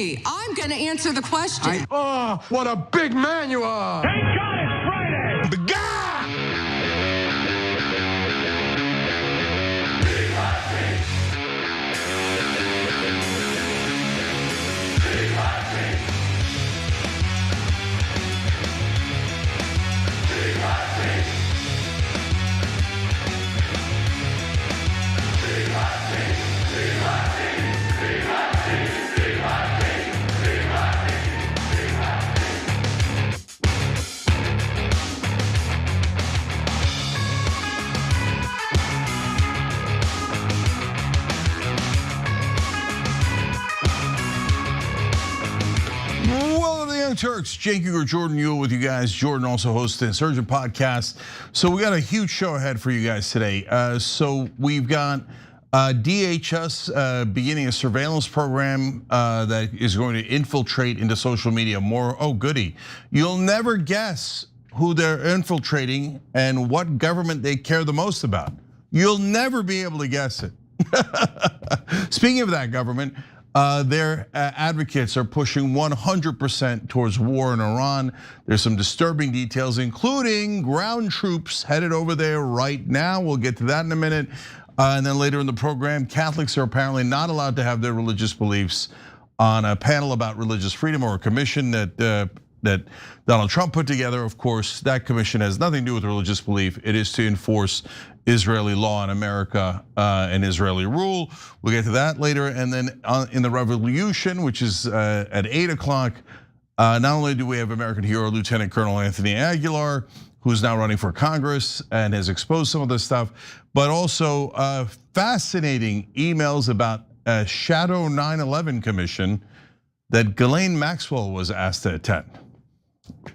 me. I'm going to answer the question. Oh, what a big man you are. Thank God it's Friday. The guy. Turks, Cenk, Jordan Yule with you guys. Jordan also hosts the Insurgent podcast. So we got a huge show ahead for you guys today. So we've got DHS beginning a surveillance program that is going to infiltrate into social media more. Oh, goody. You'll never guess who they're infiltrating and what government they care the most about. You'll never be able to guess it. Speaking of that government, their advocates are pushing 100% towards war in Iran. There's some disturbing details, including ground troops headed over there right now. We'll get to that in a minute. And then later in the program, Catholics are apparently not allowed to have their religious beliefs on a panel about religious freedom or a commission that Donald Trump put together. Of course, that commission has nothing to do with religious belief. It is to enforce Israeli law in America and Israeli rule. We'll get to that later. And then in the revolution, which is at 8 o'clock, not only do we have American hero Lieutenant Colonel Anthony Aguilar, who's now running for Congress and has exposed some of this stuff, but also fascinating emails about a shadow 9/11 commission that Ghislaine Maxwell was asked to attend.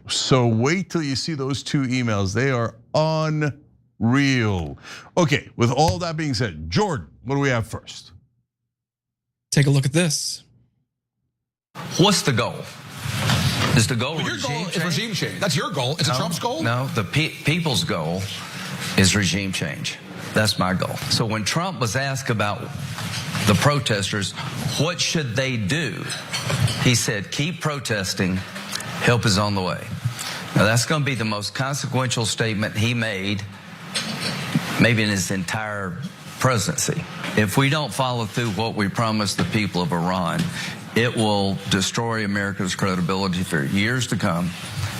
So wait till you see those two emails. They are unreal. Okay, with all that being said, Jordan, what do we have first? Take a look at this. What's the goal? Is the goal well, your goal is regime change? That's your goal. Is it Trump's goal? No, the people's goal is regime change. That's my goal. So when Trump was asked about the protesters, what should they do? He said, keep protesting, help is on the way. Now that's going to be the most consequential statement he made, maybe in his entire presidency. If we don't follow through what we promised the people of Iran, it will destroy America's credibility for years to come.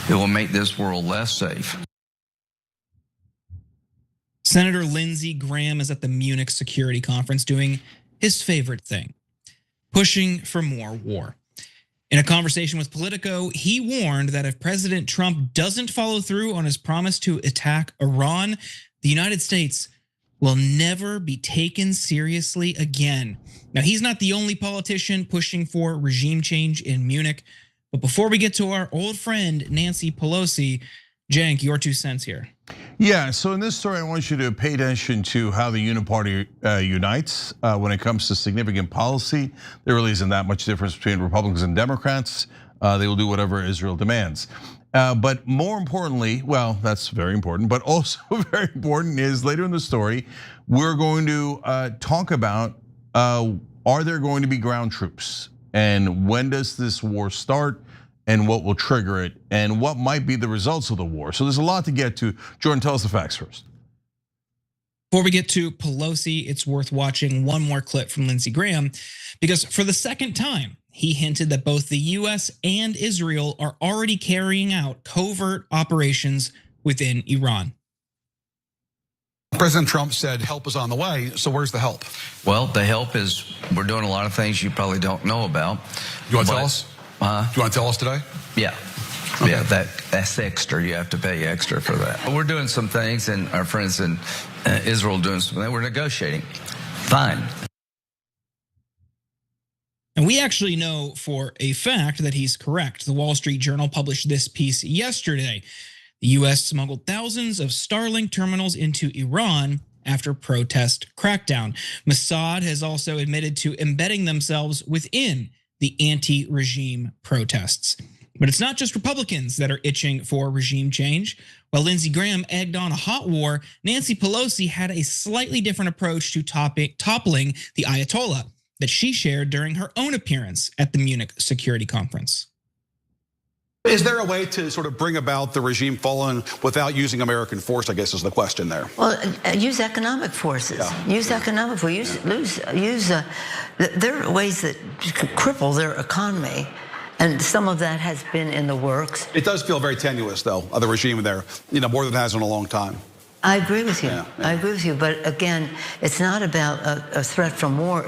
It will make this world less safe. Senator Lindsey Graham is at the Munich Security Conference doing his favorite thing, pushing for more war. In a conversation with Politico, he warned that if President Trump doesn't follow through on his promise to attack Iran, the United States will never be taken seriously again. Now, he's not the only politician pushing for regime change in Munich. But before we get to our old friend, Nancy Pelosi, Cenk, your 2 cents here. Yeah, so in this story, I want you to pay attention to how the Uniparty unites when it comes to significant policy. There really isn't that much difference between Republicans and Democrats. They will do whatever Israel demands. But more importantly, well, that's very important, but also very important is later in the story, we're going to talk about are there going to be ground troops? And when does this war start? And what will trigger it, and what might be the results of the war. So there's a lot to get to. Jordan, tell us the facts first. Before we get to Pelosi, it's worth watching one more clip from Lindsey Graham, because for the second time, he hinted that both the US and Israel are already carrying out covert operations within Iran. President Trump said help is on the way, so where's the help? Well, the help is we're doing a lot of things you probably don't know about. You want to tell us? Do you want to tell us today? Yeah. Okay. Yeah, that's extra. You have to pay extra for that. We're doing some things, and our friends in Israel doing something. We're negotiating. Fine. And we actually know for a fact that he's correct. The Wall Street Journal published this piece yesterday. The US smuggled thousands of Starlink terminals into Iran after protest crackdown. Mossad has also admitted to embedding themselves within the anti-regime protests. But it's not just Republicans that are itching for regime change. While Lindsey Graham egged on a hot war, Nancy Pelosi had a slightly different approach to toppling the Ayatollah. that she shared during her own appearance at the Munich Security Conference. Is there a way to sort of bring about the regime falling without using American force, I guess is the question there. Well, use economic forces. Yeah. Use economic forces. There are ways that cripple their economy. And some of that has been in the works. It does feel very tenuous, though, of the regime there, more than it has in a long time. I agree with you. Yeah. I agree with you. But again, it's not about a threat from war.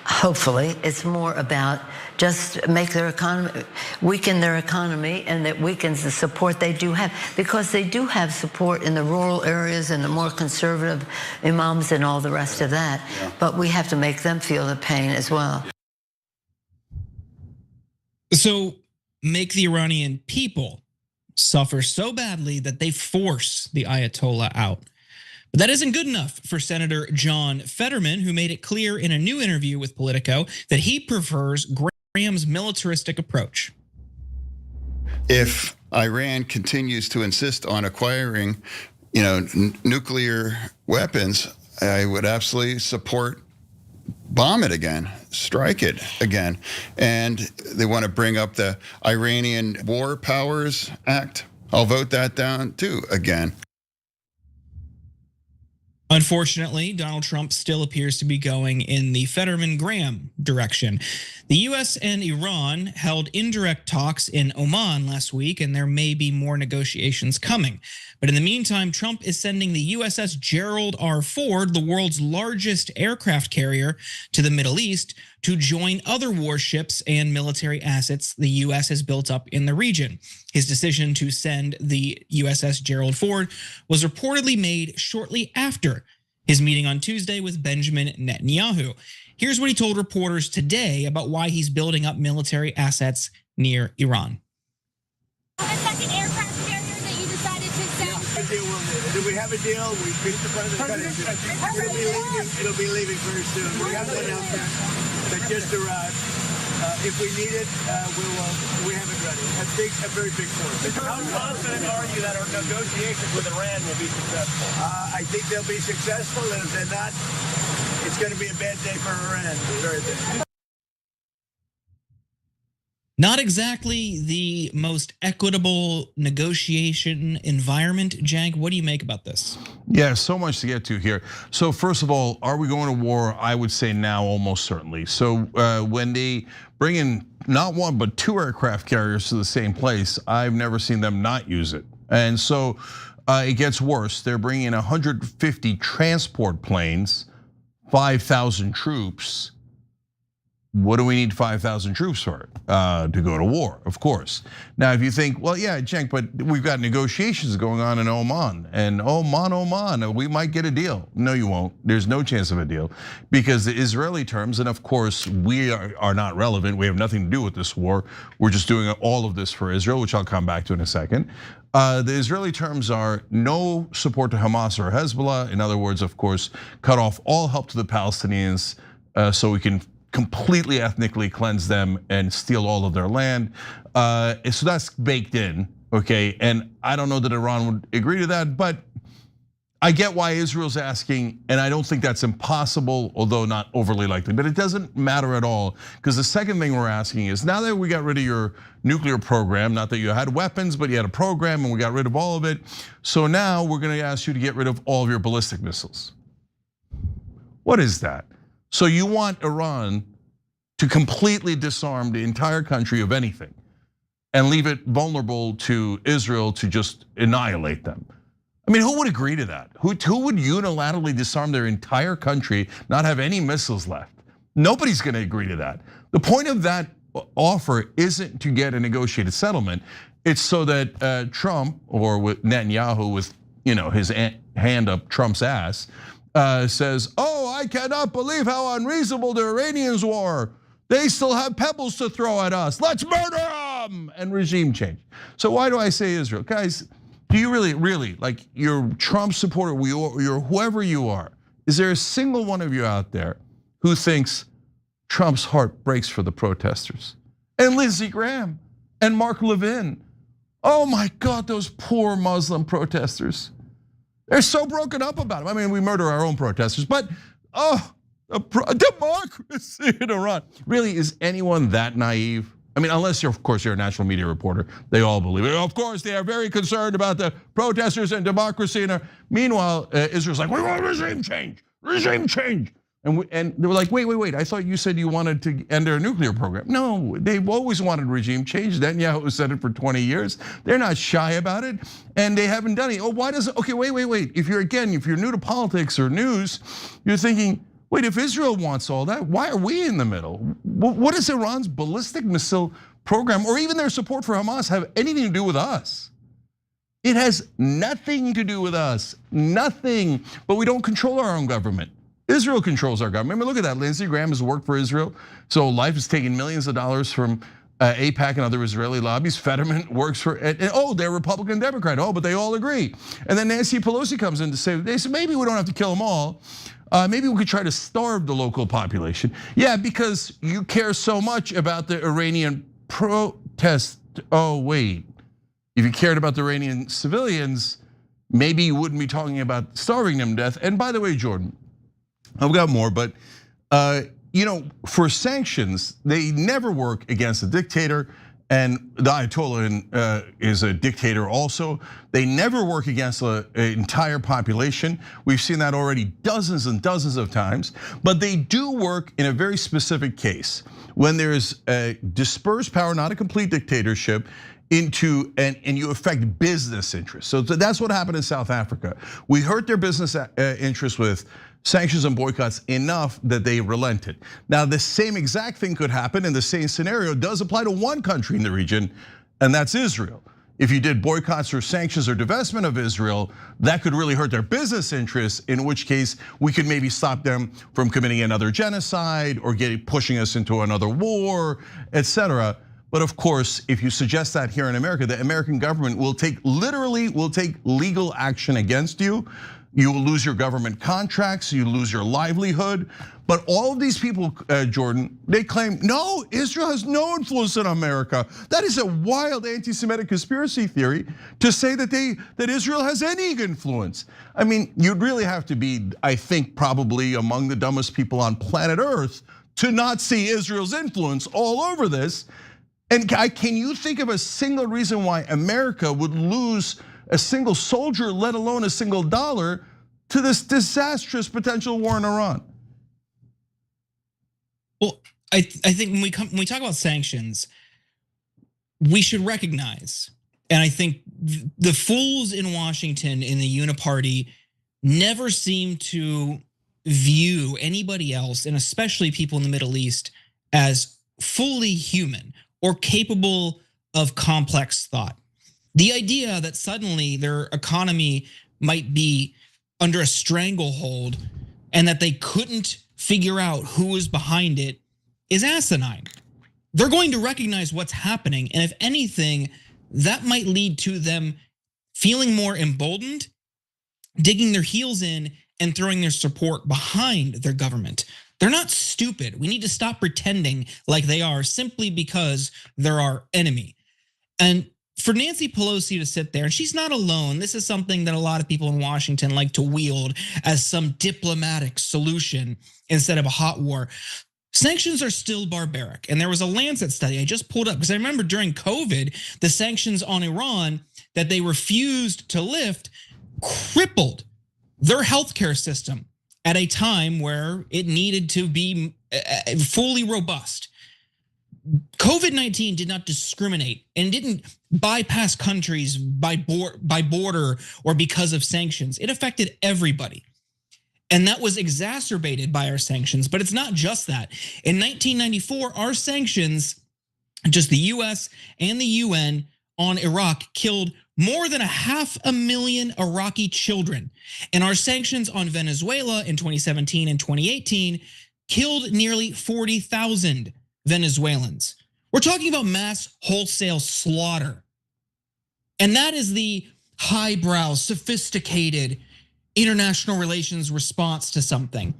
Hopefully, it's more about just make their economy, weaken their economy, and that weakens the support they do have. Because they do have support in the rural areas and the more conservative imams and all the rest of that. Yeah. But we have to make them feel the pain as well. So make the Iranian people suffer so badly that they force the Ayatollah out. But that isn't good enough for Senator John Fetterman, who made it clear in a new interview with Politico that he prefers Graham's militaristic approach. If Iran continues to insist on acquiring, nuclear weapons, I would absolutely support bomb it again, strike it again. And they want to bring up the Iranian War Powers Act. I'll vote that down too again. Unfortunately, Donald Trump still appears to be going in the Fetterman-Graham direction. The US and Iran held indirect talks in Oman last week, and there may be more negotiations coming. But in the meantime, Trump is sending the USS Gerald R. Ford, the world's largest aircraft carrier, to the Middle East to join other warships and military assets the US has built up in the region. His decision to send the USS Gerald Ford was reportedly made shortly after his meeting on Tuesday with Benjamin Netanyahu. Here's what he told reporters today about why he's building up military assets near Iran. A second aircraft carrier that you decided to sell. A deal will do. Do we have a deal? We beat the president. It'll be leaving very soon. We have one out there that just arrived. If we need it, we have it ready. A very big force. How confident are you that our negotiations with Iran will be successful? I think they'll be successful, and if they're not, it's going to be a bad day for Iran. Very bad. Not exactly the most equitable negotiation environment, Cenk. What do you make about this? Yeah, so much to get to here. So first of all, are we going to war? I would say now almost certainly. So when they bring in not one but two aircraft carriers to the same place, I've never seen them not use it. And so it gets worse. They're bringing in 150 transport planes, 5,000 troops. What do we need 5,000 troops for? To go to war, of course. Now, if you think, well, yeah, Cenk, but we've got negotiations going on in Oman, and Oman, we might get a deal. No, you won't. There's no chance of a deal because the Israeli terms, and of course, we are not relevant. We have nothing to do with this war. We're just doing all of this for Israel, which I'll come back to in a second. The Israeli terms are no support to Hamas or Hezbollah. In other words, of course, cut off all help to the Palestinians so we can completely ethnically cleanse them and steal all of their land. So that's baked in, okay? And I don't know that Iran would agree to that, but I get why Israel's asking, and I don't think that's impossible, although not overly likely, but it doesn't matter at all, because the second thing we're asking is, now that we got rid of your nuclear program, not that you had weapons, but you had a program and we got rid of all of it, so now we're gonna ask you to get rid of all of your ballistic missiles. What is that? So you want Iran to completely disarm the entire country of anything and leave it vulnerable to Israel to just annihilate them. I mean, who would agree to that? Who would unilaterally disarm their entire country, not have any missiles left? Nobody's gonna agree to that. The point of that offer isn't to get a negotiated settlement. It's so that Trump, or with Netanyahu with his hand up Trump's ass, says, oh, I cannot believe how unreasonable the Iranians were. They still have pebbles to throw at us. Let's murder them, and regime change. So why do I say Israel? Guys, do you really, like you're Trump supporter, you're whoever you are, is there a single one of you out there who thinks Trump's heart breaks for the protesters? And Lindsey Graham and Mark Levin. Oh my God, those poor Muslim protesters. They're so broken up about it. I mean, we murder our own protesters, but a democracy in Iran. Really, is anyone that naive? I mean, unless you're, of course, you're a national media reporter, they all believe it. Of course, they are very concerned about the protesters and democracy. Meanwhile, Israel's like, we want regime change, regime change. And they were like, wait, I thought you said you wanted to end their nuclear program. No, they've always wanted regime change. Netanyahu said it for 20 years. They're not shy about it, and they haven't done it. Oh, why does it? Okay, wait. If you're new to politics or news, you're thinking, wait, if Israel wants all that, why are we in the middle? What does Iran's ballistic missile program or even their support for Hamas have anything to do with us? It has nothing to do with us, nothing. But we don't control our own government. Israel controls our government. Remember, look at that. Lindsey Graham has worked for Israel. So Life is taking millions of dollars from AIPAC and other Israeli lobbies. Fetterman works for, they're Republican, Democrat. But they all agree. And then Nancy Pelosi comes in to say, they said, maybe we don't have to kill them all. Maybe we could try to starve the local population. Yeah, because you care so much about the Iranian protest. Oh, wait. If you cared about the Iranian civilians, maybe you wouldn't be talking about starving them to death. And by the way, Jordan, I've got more, but for sanctions, they never work against a dictator, and the Ayatollah is a dictator also. They never work against an entire population. We've seen that already dozens and dozens of times, but they do work in a very specific case when there's a dispersed power, not a complete dictatorship, and you affect business interests. So that's what happened in South Africa. We hurt their business interests with sanctions and boycotts enough that they relented. Now, the same exact thing could happen, and the same scenario does apply to one country in the region, and that's Israel. If you did boycotts or sanctions or divestment of Israel, that could really hurt their business interests, in which case we could maybe stop them from committing another genocide or pushing us into another war, etc. But of course, if you suggest that here in America, the American government will take legal action against you. You will lose your government contracts, you lose your livelihood. But all of these people, Jordan, they claim, no, Israel has no influence in America. That is a wild anti-Semitic conspiracy theory to say that Israel has any influence. I mean, you'd really have to be, I think, probably among the dumbest people on planet Earth to not see Israel's influence all over this. And can you think of a single reason why America would lose a single soldier, let alone a single dollar, to this disastrous potential war in Iran? Well, I think when we talk about sanctions, we should recognize, and I think the fools in Washington in the uniparty never seem to view anybody else, and especially people in the Middle East, as fully human or capable of complex thought. The idea that suddenly their economy might be under a stranglehold and that they couldn't figure out who was behind it is asinine. They're going to recognize what's happening, and if anything, that might lead to them feeling more emboldened, digging their heels in, and throwing their support behind their government. They're not stupid. We need to stop pretending like they are simply because they're our enemy. And for Nancy Pelosi to sit there, and she's not alone. This is something that a lot of people in Washington like to wield as some diplomatic solution instead of a hot war. Sanctions are still barbaric. And there was a Lancet study I just pulled up because I remember during COVID, the sanctions on Iran that they refused to lift crippled their healthcare system at a time where it needed to be fully robust. COVID-19 did not discriminate and didn't bypass countries by border or because of sanctions. It affected everybody. And that was exacerbated by our sanctions, but it's not just that. In 1994, our sanctions, just the US and the UN on Iraq, killed more than 500,000 Iraqi children. And our sanctions on Venezuela in 2017 and 2018 killed nearly 40,000 Venezuelans. We're talking about mass wholesale slaughter. And that is the highbrow, sophisticated international relations response to something.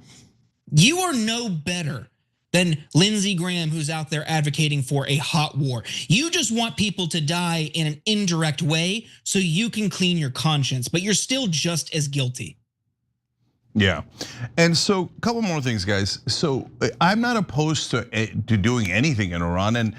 You are no better than Lindsey Graham, who's out there advocating for a hot war. You just want people to die in an indirect way so you can clean your conscience, but you're still just as guilty. Yeah, and so a couple more things, guys. So I'm not opposed to doing anything in Iran, and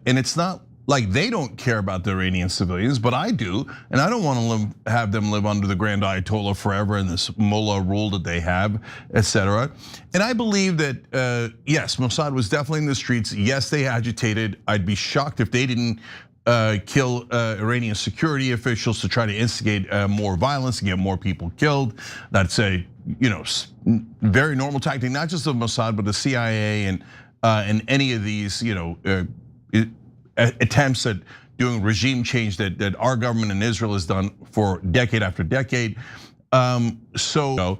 it's not like they don't care about the Iranian civilians, but I do, and I don't want to have them live under the Grand Ayatollah forever and this mullah rule that they have, etc. And I believe that yes, Mossad was definitely in the streets. Yes, they agitated. I'd be shocked if they didn't kill Iranian security officials to try to instigate more violence and get more people killed. That's a very normal tactic, not just of Mossad, but the CIA and any of these attempts at doing regime change that our government in Israel has done for decade after decade. So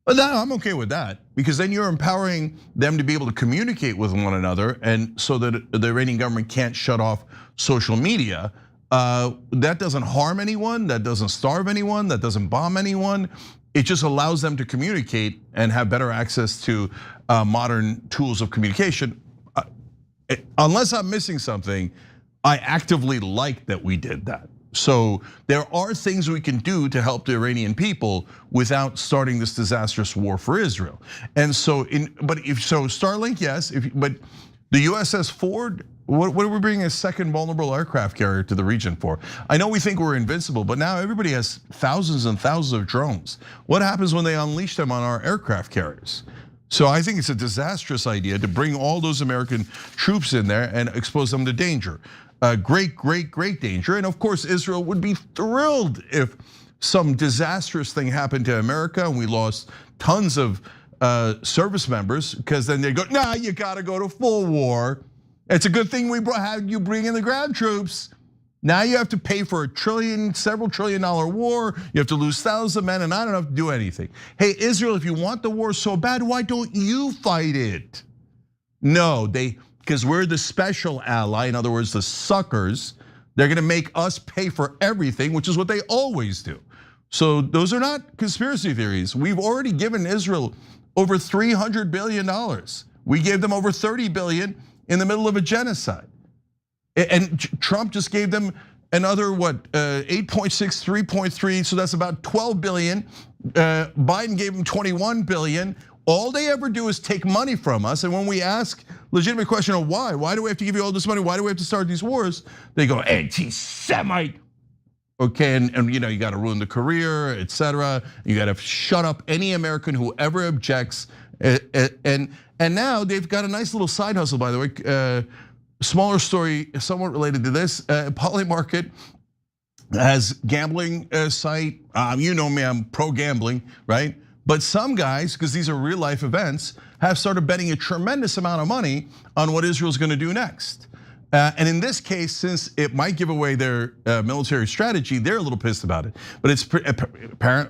I'm okay with that, because then you're empowering them to be able to communicate with one another, and so that the Iranian government can't shut off social media. That doesn't harm anyone, that doesn't starve anyone, that doesn't bomb anyone. It just allows them to communicate and have better access to modern tools of communication. Unless I'm missing something, I actively like that we did that. So there are things we can do to help the Iranian people without starting this disastrous war for Israel. And so, Starlink, yes, but the USS Ford, what are we bringing a second vulnerable aircraft carrier to the region for? I know we think we're invincible, but now everybody has thousands and thousands of drones. What happens when they unleash them on our aircraft carriers? So I think it's a disastrous idea to bring all those American troops in there and expose them to danger. Great danger. And of course, Israel would be thrilled if some disastrous thing happened to America and we lost tons of service members, because then they go, nah, you gotta go to full war. It's a good thing we had you bring in the ground troops. Now you have to pay for several trillion dollar war. You have to lose thousands of men, and I don't have to do anything. Hey, Israel, if you want the war so bad, why don't you fight it? No, because we're the special ally. In other words, the suckers. They're gonna make us pay for everything, which is what they always do. So those are not conspiracy theories. We've already given Israel over $300 billion. We gave them over 30 billion in the middle of a genocide. And Trump just gave them another 8.6, 3.3, so that's about 12 billion. Biden gave them 21 billion. All they ever do is take money from us, and when we ask legitimate question of why do we have to give you all this money? Why do we have to start these wars? They go, anti-Semite. Okay, and you got to ruin the career, etc. You got to shut up any American who ever objects. And now they've got a nice little side hustle, by the way. Smaller story, somewhat related to this. Polymarket has gambling site. You know me, I'm pro gambling, right? But some guys, because these are real life events, have started betting a tremendous amount of money on what Israel's going to do next. And in this case, since it might give away their military strategy, they're a little pissed about it. But it's apparent.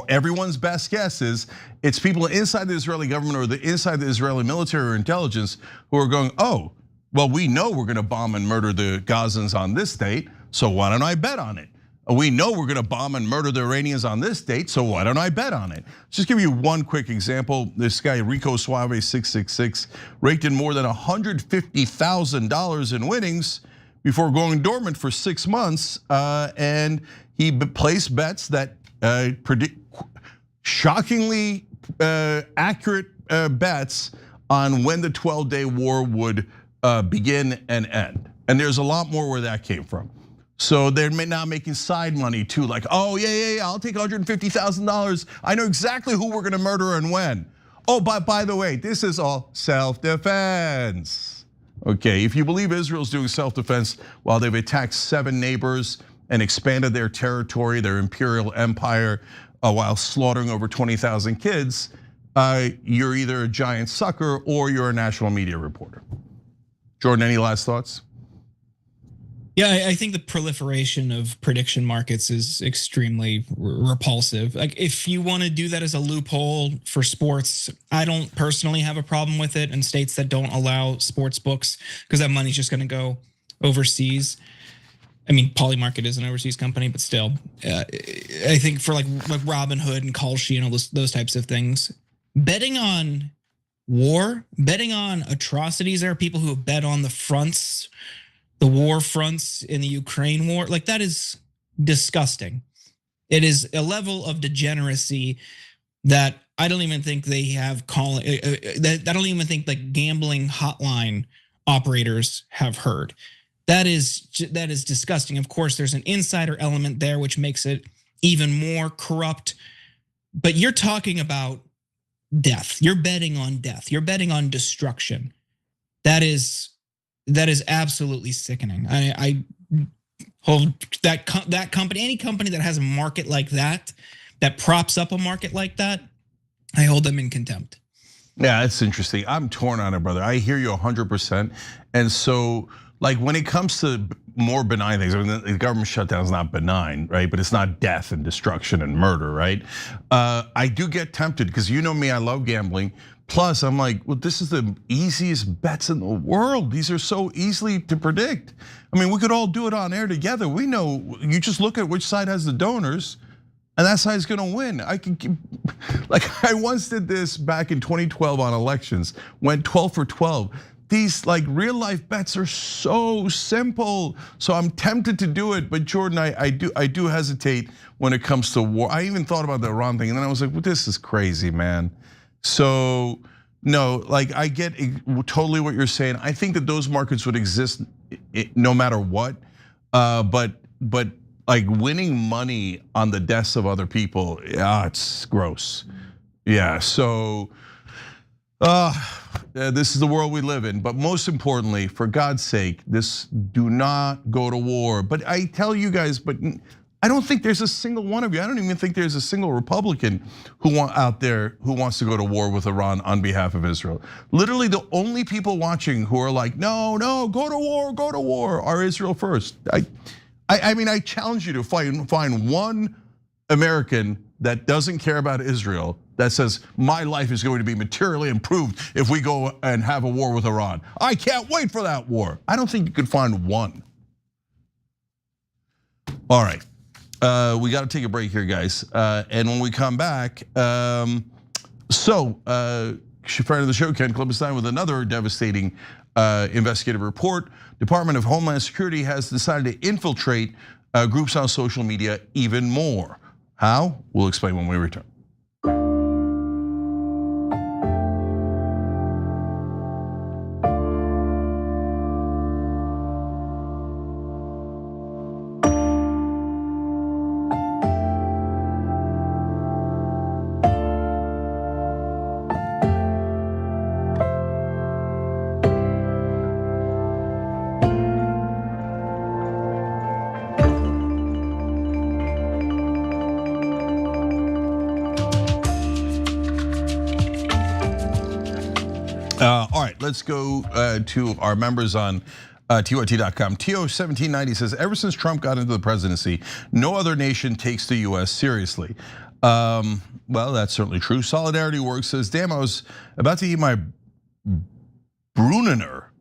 Everyone's best guess is it's people inside the Israeli government or inside the Israeli military or intelligence who are going, oh, well, we know we're gonna bomb and murder the Gazans on this date, so why don't I bet on it? We know we're gonna bomb and murder the Iranians on this date, so why don't I bet on it? Just give you one quick example. This guy, Rico Suave 666, raked in more than $150,000 in winnings before going dormant for 6 months, and he placed bets that predict shockingly accurate bets on when the 12-day war would begin and end. And there's a lot more where that came from. So they're now making side money too, like, oh yeah, I'll take $150,000. I know exactly who we're gonna murder and when. Oh, but by the way, this is all self-defense. Okay, if you believe Israel's doing self-defense while they've attacked 7 neighbors and expanded their territory, their imperial empire, while slaughtering over 20,000 kids, you're either a giant sucker or you're a national media reporter. Jordan, any last thoughts? Yeah, I think the proliferation of prediction markets is extremely repulsive. Like, if you want to do that as a loophole for sports, I don't personally have a problem with it in states that don't allow sports books, because that money's just going to go overseas. I mean, Polymarket is an overseas company, but still, I think for like Robinhood and Kalshi and all those types of things, betting on war, betting on atrocities. There are people who bet on the fronts, the war fronts in the Ukraine war. Like, that is disgusting. It is a level of degeneracy that I don't even think they have I don't even think like gambling hotline operators have heard. That is disgusting. Of course, there's an insider element there, which makes it even more corrupt. But you're talking about death. You're betting on death. You're betting on destruction. That is absolutely sickening. I hold that company, any company that has a market like that props up a market like that, I hold them in contempt. Yeah, it's interesting. I'm torn on it, brother. I hear you 100%. And so, like, when it comes to more benign things, I mean, the government shutdown is not benign, right? But it's not death and destruction and murder, right? I do get tempted because you know me, I love gambling. Plus, I'm like, well, this is the easiest bets in the world. These are so easily to predict. I mean, we could all do it on air together. We know, you just look at which side has the donors, and that side's gonna win. I once did this back in 2012 on elections, went 12 for 12. These like real life bets are so simple. So I'm tempted to do it, but Jordan, I do hesitate when it comes to war. I even thought about the Iran thing, and then I was like, well, this is crazy, man. So no, like I get totally what you're saying. I think that those markets would exist no matter what, but like winning money on the deaths of other people, it's gross. Yeah, so this is the world we live in. But most importantly, for God's sake, do not go to war. But I tell you guys, but I don't think there's a single one of you. I don't even think there's a single Republican out there who wants to go to war with Iran on behalf of Israel. Literally, the only people watching who are like, no, go to war, are Israel first. I mean, I challenge you to find one American that doesn't care about Israel that says my life is going to be materially improved if we go and have a war with Iran. I can't wait for that war. I don't think you could find one. All right, we got to take a break here, guys. And when we come back, friend of the show, Ken Klippenstein, with another devastating investigative report. Department of Homeland Security has decided to infiltrate groups on social media even more. How? We'll explain when we return. All right, let's go to our members on TYT.com. TO1790 says, ever since Trump got into the presidency, no other nation takes the US seriously. Well, that's certainly true. Solidarity Works says, damn, I was about to eat my Brunner.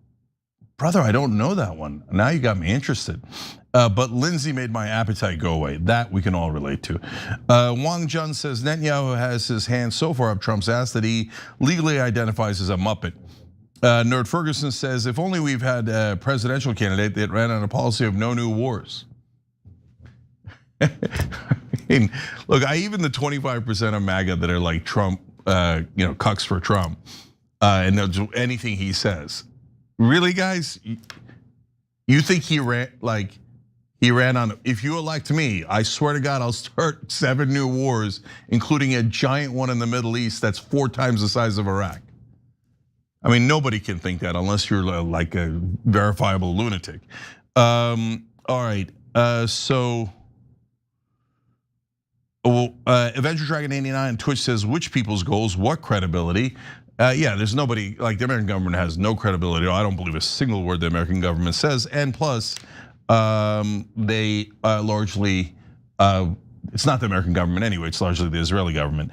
Brother, I don't know that one. Now you got me interested. But Lindsay made my appetite go away. That we can all relate to. Wang Jun says, Netanyahu has his hand so far up Trump's ass that he legally identifies as a Muppet. Nerd Ferguson says, if only we've had a presidential candidate that ran on a policy of no new wars. I mean, look, even the 25% of MAGA that are like Trump, cucks for Trump, and they'll do anything he says. Really, guys? You think he ran on, if you elect me, I swear to God, I'll start 7 new wars, including a giant one in the Middle East that's 4 times the size of Iraq. I mean, nobody can think that unless you're like a verifiable lunatic. All right, Avenger Dragon 89 on Twitch says, which people's goals, what credibility? Yeah, there's nobody, like the American government has no credibility. I don't believe a single word the American government says. And plus, they largely, it's not the American government anyway, it's largely the Israeli government.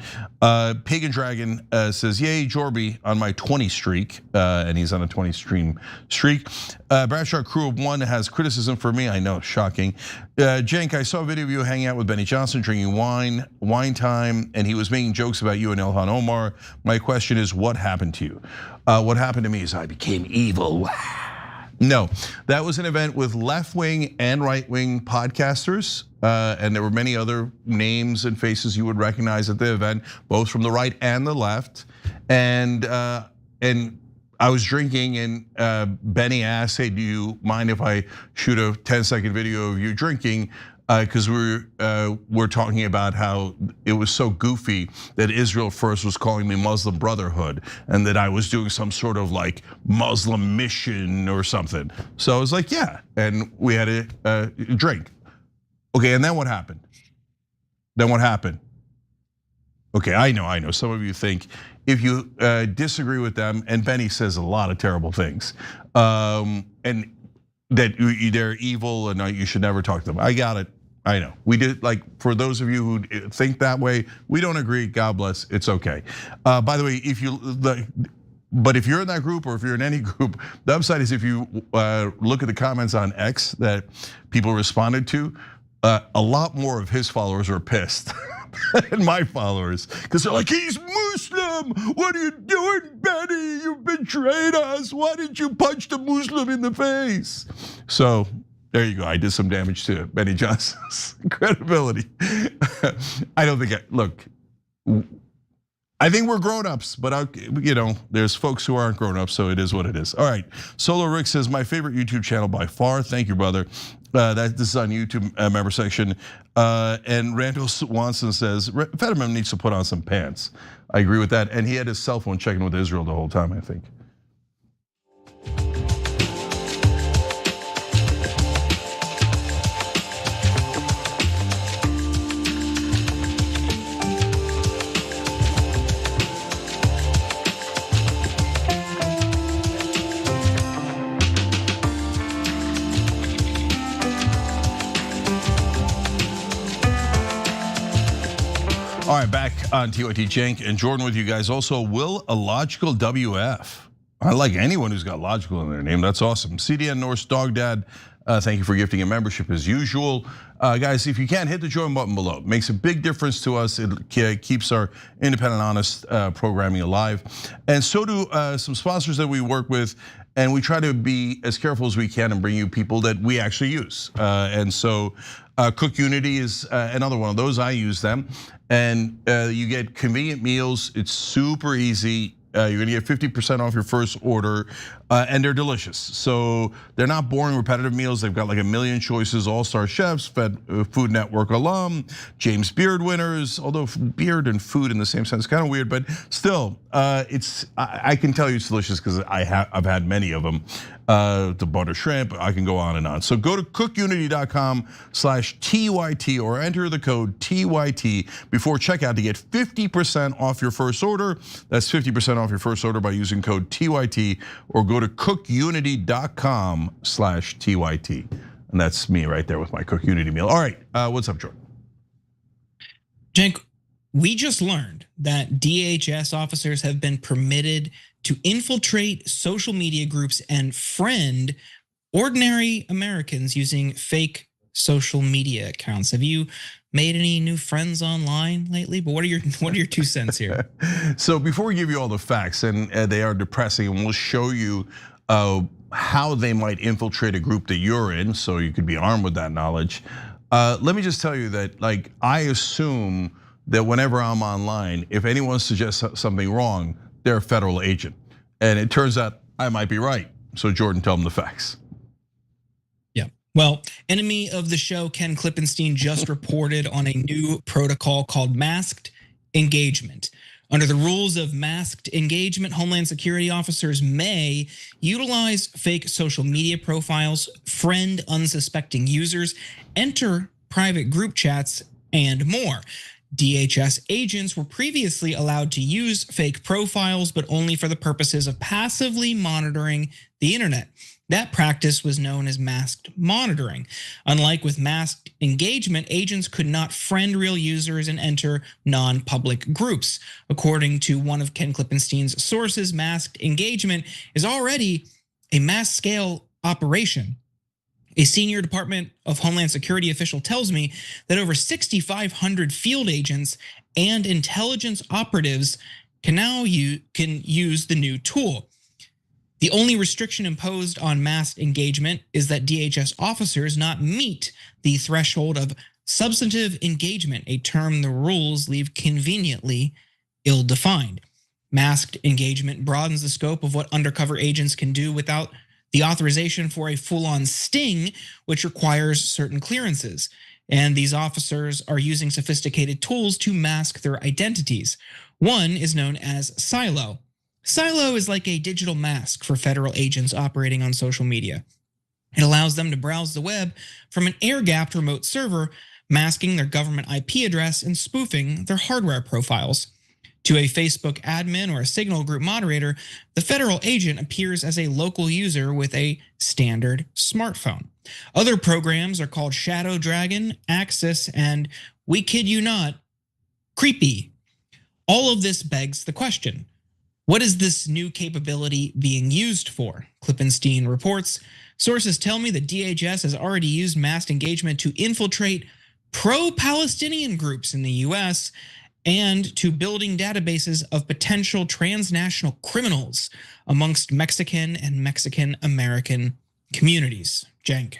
Pagan Dragon says, yay, Jorby on my 20 streak, and he's on a 20 stream streak. Bradshaw Crew of 1 has criticism for me, I know, shocking. Cenk, I saw a video of you hanging out with Benny Johnson, drinking wine time, and he was making jokes about you and Ilhan Omar. My question is, what happened to you? What happened to me is I became evil. No, that was an event with left-wing and right-wing podcasters, and there were many other names and faces you would recognize at the event, both from the right and the left. And I was drinking, and Benny asked, "Hey, do you mind if I shoot a 10-second video of you drinking?" Because we're talking about how it was so goofy that Israel First was calling me Muslim Brotherhood, and that I was doing some sort of like Muslim mission or something. So I was like, yeah, and we had a drink. Okay, and then what happened? Okay, I know. Some of you think if you disagree with them, and Benny says a lot of terrible things, and that they're evil and you should never talk to them. I got it. I know. We did, like, for those of you who think that way, we don't agree, God bless, it's okay. By the way, but if you're in that group or if you're in any group, the upside is if you look at the comments on X that people responded to, a lot more of his followers are pissed than my followers. Because they're like, he's Muslim, what are you doing, Benny? You betrayed us, why didn't you punch the Muslim in the face? So, there you go. I did some damage to Benny Johnson's credibility. I don't think. Look, I think we're grown-ups, but there's folks who aren't grown-ups, so it is what it is. All right. Solo Rick says my favorite YouTube channel by far. Thank you, brother. This is on YouTube member section. And Randall Swanson says Fetterman needs to put on some pants. I agree with that. And he had his cell phone checking with Israel the whole time, I think. All right, back on TYT, Cenk and Jordan with you guys. Also, will a logical WF? I like anyone who's got logical in their name. That's awesome. CDN Norse Dog Dad, thank you for gifting a membership as usual. Guys, if you can, hit the join button below. It makes a big difference to us. It keeps our independent, honest programming alive. And so do some sponsors that we work with. And we try to be as careful as we can and bring you people that we actually use. And so Cook Unity is another one of those. I use them. And you get convenient meals. It's super easy. You're gonna get 50% off your first order, and they're delicious. So they're not boring, repetitive meals. They've got like a million choices, all-star chefs, Food Network alum, James Beard winners. Although beard and food in the same sense, kind of weird, but still, I can tell you it's delicious because I've had many of them. The butter shrimp, I can go on and on. So go to cookunity.com/TYT or enter the code TYT before checkout to get 50% off your first order. That's 50% off your first order by using code TYT, or go to cookunity.com/TYT. And that's me right there with my Cook Unity meal. All right, what's up, Jordan? Cenk, we just learned that DHS officers have been permitted to infiltrate social media groups and friend ordinary Americans using fake social media accounts. Have you made any new friends online lately? But what are your 2 cents here? So before we give you all the facts, and they are depressing, and we'll show you how they might infiltrate a group that you're in, so you could be armed with that knowledge. Let me just tell you that, like, I assume that whenever I'm online, if anyone suggests something wrong, they're a federal agent. And it turns out I might be right. So Jordan, tell them the facts. Yeah, well, enemy of the show, Ken Klippenstein, just reported on a new protocol called masked engagement. Under the rules of masked engagement, Homeland Security officers may utilize fake social media profiles, friend unsuspecting users, enter private group chats, and more. DHS agents were previously allowed to use fake profiles, but only for the purposes of passively monitoring the internet. That practice was known as masked monitoring. Unlike with masked engagement, agents could not friend real users and enter non-public groups. According to one of Ken Klippenstein's sources, masked engagement is already a mass-scale operation. A senior Department of Homeland Security official tells me that over 6,500 field agents and intelligence operatives can use the new tool. The only restriction imposed on masked engagement is that DHS officers not meet the threshold of substantive engagement, a term the rules leave conveniently ill-defined. Masked engagement broadens the scope of what undercover agents can do without the authorization for a full-on sting, which requires certain clearances. And these officers are using sophisticated tools to mask their identities. One is known as Silo. Silo is like a digital mask for federal agents operating on social media. It allows them to browse the web from an air-gapped remote server, masking their government IP address and spoofing their hardware profiles. To a Facebook admin or a Signal group moderator, the federal agent appears as a local user with a standard smartphone. Other programs are called Shadow Dragon, Axis, and, we kid you not, Creepy. All of this begs the question, what is this new capability being used for? Klippenstein reports, sources tell me that DHS has already used masked engagement to infiltrate pro-Palestinian groups in the US and to building databases of potential transnational criminals amongst Mexican and Mexican-American communities. Cenk.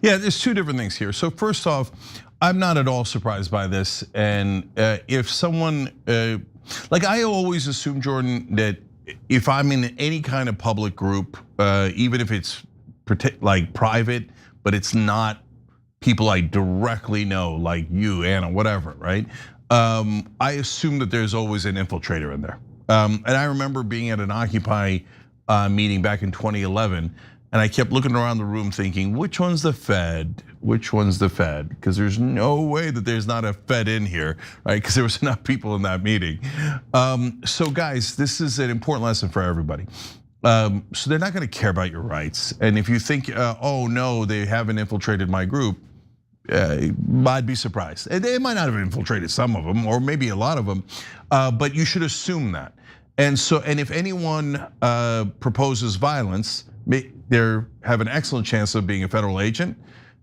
Yeah, there's two different things here. So first off, I'm not at all surprised by this. And if someone, like I always assume, Jordan, that if I'm in any kind of public group, even if it's like private, but it's not people I directly know, like you, Anna, whatever, right? I assume that there's always an infiltrator in there. And I remember being at an Occupy meeting back in 2011, and I kept looking around the room thinking, which one's the Fed? Which one's the Fed? Because there's no way that there's not a Fed in here, right? Because there was enough people in that meeting. So guys, this is an important lesson for everybody. So they're not gonna care about your rights. And if you think, oh no, they haven't infiltrated my group, I'd be surprised. They might not have infiltrated some of them, or maybe a lot of them, but you should assume that. And if anyone proposes violence, they have an excellent chance of being a federal agent,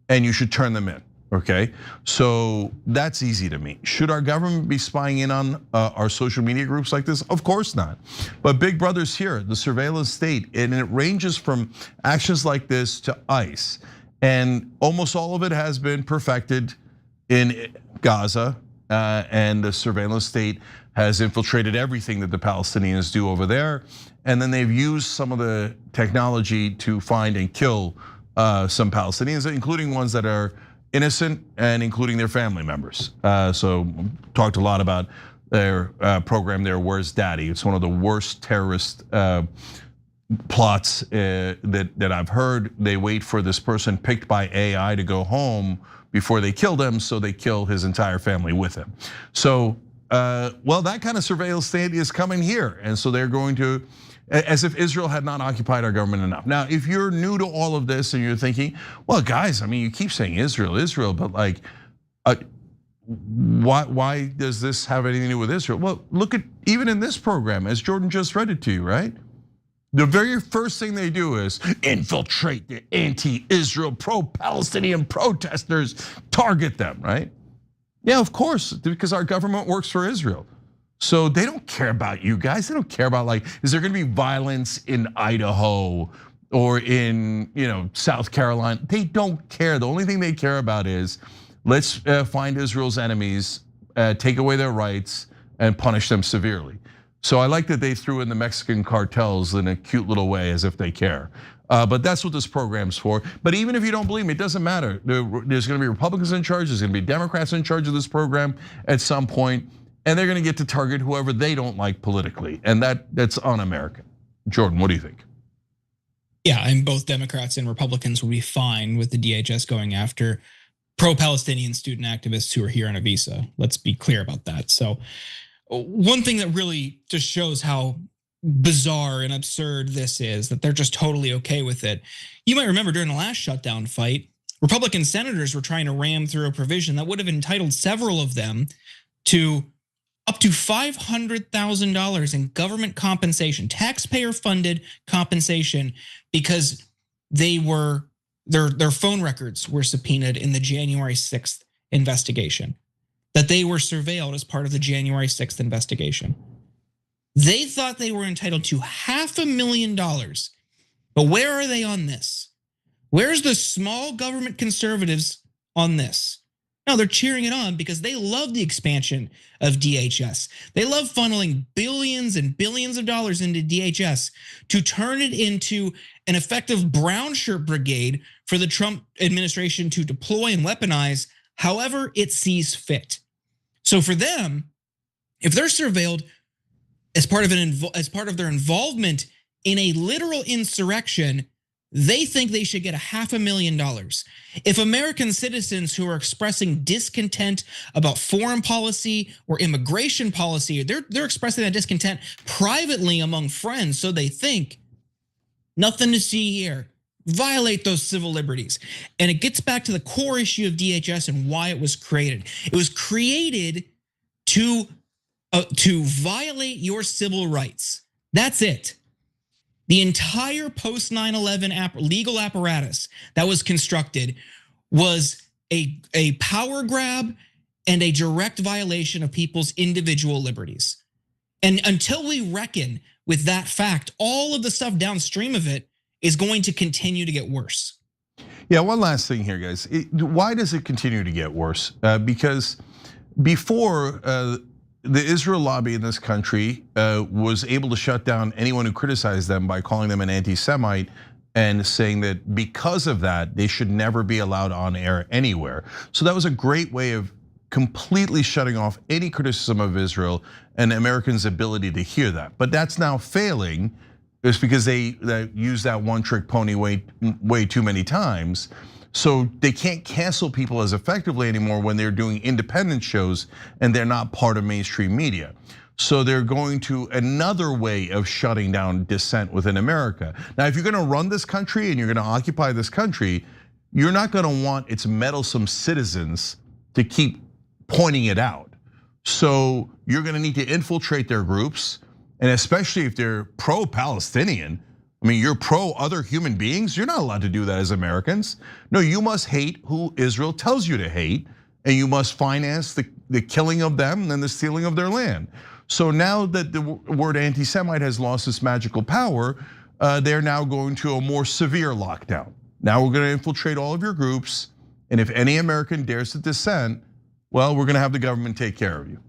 and you should turn them in. Okay, so that's easy to me. Should our government be spying in on our social media groups like this? Of course not. But Big Brother's here, the surveillance state, and it ranges from actions like this to ICE. And almost all of it has been perfected in Gaza, and the surveillance state has infiltrated everything that the Palestinians do over there. And then they've used some of the technology to find and kill some Palestinians, including ones that are innocent and including their family members. So talked a lot about their program there, Where's Daddy? It's one of the worst terrorist plots that I've heard. They wait for this person picked by AI to go home before they kill them, so they kill his entire family with him. So, well, that kind of surveillance state is coming here, and so they're going to, as if Israel had not occupied our government enough. Now, if you're new to all of this and you're thinking, well, guys, I mean, you keep saying Israel, but like, why does this have anything to do with Israel? Well, look at even in this program, as Jordan just read it to you, right? The very first thing they do is infiltrate the anti-Israel, pro-Palestinian protesters, target them, right? Yeah, of course, because our government works for Israel. So they don't care about you guys. They don't care about like, is there gonna be violence in Idaho or in South Carolina? They don't care. The only thing they care about is let's find Israel's enemies, take away their rights, and punish them severely. So I like that they threw in the Mexican cartels in a cute little way as if they care. But that's what this program's for. But even if you don't believe me, it doesn't matter. There's gonna be Republicans in charge, there's gonna be Democrats in charge of this program at some point, and they're gonna get to target whoever they don't like politically. And that's un-American. Jordan, what do you think? Yeah, and both Democrats and Republicans will be fine with the DHS going after pro-Palestinian student activists who are here on a visa. Let's be clear about that. So one thing that really just shows how bizarre and absurd this is, that they're just totally okay with it. You might remember during the last shutdown fight, Republican senators were trying to ram through a provision that would have entitled several of them to up to $500,000 in government compensation, taxpayer-funded compensation, because their phone records were subpoenaed in the January 6th investigation, that they were surveilled as part of the January 6th investigation. They thought they were entitled to $500,000. But where are they on this? Where's the small government conservatives on this? No, they're cheering it on because they love the expansion of DHS. They love funneling billions and billions of dollars into DHS to turn it into an effective brown shirt brigade for the Trump administration to deploy and weaponize however it sees fit. So for them, if they're surveilled as part of their involvement in a literal insurrection, they think they should get $500,000. If American citizens who are expressing discontent about foreign policy or immigration policy, they're expressing that discontent privately among friends, so they think, nothing to see here. Violate those civil liberties. And it gets back to the core issue of DHS and why it was created. It was created to violate your civil rights. That's it. The entire post 9/11 legal apparatus that was constructed was a power grab and a direct violation of people's individual liberties. And until we reckon with that fact, all of the stuff downstream of it is going to continue to get worse. Yeah, one last thing here, guys. Why does it continue to get worse? Because before the Israel lobby in this country was able to shut down anyone who criticized them by calling them an anti-Semite and saying that because of that, they should never be allowed on air anywhere. So that was a great way of completely shutting off any criticism of Israel and Americans' ability to hear that. But that's now failing. It's because they use that one-trick pony way too many times. So they can't cancel people as effectively anymore when they're doing independent shows and they're not part of mainstream media. So they're going to another way of shutting down dissent within America. Now, if you're gonna run this country and you're gonna occupy this country, you're not gonna want its meddlesome citizens to keep pointing it out. So you're gonna need to infiltrate their groups, and especially if they're pro-Palestinian. I mean, you're pro other human beings. You're not allowed to do that as Americans. No, you must hate who Israel tells you to hate, and you must finance the killing of them and the stealing of their land. So now that the word anti-Semite has lost its magical power, they're now going to a more severe lockdown. Now we're gonna infiltrate all of your groups, and if any American dares to dissent, well, we're gonna have the government take care of you.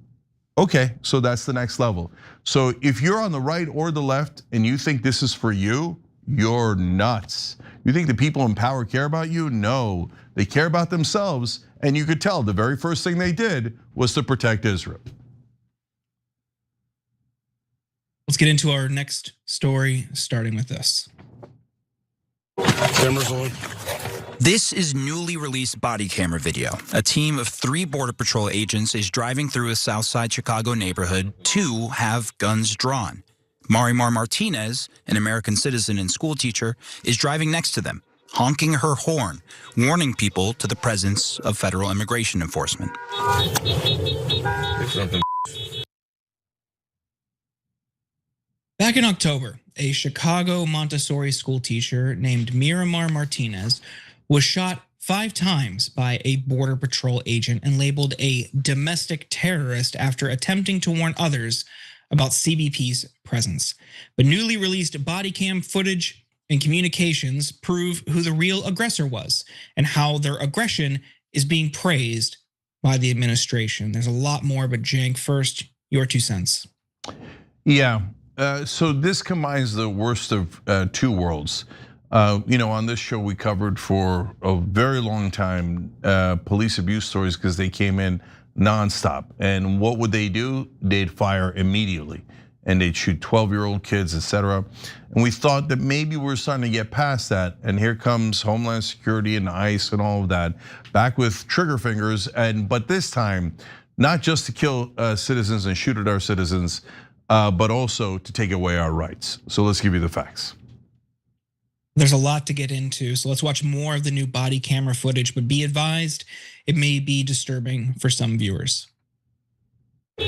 Okay, so that's the next level. So if you're on the right or the left and you think this is for you, you're nuts. You think the people in power care about you? No, they care about themselves. And you could tell the very first thing they did was to protect Israel. Let's get into our next story, starting with this. Cameras on. This is newly released body camera video. A team of 3 Border Patrol agents is driving through a Southside Chicago neighborhood. 2 have guns drawn. Marimar Martinez, an American citizen and school teacher, is driving next to them, honking her horn, warning people to the presence of federal immigration enforcement. Back in October, a Chicago Montessori school teacher named Miramar Martinez was shot 5 times by a Border Patrol agent and labeled a domestic terrorist after attempting to warn others about CBP's presence. But newly released body cam footage and communications prove who the real aggressor was and how their aggression is being praised by the administration. There's a lot more, but Cenk, first, your 2 cents. Yeah, so this combines the worst of 2 worlds. On this show we covered for a very long time police abuse stories because they came in nonstop. And what would they do? They'd fire immediately, and they'd shoot 12-year-old kids, etc. And we thought that maybe we're starting to get past that. And here comes Homeland Security and ICE and all of that, back with trigger fingers. But this time, not just to kill citizens and shoot at our citizens, but also to take away our rights. So let's give you the facts. There's a lot to get into, so let's watch more of the new body camera footage, but be advised, it may be disturbing for some viewers.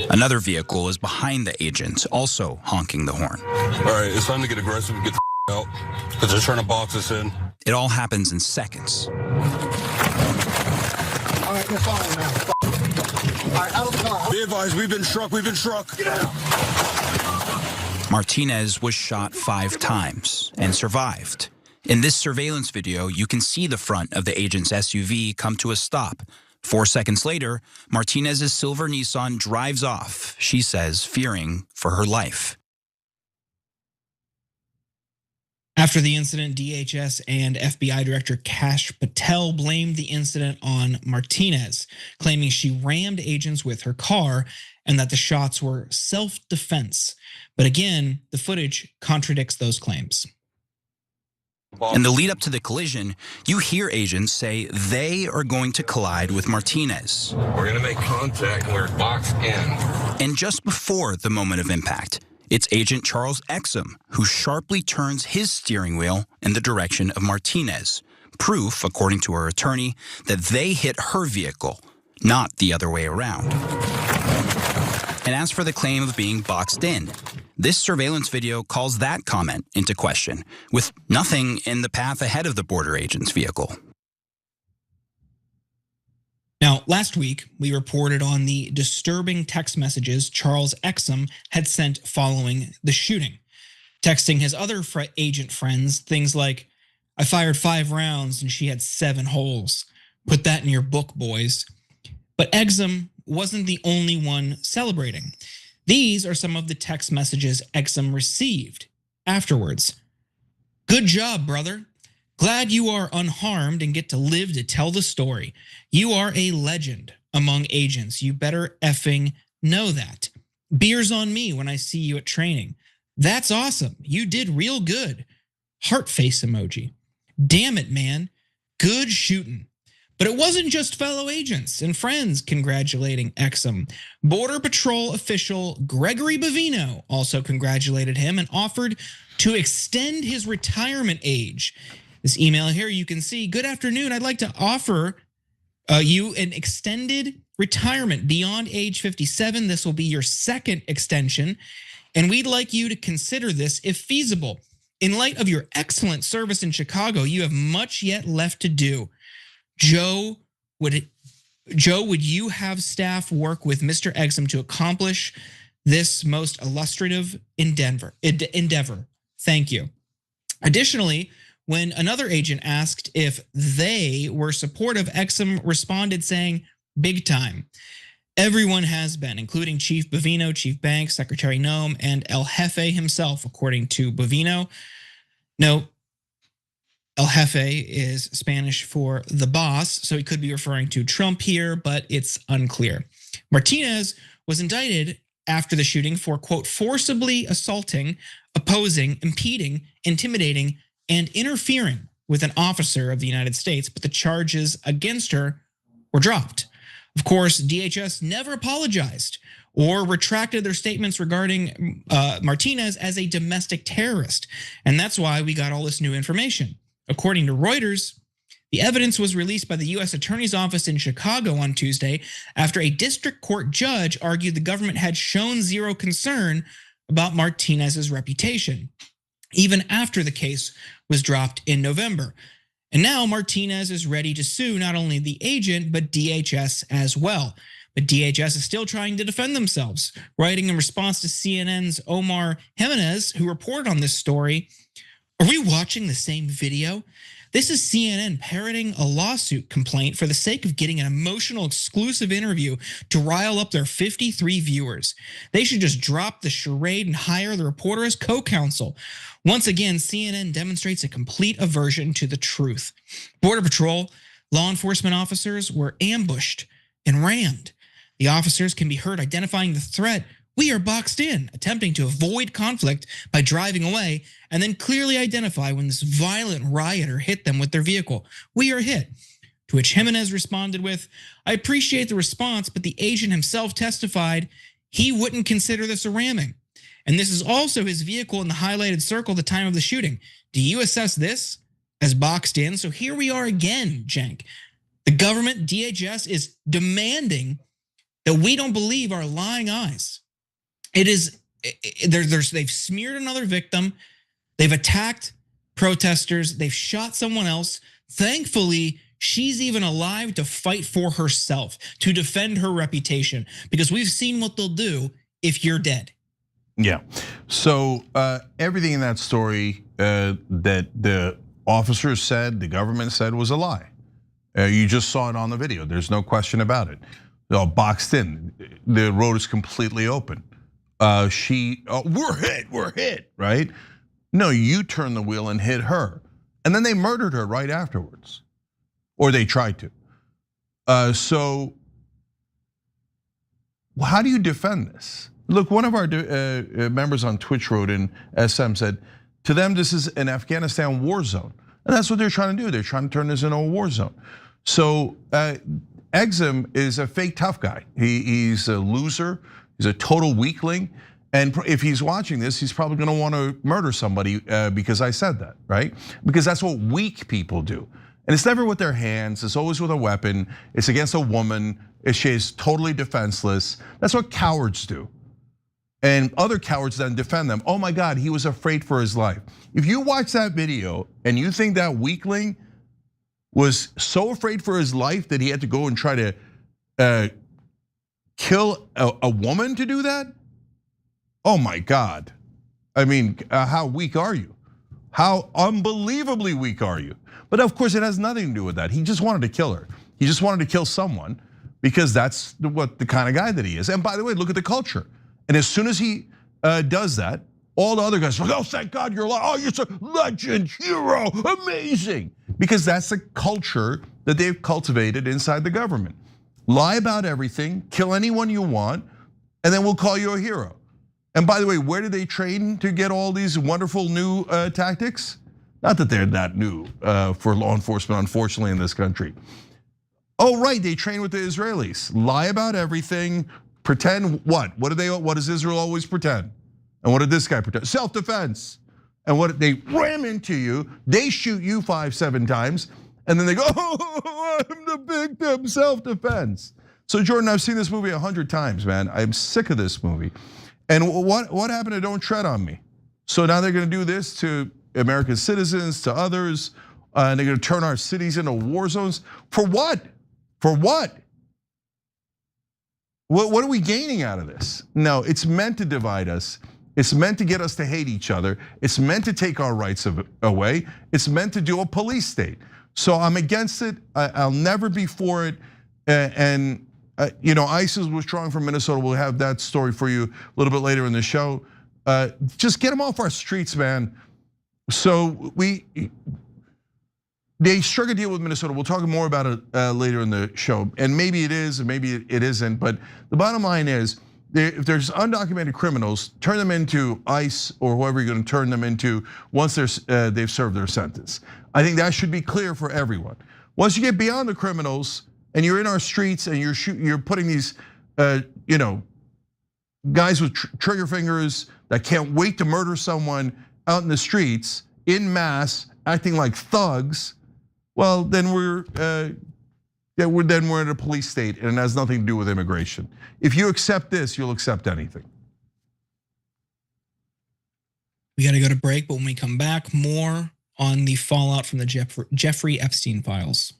Another vehicle is behind the agents, also honking the horn. All right, it's time to get aggressive and get the out, because they're trying to box us in. It all happens in seconds. All right, you're fine now. All right, out of the car. Be advised, we've been struck, Get out. Martinez was shot 5 times and survived. In this surveillance video, you can see the front of the agent's SUV come to a stop. 4 seconds later, Martinez's silver Nissan drives off, she says, fearing for her life. After the incident, DHS and FBI Director Kash Patel blamed the incident on Martinez, claiming she rammed agents with her car and that the shots were self-defense. But again, the footage contradicts those claims. In the lead up to the collision, you hear agents say they are going to collide with Martinez. We're going to make contact and we're boxed in. And just before the moment of impact, it's Agent Charles Exum who sharply turns his steering wheel in the direction of Martinez. Proof, according to her attorney, that they hit her vehicle, not the other way around. And as for the claim of being boxed in, this surveillance video calls that comment into question, with nothing in the path ahead of the border agent's vehicle. Now, last week, we reported on the disturbing text messages Charles Exum had sent following the shooting, texting his other agent friends things like, "I fired 5 rounds and she had 7 holes. Put that in your book, boys." But Exum wasn't the only one celebrating. These are some of the text messages Exum received afterwards. "Good job, brother. Glad you are unharmed and get to live to tell the story. You are a legend among agents. You better effing know that. Beers on me when I see you at training. That's awesome. You did real good." Heart face emoji. "Damn it, man. Good shooting." But it wasn't just fellow agents and friends congratulating Exum. Border Patrol official Gregory Bovino also congratulated him and offered to extend his retirement age. This email here, you can see, "Good afternoon. I'd like to offer you an extended retirement beyond age 57. This will be your 2nd extension, and we'd like you to consider this if feasible. In light of your excellent service in Chicago, you have much yet left to do. Joe, would you have staff work with Mr. Exum to accomplish this most illustrative endeavor? Thank you." Additionally, when another agent asked if they were supportive, Exum responded saying, "Big time. Everyone has been, including Chief Bovino, Chief Banks, Secretary Noem, and El Jefe himself," according to Bovino. No, El Jefe is Spanish for the boss, so he could be referring to Trump here, but it's unclear. Martinez was indicted after the shooting for, quote, "forcibly assaulting, opposing, impeding, intimidating, and interfering with an officer of the United States," but the charges against her were dropped. Of course, DHS never apologized or retracted their statements regarding Martinez as a domestic terrorist, and that's why we got all this new information. According to Reuters, the evidence was released by the U.S. Attorney's Office in Chicago on Tuesday after a district court judge argued the government had shown zero concern about Martinez's reputation, even after the case was dropped in November. And now Martinez is ready to sue not only the agent, but DHS as well. But DHS is still trying to defend themselves, writing in response to CNN's Omar Jimenez, who reported on this story, "Are we watching the same video? This is CNN parroting a lawsuit complaint for the sake of getting an emotional exclusive interview to rile up their 53 viewers. They should just drop the charade and hire the reporter as co-counsel." Once again, CNN demonstrates a complete aversion to the truth. Border Patrol law enforcement officers were ambushed and rammed. The officers can be heard identifying the threat. "We are boxed in," attempting to avoid conflict by driving away, and then clearly identify when this violent rioter hit them with their vehicle. "We are hit." To which Jimenez responded with, "I appreciate the response, but the agent himself testified he wouldn't consider this a ramming. And this is also his vehicle in the highlighted circle at the time of the shooting. Do you assess this as boxed in?" So here we are again, Cenk. The government, DHS, is demanding that we don't believe our lying eyes. They've smeared another victim. They've attacked protesters. They've shot someone else. Thankfully, she's even alive to fight for herself, to defend her reputation, because we've seen what they'll do if you're dead. Yeah. So everything in that story that the officers said, the government said, was a lie. You just saw it on the video. There's no question about it. They're all boxed in. The road is completely open. We're hit, right? No, you turned the wheel and hit her. And then they murdered her right afterwards. Or they tried to. So how do you defend this? Look, one of our members on Twitch wrote in, SM said, to them, this is an Afghanistan war zone. And that's what they're trying to do. They're trying to turn this into a war zone. So Exum is a fake tough guy. He's a loser. He's a total weakling. And if he's watching this, he's probably gonna wanna murder somebody because I said that, right? Because that's what weak people do. And it's never with their hands, it's always with a weapon. It's against a woman, she's totally defenseless. That's what cowards do. And other cowards then defend them. Oh my God, he was afraid for his life. If you watch that video and you think that weakling was so afraid for his life that he had to go and try to kill a woman to do that, oh my God. I mean, how weak are you? How unbelievably weak are you? But of course, it has nothing to do with that. He just wanted to kill her. He just wanted to kill someone because that's what the kind of guy that he is. And by the way, look at the culture. And as soon as he does that, all the other guys are like, oh, thank God you're alive. Oh, you're a legend, hero, amazing. Because that's the culture that they've cultivated inside the government. Lie about everything, kill anyone you want, and then we'll call you a hero. And by the way, where did they train to get all these wonderful new tactics? Not that they're that new for law enforcement, unfortunately, in this country. Oh, right, they train with the Israelis. Lie about everything, pretend what? What does Israel always pretend? And what did this guy pretend? Self-defense. And what they ram into you, they shoot you 5-7 times, and then they go, oh, I'm the victim, self-defense. So Jordan, I've seen this movie 100 times, man. I'm sick of this movie. And what happened to Don't Tread on Me? So now they're gonna do this to American citizens, to others, and they're gonna turn our cities into war zones. For what? For what? What are we gaining out of this? No, it's meant to divide us. It's meant to get us to hate each other. It's meant to take our rights away. It's meant to do a police state. So I'm against it. I'll never be for it. And ISIS withdrawing from Minnesota. We'll have that story for you a little bit later in the show. Just get them off our streets, man. So they struck a deal with Minnesota. We'll talk more about it later in the show. And maybe it is, and maybe it isn't. But the bottom line is, if there's undocumented criminals, turn them into ICE or whoever you're going to turn them into once they've served their sentence. I think that should be clear for everyone. Once you get beyond the criminals and you're in our streets and you're putting these, guys with trigger fingers that can't wait to murder someone out in the streets in mass, acting like thugs. Well, then we're in a police state, and it has nothing to do with immigration. If you accept this, you'll accept anything. We got to go to break, but when we come back, more on the fallout from the Jeffrey Epstein files.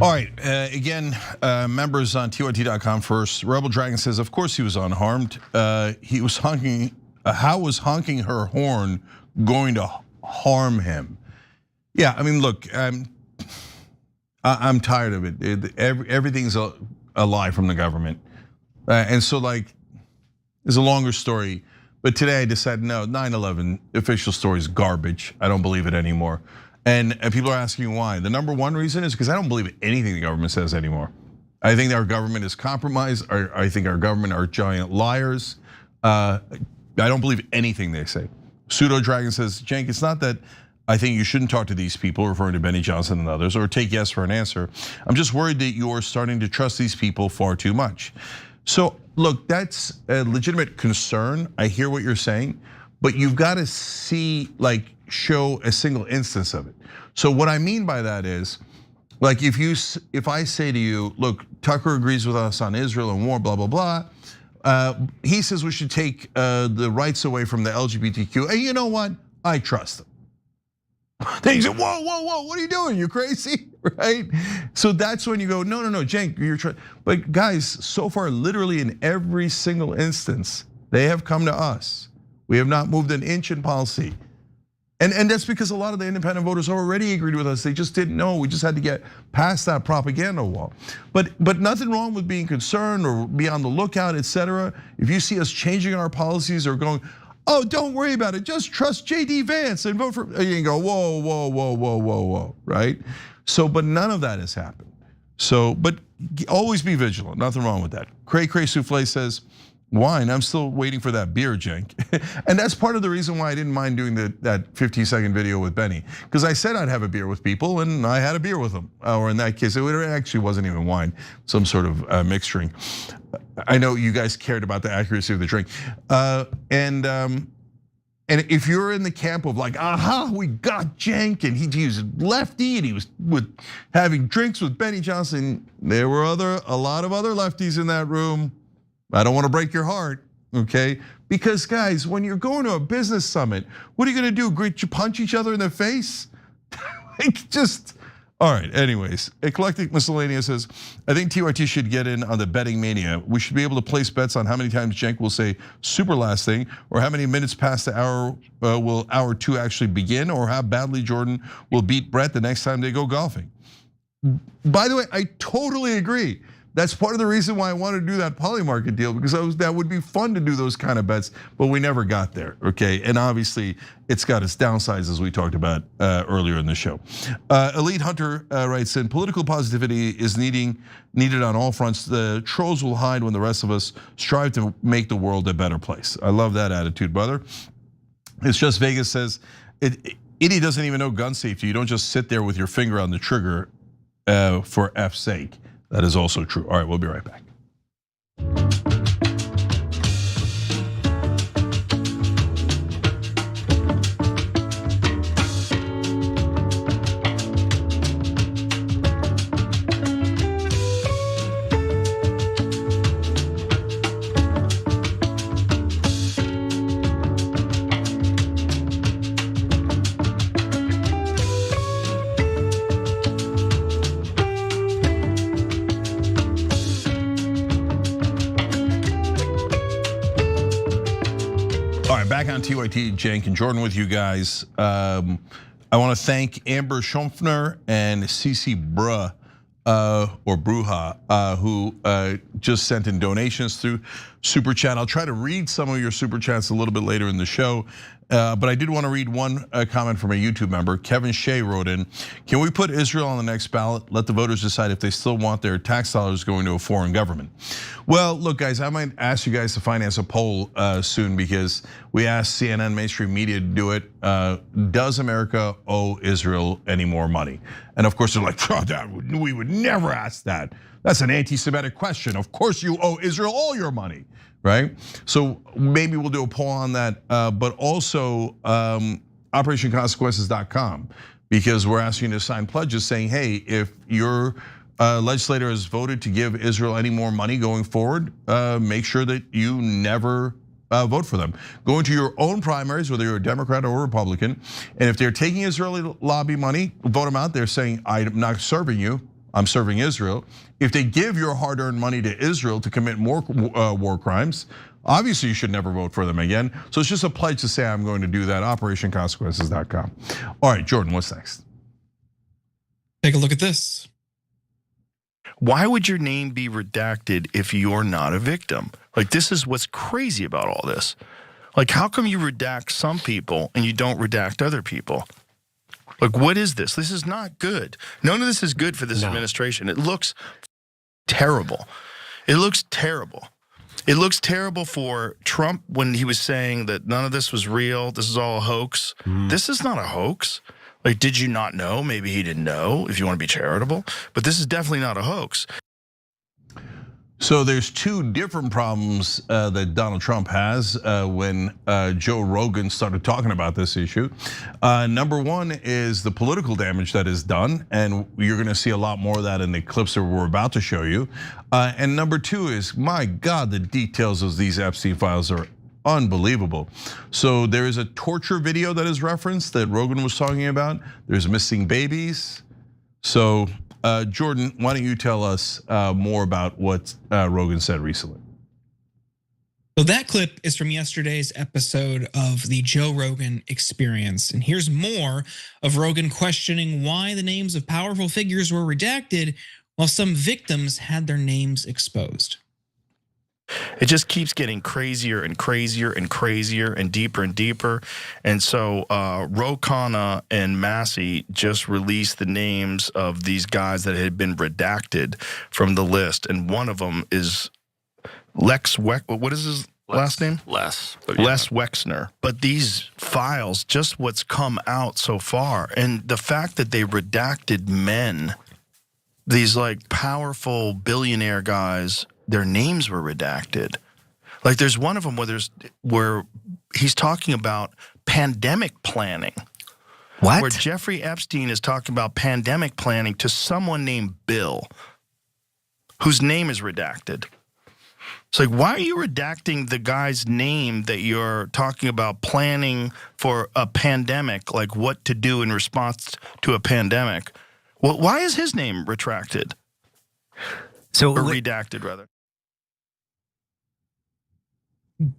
All right, again, members on TYT.com first. Rebel Dragon says, of course he was unharmed. He was honking, how was honking her horn going to harm him? Yeah, I mean, look, I'm tired of it. Everything's a lie from the government. And so it's a longer story. But today I decided, no, 9/11 official story is garbage. I don't believe it anymore. And people are asking why. The number one reason is because I don't believe anything the government says anymore. I think our government is compromised. I think our government are giant liars. I don't believe anything they say. Pseudo Dragon says, Cenk, it's not that I think you shouldn't talk to these people, referring to Benny Johnson and others, or take yes for an answer. I'm just worried that you're starting to trust these people far too much. So look, that's a legitimate concern. I hear what you're saying, but you've got to see, like, show a single instance of it. So what I mean by that is, like, if I say to you, look, Tucker agrees with us on Israel and war, blah, blah, blah. He says we should take the rights away from the LGBTQ. And you know what? I trust him. Then you say, whoa, whoa, whoa, what are you doing? You crazy, right? So that's when you go, no, Cenk, you're trying. But guys, so far, literally in every single instance, they have come to us. We have not moved an inch in policy. And that's because a lot of the independent voters already agreed with us. They just didn't know. We just had to get past that propaganda wall. But nothing wrong with being concerned or be on the lookout, etc. If you see us changing our policies or going, oh, don't worry about it, just trust JD Vance and vote for, and you can go, whoa, whoa, whoa, whoa, whoa, whoa, right? So, but none of that has happened. So, but always be vigilant, nothing wrong with that. Cray Cray Souffle says, wine, I'm still waiting for that beer, Cenk. And that's part of the reason why I didn't mind doing that 15-second video with Benny. Because I said I'd have a beer with people and I had a beer with them. Or in that case, it actually wasn't even wine, some sort of mixed drink. I know you guys cared about the accuracy of the drink. And if you're in the camp of like, aha, we got Cenk, and he was lefty and he was having drinks with Benny Johnson, there were a lot of other lefties in that room. I don't want to break your heart, okay? Because guys, when you're going to a business summit, what are you going to do? Punch each other in the face? Like, just, all right, anyways. Eclectic Miscellaneous says, I think TYT should get in on the betting mania. We should be able to place bets on how many times Cenk will say super last thing, or how many minutes past the hour will hour 2 actually begin, or how badly Jordan will beat Brett the next time they go golfing. By the way, I totally agree. That's part of the reason why I wanted to do that Polymarket deal, because that would be fun to do those kind of bets, but we never got there, okay? And obviously, it's got its downsides, as we talked about earlier in the show. Elite Hunter writes in, political positivity is needed on all fronts. The trolls will hide when the rest of us strive to make the world a better place. I love that attitude, brother. It's Just Vegas says, idiot doesn't even know gun safety. You don't just sit there with your finger on the trigger for F's sake. That is also true. All right, we'll be right back. Back on TYT, Cenk and Jordan with you guys. I want to thank Amber Schomfner and Cece Bruh, or Bruja, who just sent in donations through Super Chat. I'll try to read some of your Super Chats a little bit later in the show. But I did want to read one comment from a YouTube member. Kevin Shea wrote in, can we put Israel on the next ballot? Let the voters decide if they still want their tax dollars going to a foreign government. Well, look, guys, I might ask you guys to finance a poll soon, because we asked CNN mainstream media to do it. Does America owe Israel any more money? And of course, they're like, oh, we would never ask that. That's an anti-Semitic question. Of course you owe Israel all your money, right? So maybe we'll do a poll on that, but also OperationConsequences.com, because we're asking you to sign pledges saying, hey, if your legislator has voted to give Israel any more money going forward, make sure that you never vote for them. Go into your own primaries, whether you're a Democrat or a Republican, and if they're taking Israeli lobby money, vote them out. They're saying, I'm not serving you, I'm serving Israel. If they give your hard-earned money to Israel to commit more war crimes, obviously you should never vote for them again. So it's just a pledge to say I'm going to do that. OperationConsequences.com. All right, Jordan, what's next? Take a look at this. Why would your name be redacted if you're not a victim? Like, this is what's crazy about all this. Like, how come you redact some people and you don't redact other people? Like, what is this? This is not good. None of this is good for this administration. It looks terrible. It looks terrible. It looks terrible for Trump when he was saying that none of this was real. This is all a hoax. This is not a hoax. Like, did you not know? Maybe he didn't know, if you want to be charitable. But this is definitely not a hoax. So there's two different problems that Donald Trump has when Joe Rogan started talking about this issue. Number one is the political damage that is done, and you're gonna see a lot more of that in the clips that we're about to show you. And number two is, my God, the details of these Epstein files are unbelievable. So there is a torture video that is referenced that Rogan was talking about. There's missing babies. So Jordan, why don't you tell us more about what Rogan said recently? So that clip is from yesterday's episode of the Joe Rogan Experience. And here's more of Rogan questioning why the names of powerful figures were redacted while some victims had their names exposed. It just keeps getting crazier and crazier and crazier and deeper. And so Ro Khanna and Massey just released the names of these guys that had been redacted from the list. And one of them is what is his last name? Les Wexner. But these files, just what's come out so far, and the fact that they redacted men, these like powerful billionaire guys, their names were redacted. Like there's one of them where he's talking about pandemic planning. What? Where Jeffrey Epstein is talking about pandemic planning to someone named Bill, whose name is redacted. It's like, why are you redacting the guy's name that you're talking about planning for a pandemic, like what to do in response to a pandemic? Well, why is his name retracted? Or redacted, rather.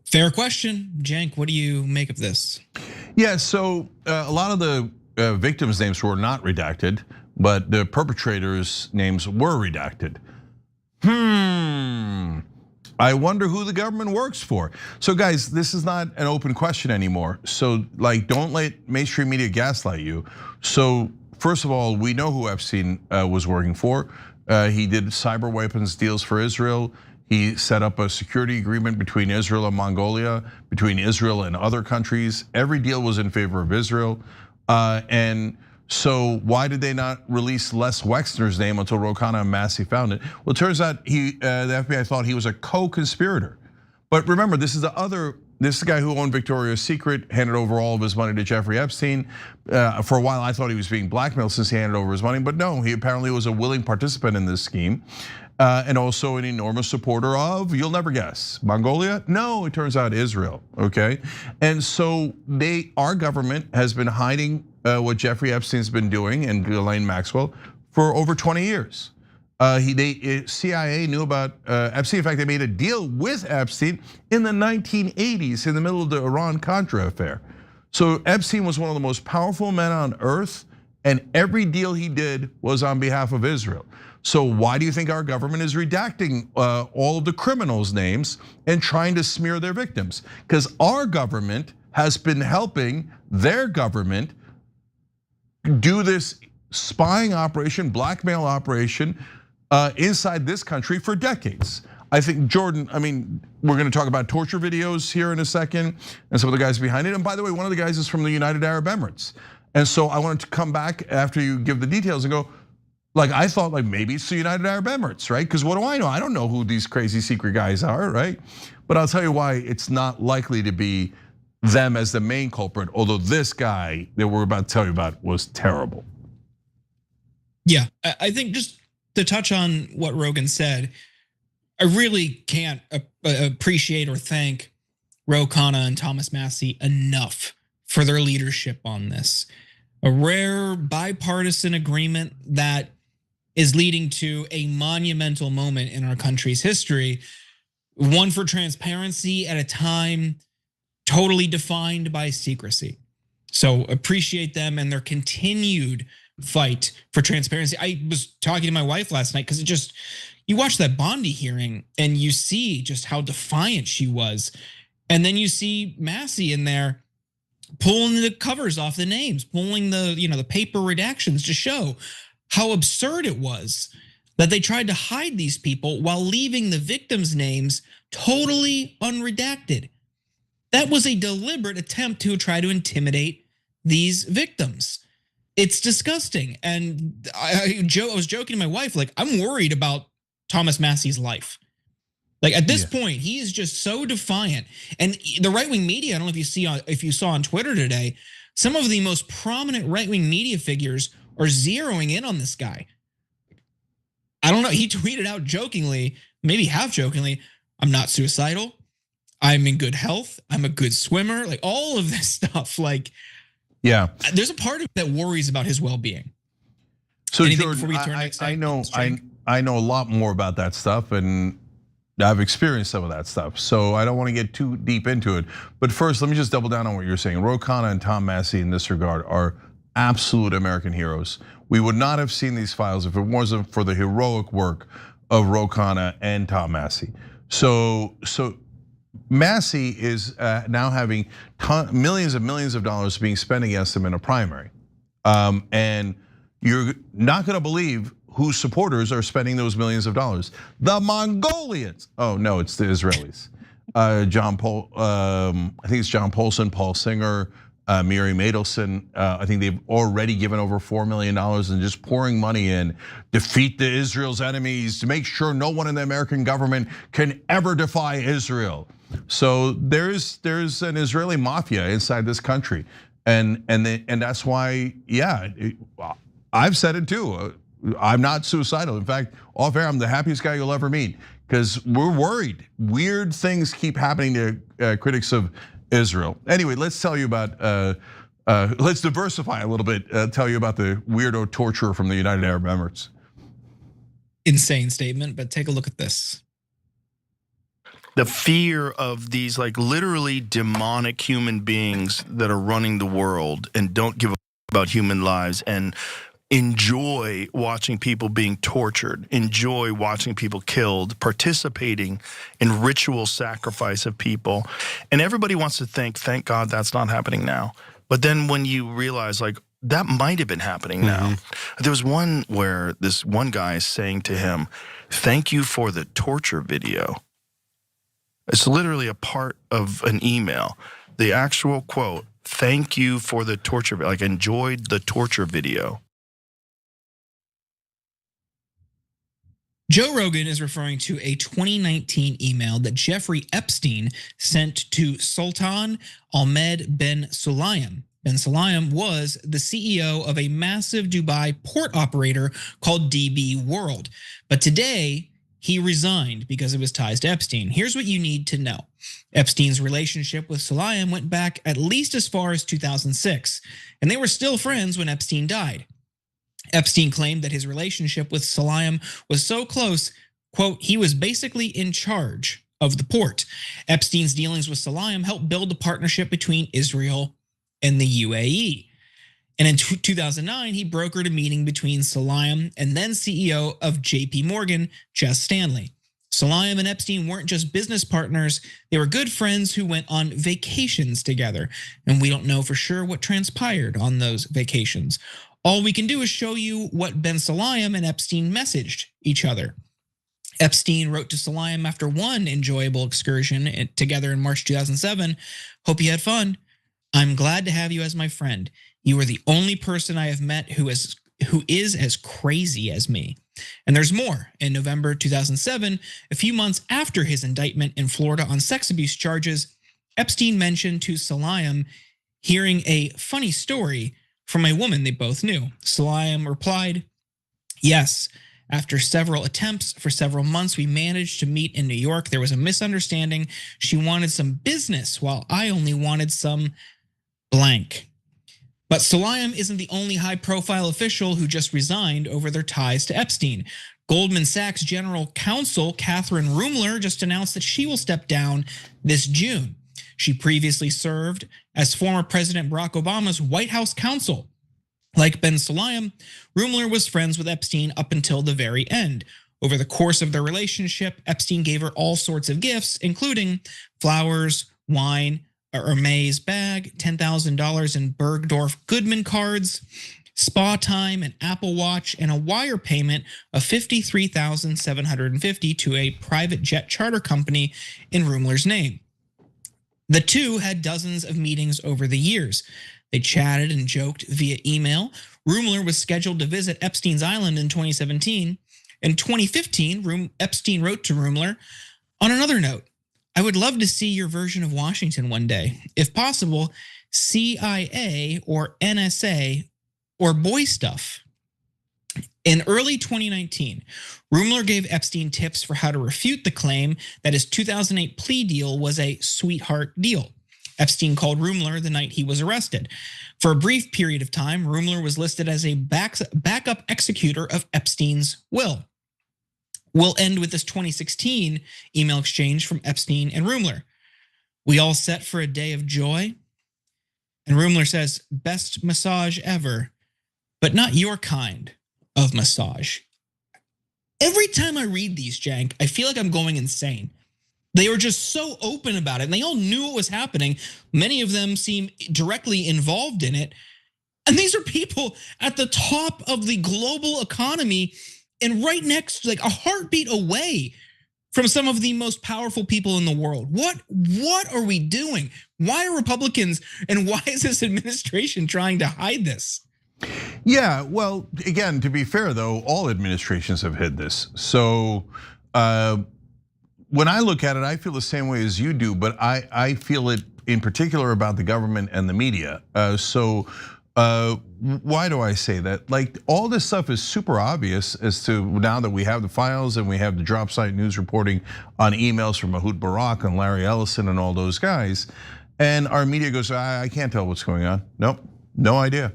Fair question. Cenk, what do you make of this? Yeah, so a lot of the victims' names were not redacted, but the perpetrators' names were redacted. I wonder who the government works for. So guys, this is not an open question anymore. So like, don't let mainstream media gaslight you. So first of all, we know who Epstein was working for. He did cyber weapons deals for Israel. He set up a security agreement between Israel and Mongolia, between Israel and other countries. Every deal was in favor of Israel. And so why did they not release Les Wexner's name until Ro Khanna and Massey found it? Well, it turns out the FBI thought he was a co-conspirator. But remember, this is the guy who owned Victoria's Secret, handed over all of his money to Jeffrey Epstein. For a while, I thought he was being blackmailed since he handed over his money, but no, he apparently was a willing participant in this scheme. And also an enormous supporter of, you'll never guess, Mongolia? No, it turns out Israel, okay? And so our government has been hiding what Jeffrey Epstein's been doing and Ghislaine Maxwell for over 20 years. CIA knew about Epstein. In fact, they made a deal with Epstein in the 1980s in the middle of the Iran-Contra affair. So Epstein was one of the most powerful men on earth, and every deal he did was on behalf of Israel. So why do you think our government is redacting all of the criminals' names and trying to smear their victims? Because our government has been helping their government do this spying operation, blackmail operation inside this country for decades. I think, Jordan, I mean, we're gonna talk about torture videos here in a second and some of the guys behind it. And by the way, one of the guys is from the United Arab Emirates. And so I wanted to come back after you give the details and go, like, I thought like maybe it's the United Arab Emirates, right? Because what do I know? I don't know who these crazy secret guys are, right? But I'll tell you why it's not likely to be them as the main culprit, although this guy that we're about to tell you about was terrible. Yeah, I think just to touch on what Rogan said, I really can't appreciate or thank Ro Khanna and Thomas Massey enough for their leadership on this. A rare bipartisan agreement that is leading to a monumental moment in our country's history, one for transparency at a time totally defined by secrecy. So appreciate them and their continued fight for transparency. I was talking to my wife last night because you watch that Bondi hearing and you see just how defiant she was. And then you see Massey in there pulling the covers off the names, pulling the paper redactions to show how absurd it was that they tried to hide these people while leaving the victims' names totally unredacted. That was a deliberate attempt to try to intimidate these victims. It's disgusting. And I was joking to my wife, like, I'm worried about Thomas Massey's life. Like at this point, he is just so defiant. And the right-wing media, I don't know if you saw on Twitter today, some of the most prominent right-wing media figures are zeroing in on this guy. I don't know, he tweeted out jokingly, maybe half jokingly, I'm not suicidal, I'm in good health, I'm a good swimmer, like all of this stuff. Like, yeah, there's a part of that worries about his well-being. So George, I know a lot more about that stuff, and I've experienced some of that stuff, so I don't want to get too deep into it. But first, let me just double down on what you're saying. Ro Khanna and Tom Massey in this regard are absolute American heroes. We would not have seen these files if it wasn't for the heroic work of Ro Khanna and Tom Massey. So Massey is now having millions and millions of dollars being spent against him in a primary. And you're not gonna believe whose supporters are spending those millions of dollars. The Mongolians. Oh no, it's the Israelis. I think it's John Polson, Paul Singer, Miri Madelson. I think they've already given over $4 million and just pouring money in, defeat the Israel's enemies, to make sure no one in the American government can ever defy Israel. So there's an Israeli mafia inside this country, and that's why, yeah, I've said it too. I'm not suicidal. In fact, off air, I'm the happiest guy you'll ever meet because we're worried. Weird things keep happening to critics of Israel. Anyway, let's tell you about, let's diversify a little bit, tell you about the weirdo torturer from the United Arab Emirates. Insane statement, but take a look at this. The fear of these like literally demonic human beings that are running the world and don't give a about human lives and enjoy watching people being tortured, enjoy watching people killed, participating in ritual sacrifice of people. And everybody wants to thank God that's not happening now. But then when you realize like that might have been happening now. There was one where this one guy is saying to him, thank you for the torture video. It's literally a part of an email. The actual quote, thank you for the torture, like enjoyed the torture video. Joe Rogan is referring to a 2019 email that Jeffrey Epstein sent to Sultan Ahmed bin Sulayem. Bin Sulayem was the CEO of a massive Dubai port operator called DB World. But today, he resigned because of his ties to Epstein. Here's what you need to know. Epstein's relationship with Sulayem went back at least as far as 2006, and they were still friends when Epstein died. Epstein claimed that his relationship with Sulayem was so close, quote, he was basically in charge of the port. Epstein's dealings with Sulayem helped build a partnership between Israel and the UAE. And in 2009, he brokered a meeting between Sulayem and then CEO of JP Morgan, Jes Stanley. Sulayem and Epstein weren't just business partners, they were good friends who went on vacations together. And we don't know for sure what transpired on those vacations. All we can do is show you what bin Sulayem and Epstein messaged each other. Epstein wrote to Sulayem after one enjoyable excursion together in March 2007, hope you had fun. I'm glad to have you as my friend. You are the only person I have met who is as crazy as me. And there's more. In November 2007, a few months after his indictment in Florida on sex abuse charges, Epstein mentioned to Sulayem hearing a funny story from a woman they both knew. Sulayem replied, yes, after several attempts for several months, we managed to meet in New York. There was a misunderstanding. She wanted some business while I only wanted some blank. But Sulayem isn't the only high-profile official who just resigned over their ties to Epstein. Goldman Sachs General Counsel Catherine Rumler just announced that she will step down this June. She previously served as former President Barack Obama's White House counsel. Like bin Sulayem, Rumler was friends with Epstein up until the very end. Over the course of their relationship, Epstein gave her all sorts of gifts, including flowers, wine, a Hermes bag, $10,000 in Bergdorf Goodman cards. spa time, an Apple Watch, and a wire payment of $53,750 to a private jet charter company in Rumler's name. The two had dozens of meetings over the years. They chatted and joked via email. Rumler was scheduled to visit Epstein's Island in 2017. In 2015, Epstein wrote to Rumler, on another note, I would love to see your version of Washington one day. If possible, CIA or NSA or boy stuff. In early 2019, Rumler gave Epstein tips for how to refute the claim that his 2008 plea deal was a sweetheart deal. Epstein called Rumler the night he was arrested. For a brief period of time, Rumler was listed as a backup executor of Epstein's will. We'll end with this 2016 email exchange from Epstein and Rumler. We all set for a day of joy? And Rumler says, best massage ever, but not your kind of massage. Every time I read these, Cenk, I feel like I'm going insane. They were just so open about it, and they all knew what was happening. Many of them seem directly involved in it. And these are people at the top of the global economy and right next, like a heartbeat away from some of the most powerful people in the world. What are we doing? Why are Republicans and why is this administration trying to hide this? Yeah, well, again, to be fair though, all administrations have hid this. So when I look at it, I feel the same way as you do, but I feel it in particular about the government and the media. Why do I say that? Like all this stuff is super obvious as to now that we have the files and we have the drop site news reporting on emails from Ehud Barak and Larry Ellison and all those guys. And our media goes, I can't tell what's going on. Nope, no idea.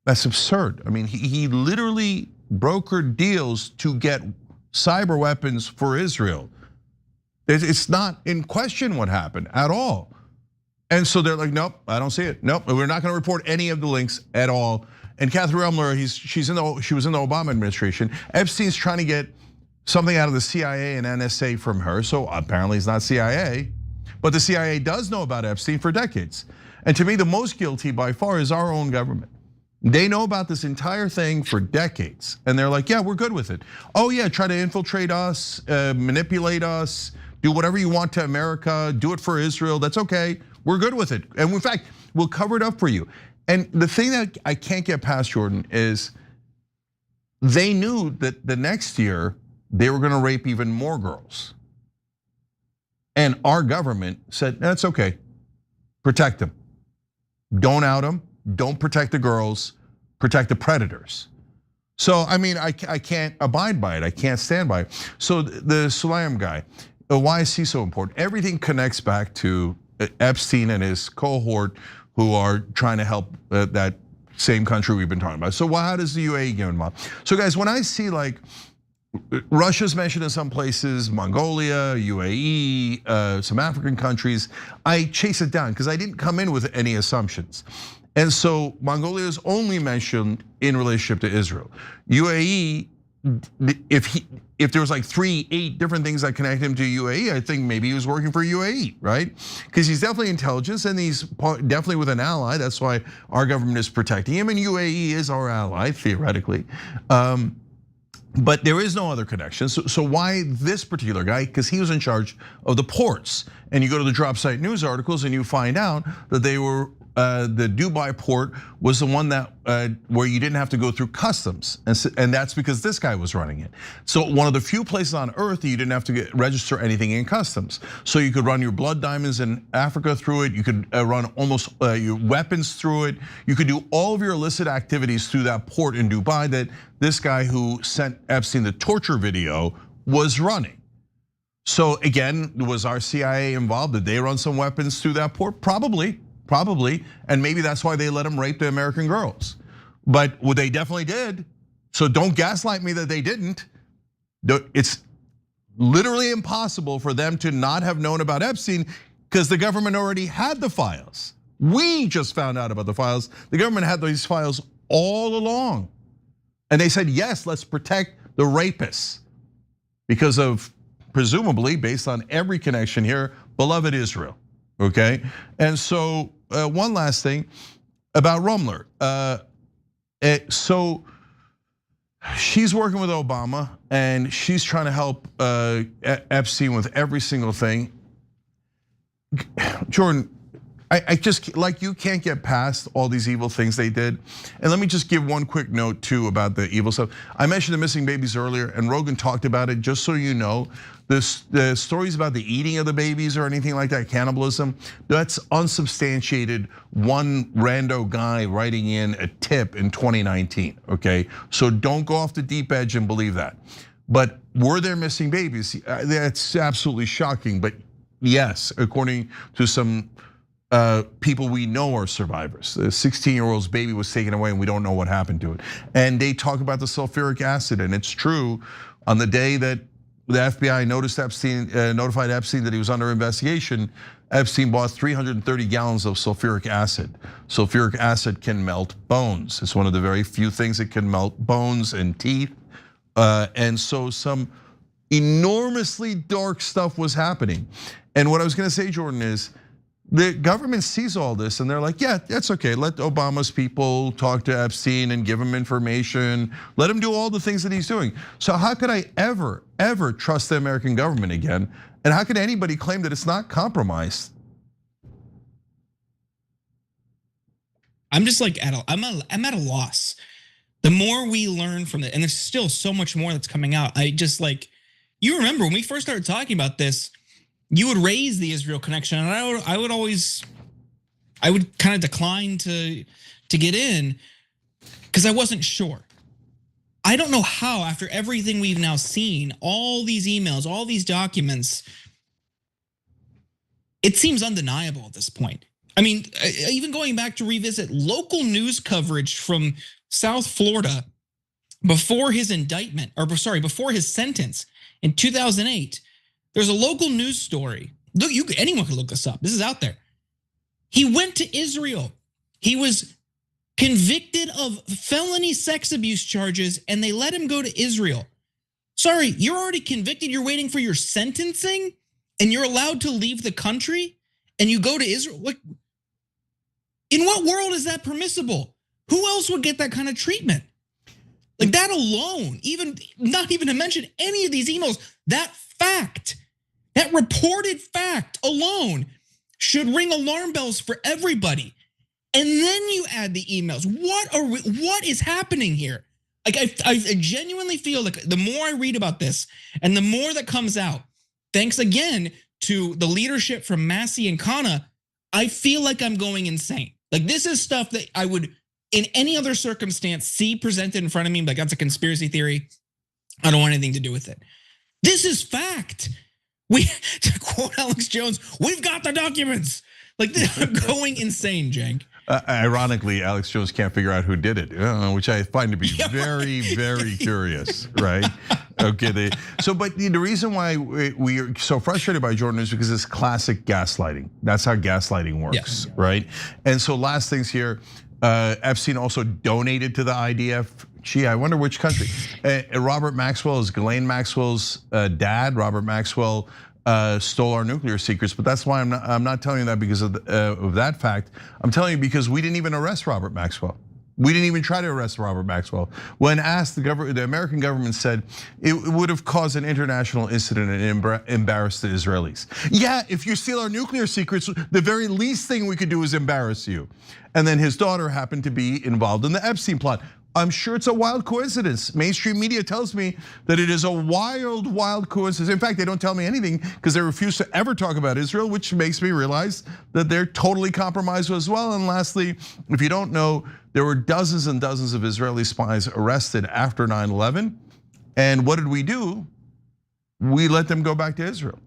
That's absurd. I mean, he literally brokered deals to get cyber weapons for Israel. It's not in question what happened at all. And so they're like, nope, I don't see it. Nope, we're not going to report any of the links at all. And Catherine Rumler, she was in the Obama administration. Epstein's trying to get something out of the CIA and NSA from her. So apparently it's not CIA, but the CIA does know about Epstein for decades. And to me, the most guilty by far is our own government. They know about this entire thing for decades. And they're like, yeah, we're good with it. Oh yeah, try to infiltrate us, manipulate us, do whatever you want to America, do it for Israel, that's okay. We're good with it. And in fact, we'll cover it up for you. And the thing that I can't get past, Jordan, is they knew that the next year they were gonna rape even more girls. And our government said, that's okay, protect them. Don't out them, don't protect the girls, protect the predators. So, I mean, I can't abide by it, I can't stand by it. So the Sulayem guy, why is he so important? Everything connects back to Epstein and his cohort who are trying to help that same country we've been talking about. So how does the UAE get involved? So guys, when I see like Russia's mentioned in some places, Mongolia, UAE, some African countries, I chase it down because I didn't come in with any assumptions. And so Mongolia is only mentioned in relationship to Israel. UAE, if there was like 8 different things that connect him to UAE, I think maybe he was working for UAE, right? Because he's definitely intelligence and he's definitely with an ally. That's why our government is protecting him, and UAE is our ally theoretically. But there is no other connection. So why this particular guy? Because he was in charge of the ports. And you go to the drop site news articles and you find out that they were the Dubai port was the one that where you didn't have to go through customs, and that's because this guy was running it. So one of the few places on earth that you didn't have to register anything in customs. So you could run your blood diamonds in Africa through it. You could run almost your weapons through it. You could do all of your illicit activities through that port in Dubai that this guy who sent Epstein the torture video was running. So again, was our CIA involved? Did they run some weapons through that port? Probably, and maybe that's why they let him rape the American girls. But they definitely did. So don't gaslight me that they didn't. It's literally impossible for them to not have known about Epstein because the government already had the files. We just found out about the files. The government had these files all along. And they said, yes, let's protect the rapists because of, presumably, based on every connection here, beloved Israel, okay? And so one last thing about Rumler. So she's working with Obama, and she's trying to help Epstein with every single thing. Jordan, I just, like, you can't get past all these evil things they did. And let me just give one quick note too about the evil stuff. I mentioned the missing babies earlier, and Rogan talked about it. Just so you know, the stories about the eating of the babies or anything like that, cannibalism, that's unsubstantiated. One rando guy writing in a tip in 2019, okay? So don't go off the deep edge and believe that. But were there missing babies? That's absolutely shocking, but yes, according to some people we know are survivors. The 16-year-old's baby was taken away and we don't know what happened to it. And they talk about the sulfuric acid, and it's true. On the day that the FBI notified Epstein that he was under investigation, Epstein bought 330 gallons of sulfuric acid. Sulfuric acid can melt bones. It's one of the very few things that can melt bones and teeth. And so some enormously dark stuff was happening. And what I was gonna say, Jordan, is the government sees all this and they're like, yeah, that's okay. Let Obama's people talk to Epstein and give him information. Let him do all the things that he's doing. So how could I ever trust the American government again? And how could anybody claim that it's not compromised? I'm just like I'm at a loss. The more we learn from it, and there's still so much more that's coming out. I just, like, you remember when we first started talking about this, you would raise the Israel connection, and I would kind of decline to get in because I wasn't sure. I don't know how, after everything we've now seen, all these emails, all these documents, it seems undeniable at this point. I mean, even going back to revisit local news coverage from South Florida before his indictment, or sorry, before his sentence in 2008. There's a local news story. Look, anyone can look this up. This is out there. He went to Israel. He was convicted of felony sex abuse charges, and they let him go to Israel. Sorry, you're already convicted. You're waiting for your sentencing, and you're allowed to leave the country, and you go to Israel. What? In what world is that permissible? Who else would get that kind of treatment? Like that alone, not even to mention any of these emails, that fact, that reported fact alone should ring alarm bells for everybody. And then you add the emails. What is happening here? Like I genuinely feel like the more I read about this and the more that comes out, thanks again to the leadership from Massey and Kana, I feel like I'm going insane. Like this is stuff that I would, in any other circumstance, see presented in front of me, like that's a conspiracy theory. I don't want anything to do with it. This is fact. To quote Alex Jones, we've got the documents. Like I'm going insane, Cenk. Ironically, Alex Jones can't figure out who did it, which I find to be very, very curious, right? Okay, but the reason why we are so frustrated by Jordan is because it's classic gaslighting. That's how gaslighting works, right? And so last things here, Epstein also donated to the IDF. Gee, I wonder which country. Robert Maxwell is Ghislaine Maxwell's dad. Robert Maxwell stole our nuclear secrets, but that's why I'm not telling you that because of that fact. I'm telling you because we didn't even arrest Robert Maxwell. We didn't even try to arrest Robert Maxwell. When asked, the American government said it would have caused an international incident and embarrassed the Israelis. Yeah, if you steal our nuclear secrets, the very least thing we could do is embarrass you. And then his daughter happened to be involved in the Epstein plot. I'm sure it's a wild coincidence. Mainstream media tells me that it is a wild coincidence. In fact, they don't tell me anything because they refuse to ever talk about Israel, which makes me realize that they're totally compromised as well. And lastly, if you don't know, there were dozens and dozens of Israeli spies arrested after 9/11. And what did we do? We let them go back to Israel.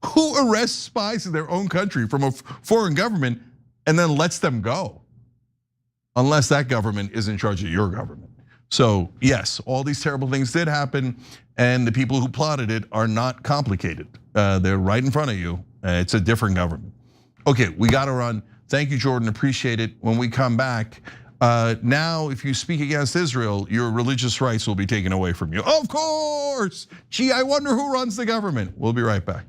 Who arrests spies in their own country from a foreign government and then lets them go? Unless that government is in charge of your government. So yes, all these terrible things did happen, and the people who plotted it are not complicated. They're right in front of you. It's a different government. Okay, we gotta run. Thank you, Jordan, appreciate it. When we come back, now if you speak against Israel, your religious rights will be taken away from you. Of course, gee, I wonder who runs the government. We'll be right back.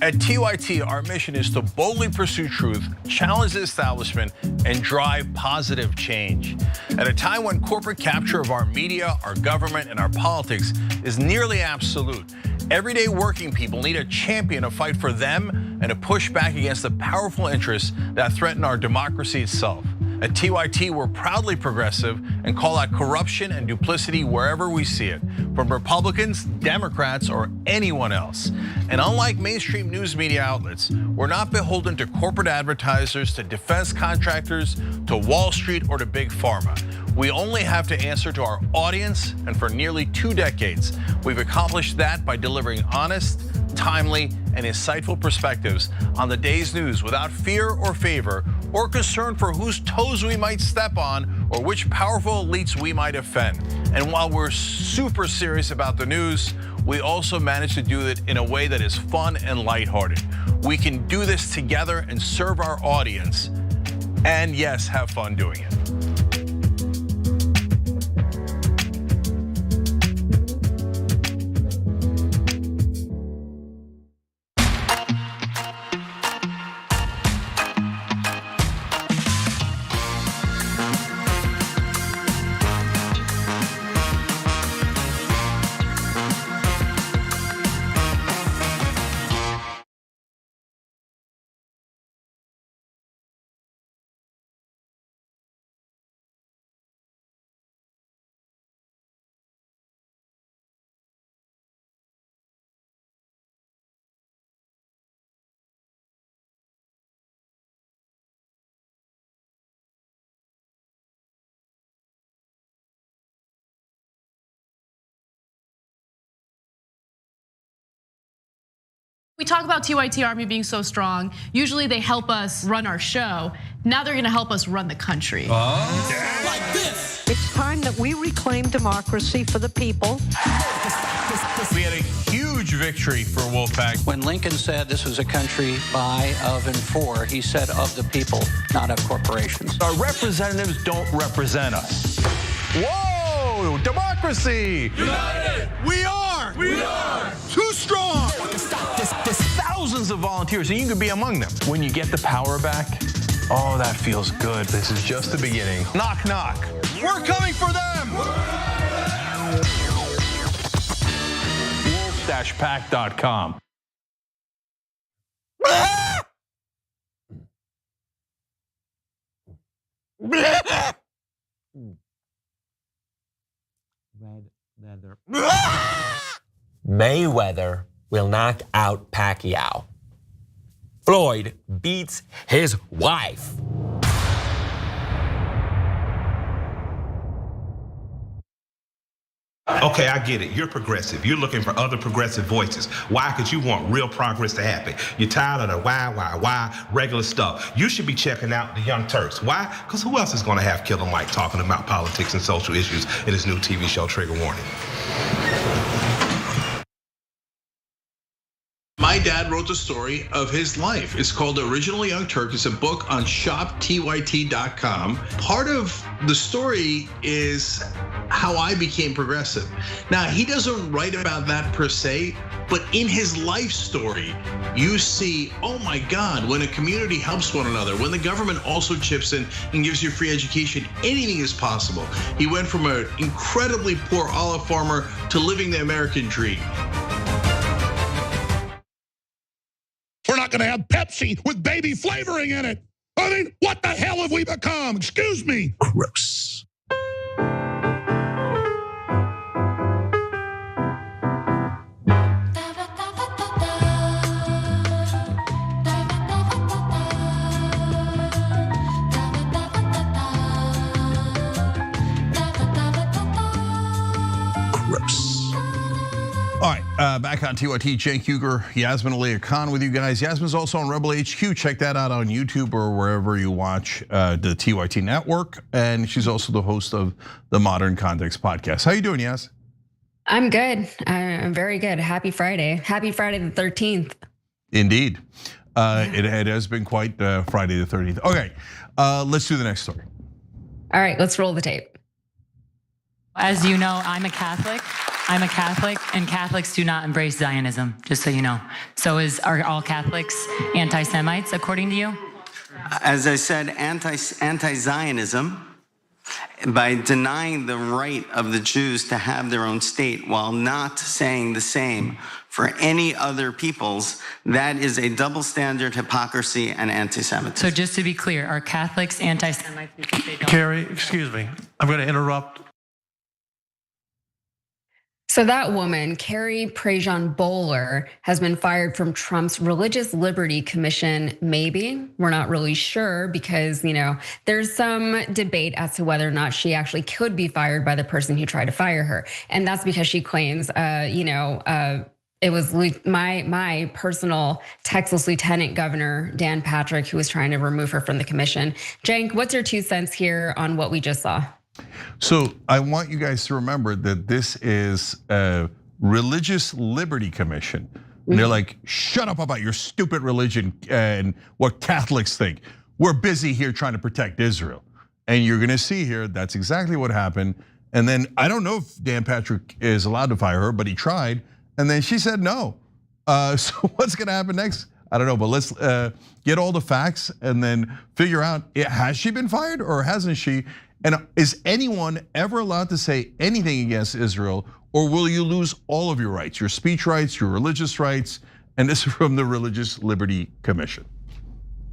At TYT, our mission is to boldly pursue truth, challenge the establishment, and drive positive change. At a time when corporate capture of our media, our government, and our politics is nearly absolute, everyday working people need a champion to fight for them and to push back against the powerful interests that threaten our democracy itself. At TYT, we're proudly progressive and call out corruption and duplicity wherever we see it, from Republicans, Democrats, or anyone else. And unlike mainstream news media outlets, we're not beholden to corporate advertisers, to defense contractors, to Wall Street, or to big pharma. We only have to answer to our audience, and for nearly 2 decades, we've accomplished that by delivering honest, timely, and insightful perspectives on the day's news without fear or favor or concern for whose toes we might step on or which powerful elites we might offend. And while we're super serious about the news, we also manage to do it in a way that is fun and lighthearted. We can do this together and serve our audience, and yes, have fun doing it. We talk about TYT Army being so strong. Usually they help us run our show. Now they're gonna help us run the country. Like this. It's time that we reclaim democracy for the people. We had a huge victory for Wolfpack. When Lincoln said this was a country by, of, and for, he said of the people, not of corporations. Our representatives don't represent us. Whoa, democracy! United! We are! We are! Too strong! There's thousands of volunteers, and you could be among them. When you get the power back, oh, that feels good. This is just the beginning. Knock, knock. We're coming for them! Wolf-pack.com. Mayweather will knock out Pacquiao. Floyd beats his wife. Okay, I get it. You're progressive. You're looking for other progressive voices. Why? Because you want real progress to happen. You're tired of the why, regular stuff. You should be checking out the Young Turks. Why? Because who else is going to have Killer Mike talking about politics and social issues in his new TV show, Trigger Warning? My dad wrote the story of his life. It's called Original Young Turk. It's a book on shoptyt.com. Part of the story is how I became progressive. Now, he doesn't write about that per se, but in his life story, you see, oh my God, when a community helps one another, when the government also chips in and gives you free education, anything is possible. He went from an incredibly poor olive farmer to living the American dream. We're not going to have Pepsi with baby flavoring in it. I mean, what the hell have we become? Excuse me. Gross. All right, back on TYT, Cenk, Huger, Yasmin Aliyah Khan with you guys. Yasmin's also on Rebel HQ. Check that out on YouTube or wherever you watch the TYT network. And she's also the host of the Modern Context podcast. How you doing, Yas? I'm good. I'm very good. Happy Friday. Happy Friday the 13th. Indeed. It has been quite Friday the 13th. Okay, let's do the next story. All right, let's roll the tape. As you know, I'm a Catholic. I'm a Catholic, and Catholics do not embrace Zionism, just so you know. So are all Catholics anti-Semites, according to you? As I said, anti-Zionism, by denying the right of the Jews to have their own state while not saying the same for any other peoples, that is a double standard, hypocrisy, and anti-Semitism. So just to be clear, are Catholics anti-Semites because they don't? Carrie, excuse me. I'm going to interrupt. So that woman, Carrie Prejean Bowler, has been fired from Trump's Religious Liberty Commission. Maybe, we're not really sure, because there's some debate as to whether or not she actually could be fired by the person who tried to fire her, and that's because she claims, it was my personal Texas Lieutenant Governor Dan Patrick who was trying to remove her from the commission. Cenk, what's your 2 cents here on what we just saw? So I want you guys to remember that this is a Religious Liberty Commission. And they're like, shut up about your stupid religion and what Catholics think. We're busy here trying to protect Israel. And you're gonna see here, that's exactly what happened. And then I don't know if Dan Patrick is allowed to fire her, but he tried. And then she said no. So what's gonna happen next? I don't know, but let's get all the facts and then figure out, has she been fired or hasn't she? And is anyone ever allowed to say anything against Israel, or will you lose all of your rights, your speech rights, your religious rights? And this is from the Religious Liberty Commission.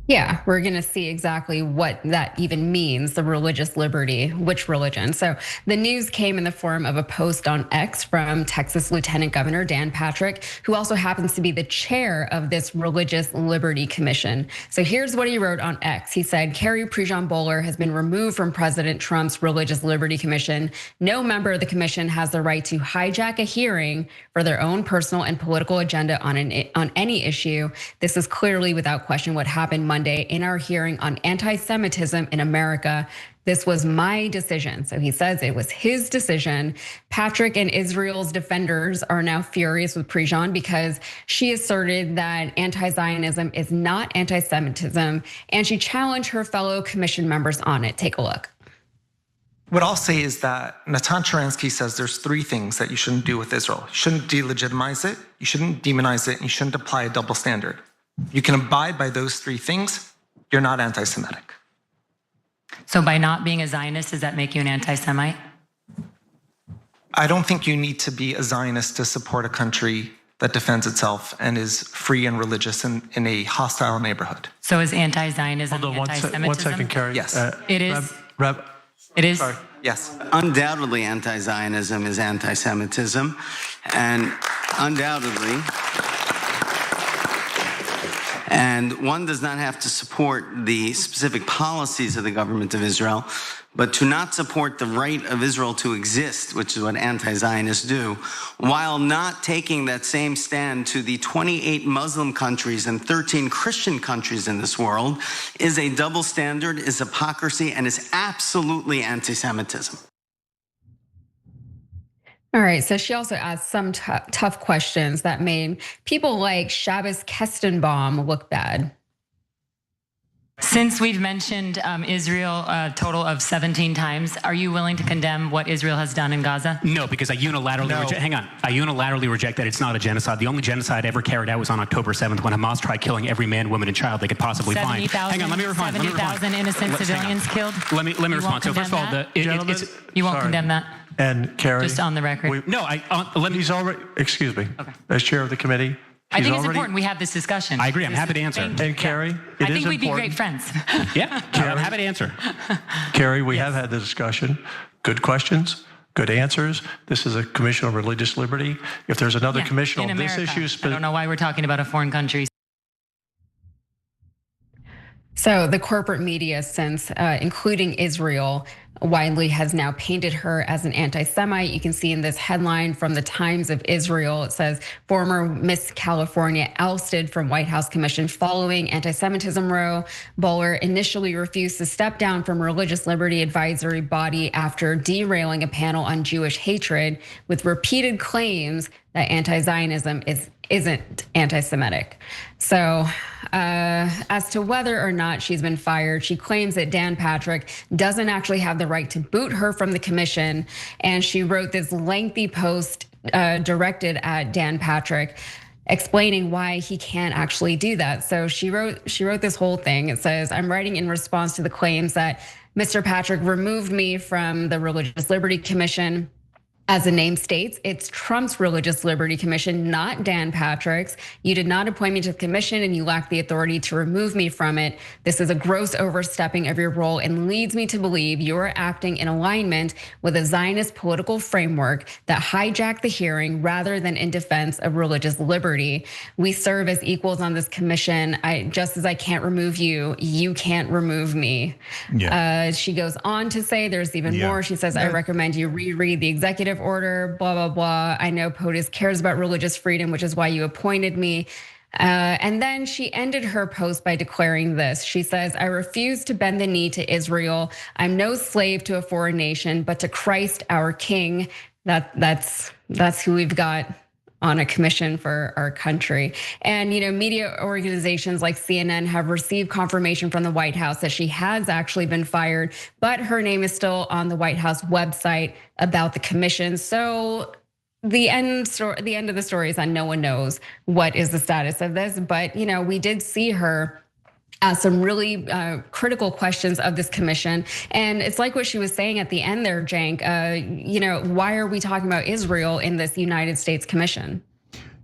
Yeah, we're gonna see exactly what that even means, the religious liberty, which religion. So the news came in the form of a post on X from Texas Lieutenant Governor Dan Patrick, who also happens to be the chair of this Religious Liberty Commission. So here's what he wrote on X. He said, Carrie Prejean Bowler has been removed from President Trump's Religious Liberty Commission. No member of the commission has the right to hijack a hearing for their own personal and political agenda on any issue. This is clearly without question what happened Monday in our hearing on anti-Semitism in America. This was my decision. So he says it was his decision. Patrick and Israel's defenders are now furious with Prejean because she asserted that anti-Zionism is not anti-Semitism, and she challenged her fellow commission members on it. Take a look. What I'll say is that Natan Sharansky says there's 3 things that you shouldn't do with Israel. You shouldn't delegitimize it, you shouldn't demonize it, and you shouldn't apply a double standard. You can abide by those 3 things, you're not anti-Semitic. So by not being a Zionist, does that make you an anti-Semite? I don't think you need to be a Zionist to support a country that defends itself and is free and religious in a hostile neighborhood. So is anti-Zionism Hold on, anti-Semitism? one second, Carrie. Yes. It is. It is? Sorry. Yes. Undoubtedly, anti-Zionism is anti-Semitism, and undoubtedly, and one does not have to support the specific policies of the government of Israel, but to not support the right of Israel to exist, which is what anti-Zionists do, while not taking that same stand to the 28 Muslim countries and 13 Christian countries in this world, is a double standard, is hypocrisy, and is absolutely anti-Semitism. All right, so she also asked some tough questions that made people like Shabbos Kestenbaum look bad. Since we've mentioned Israel a total of 17 times, are you willing to condemn what Israel has done in Gaza? No, because I unilaterally reject that it's not a genocide. The only genocide ever carried out was on October 7th when Hamas tried killing every man, woman, and child they could possibly find. Hang on, let me respond. 70,000 innocent civilians killed? Let me respond. So first of all, you won't condemn that? And Carrie, just on the record. He's already. Excuse me. Okay. As chair of the committee, I think it's important we have this discussion. I agree. I'm happy to answer. And Carrie, I think we'd be great friends. Yeah, I'm happy to answer. Carrie, we have had the discussion. Good questions, good answers. This is a commission on religious liberty. If there's another commission on this issue, I don't know why we're talking about a foreign country. So the corporate media, since including Israel, widely has now painted her as an anti-Semite. You can see in this headline from the Times of Israel, it says, former Miss California ousted from White House commission following anti-Semitism row. Bowler initially refused to step down from Religious Liberty Advisory Body after derailing a panel on Jewish hatred with repeated claims that anti-Zionism isn't anti-Semitic. So as to whether or not she's been fired, she claims that Dan Patrick doesn't actually have the right to boot her from the commission. And she wrote this lengthy post directed at Dan Patrick, explaining why he can't actually do that. So she wrote this whole thing. It says, "I'm writing in response to the claims that Mr. Patrick removed me from the Religious Liberty Commission. As the name states, it's Trump's Religious Liberty Commission, not Dan Patrick's. You did not appoint me to the commission and you lack the authority to remove me from it. This is a gross overstepping of your role and leads me to believe you are acting in alignment with a Zionist political framework that hijacked the hearing rather than in defense of religious liberty. We serve as equals on this commission. Just as I can't remove you, you can't remove me." Yeah. She goes on to say there's even more. She says, "I recommend you reread the executive order, blah, blah, blah. I know POTUS cares about religious freedom, which is why you appointed me." And then she ended her post by declaring this. She says, "I refuse to bend the knee to Israel. I'm no slave to a foreign nation, but to Christ our King." That's who we've got on a commission for our country. And media organizations like CNN have received confirmation from the White House that she has actually been fired, but her name is still on the White House website about the commission. So the end of the story is that no one knows what is the status of this, but we did see her ask some really critical questions of this commission. And it's like what she was saying at the end there, Cenk, why are we talking about Israel in this United States commission?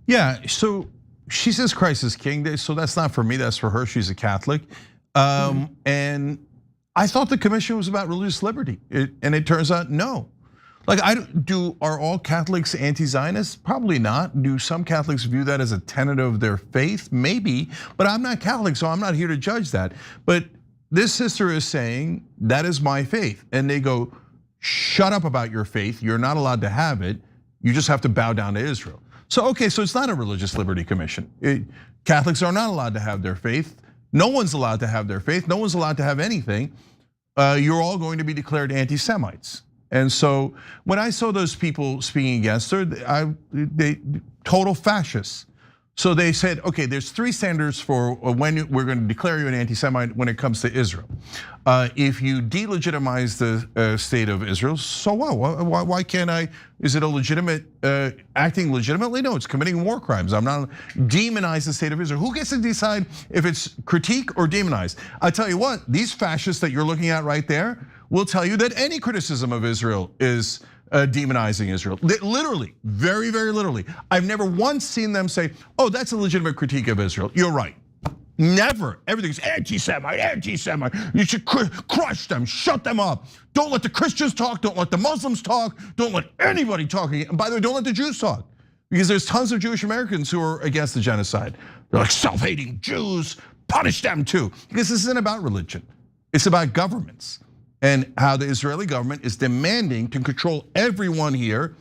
Yeah, so she says Christ is king, so that's not for me, that's for her, she's a Catholic. And I thought the commission was about religious liberty, and it turns out no. Like, are all Catholics anti-Zionists? Probably not. Do some Catholics view that as a tenet of their faith? Maybe, but I'm not Catholic, so I'm not here to judge that. But this sister is saying, that is my faith. And they go, shut up about your faith. You're not allowed to have it. You just have to bow down to Israel. So, okay, so it's not a religious liberty commission. Catholics are not allowed to have their faith. No one's allowed to have their faith. No one's allowed to have anything. You're all going to be declared anti-Semites. And so when I saw those people speaking against her, they total fascists. So they said, okay, there's 3 standards for when we're going to declare you an anti-Semite when it comes to Israel. If you delegitimize the state of Israel, so what? Why can't I? Is it a legitimate, acting legitimately? No, it's committing war crimes. I'm not demonize the state of Israel. Who gets to decide if it's critique or demonize? I tell you what, these fascists that you're looking at right there will tell you that any criticism of Israel is demonizing Israel. Literally, very, very literally. I've never once seen them say, oh, that's a legitimate critique of Israel. You're right. Never. Everything's anti-Semite, anti-Semite. You should crush them, shut them up. Don't let the Christians talk, don't let the Muslims talk, don't let anybody talk. And by the way, don't let the Jews talk. Because there's tons of Jewish Americans who are against the genocide. They're like self-hating Jews, punish them too. Because this isn't about religion, it's about governments. And how the Israeli government is demanding to control everyone here.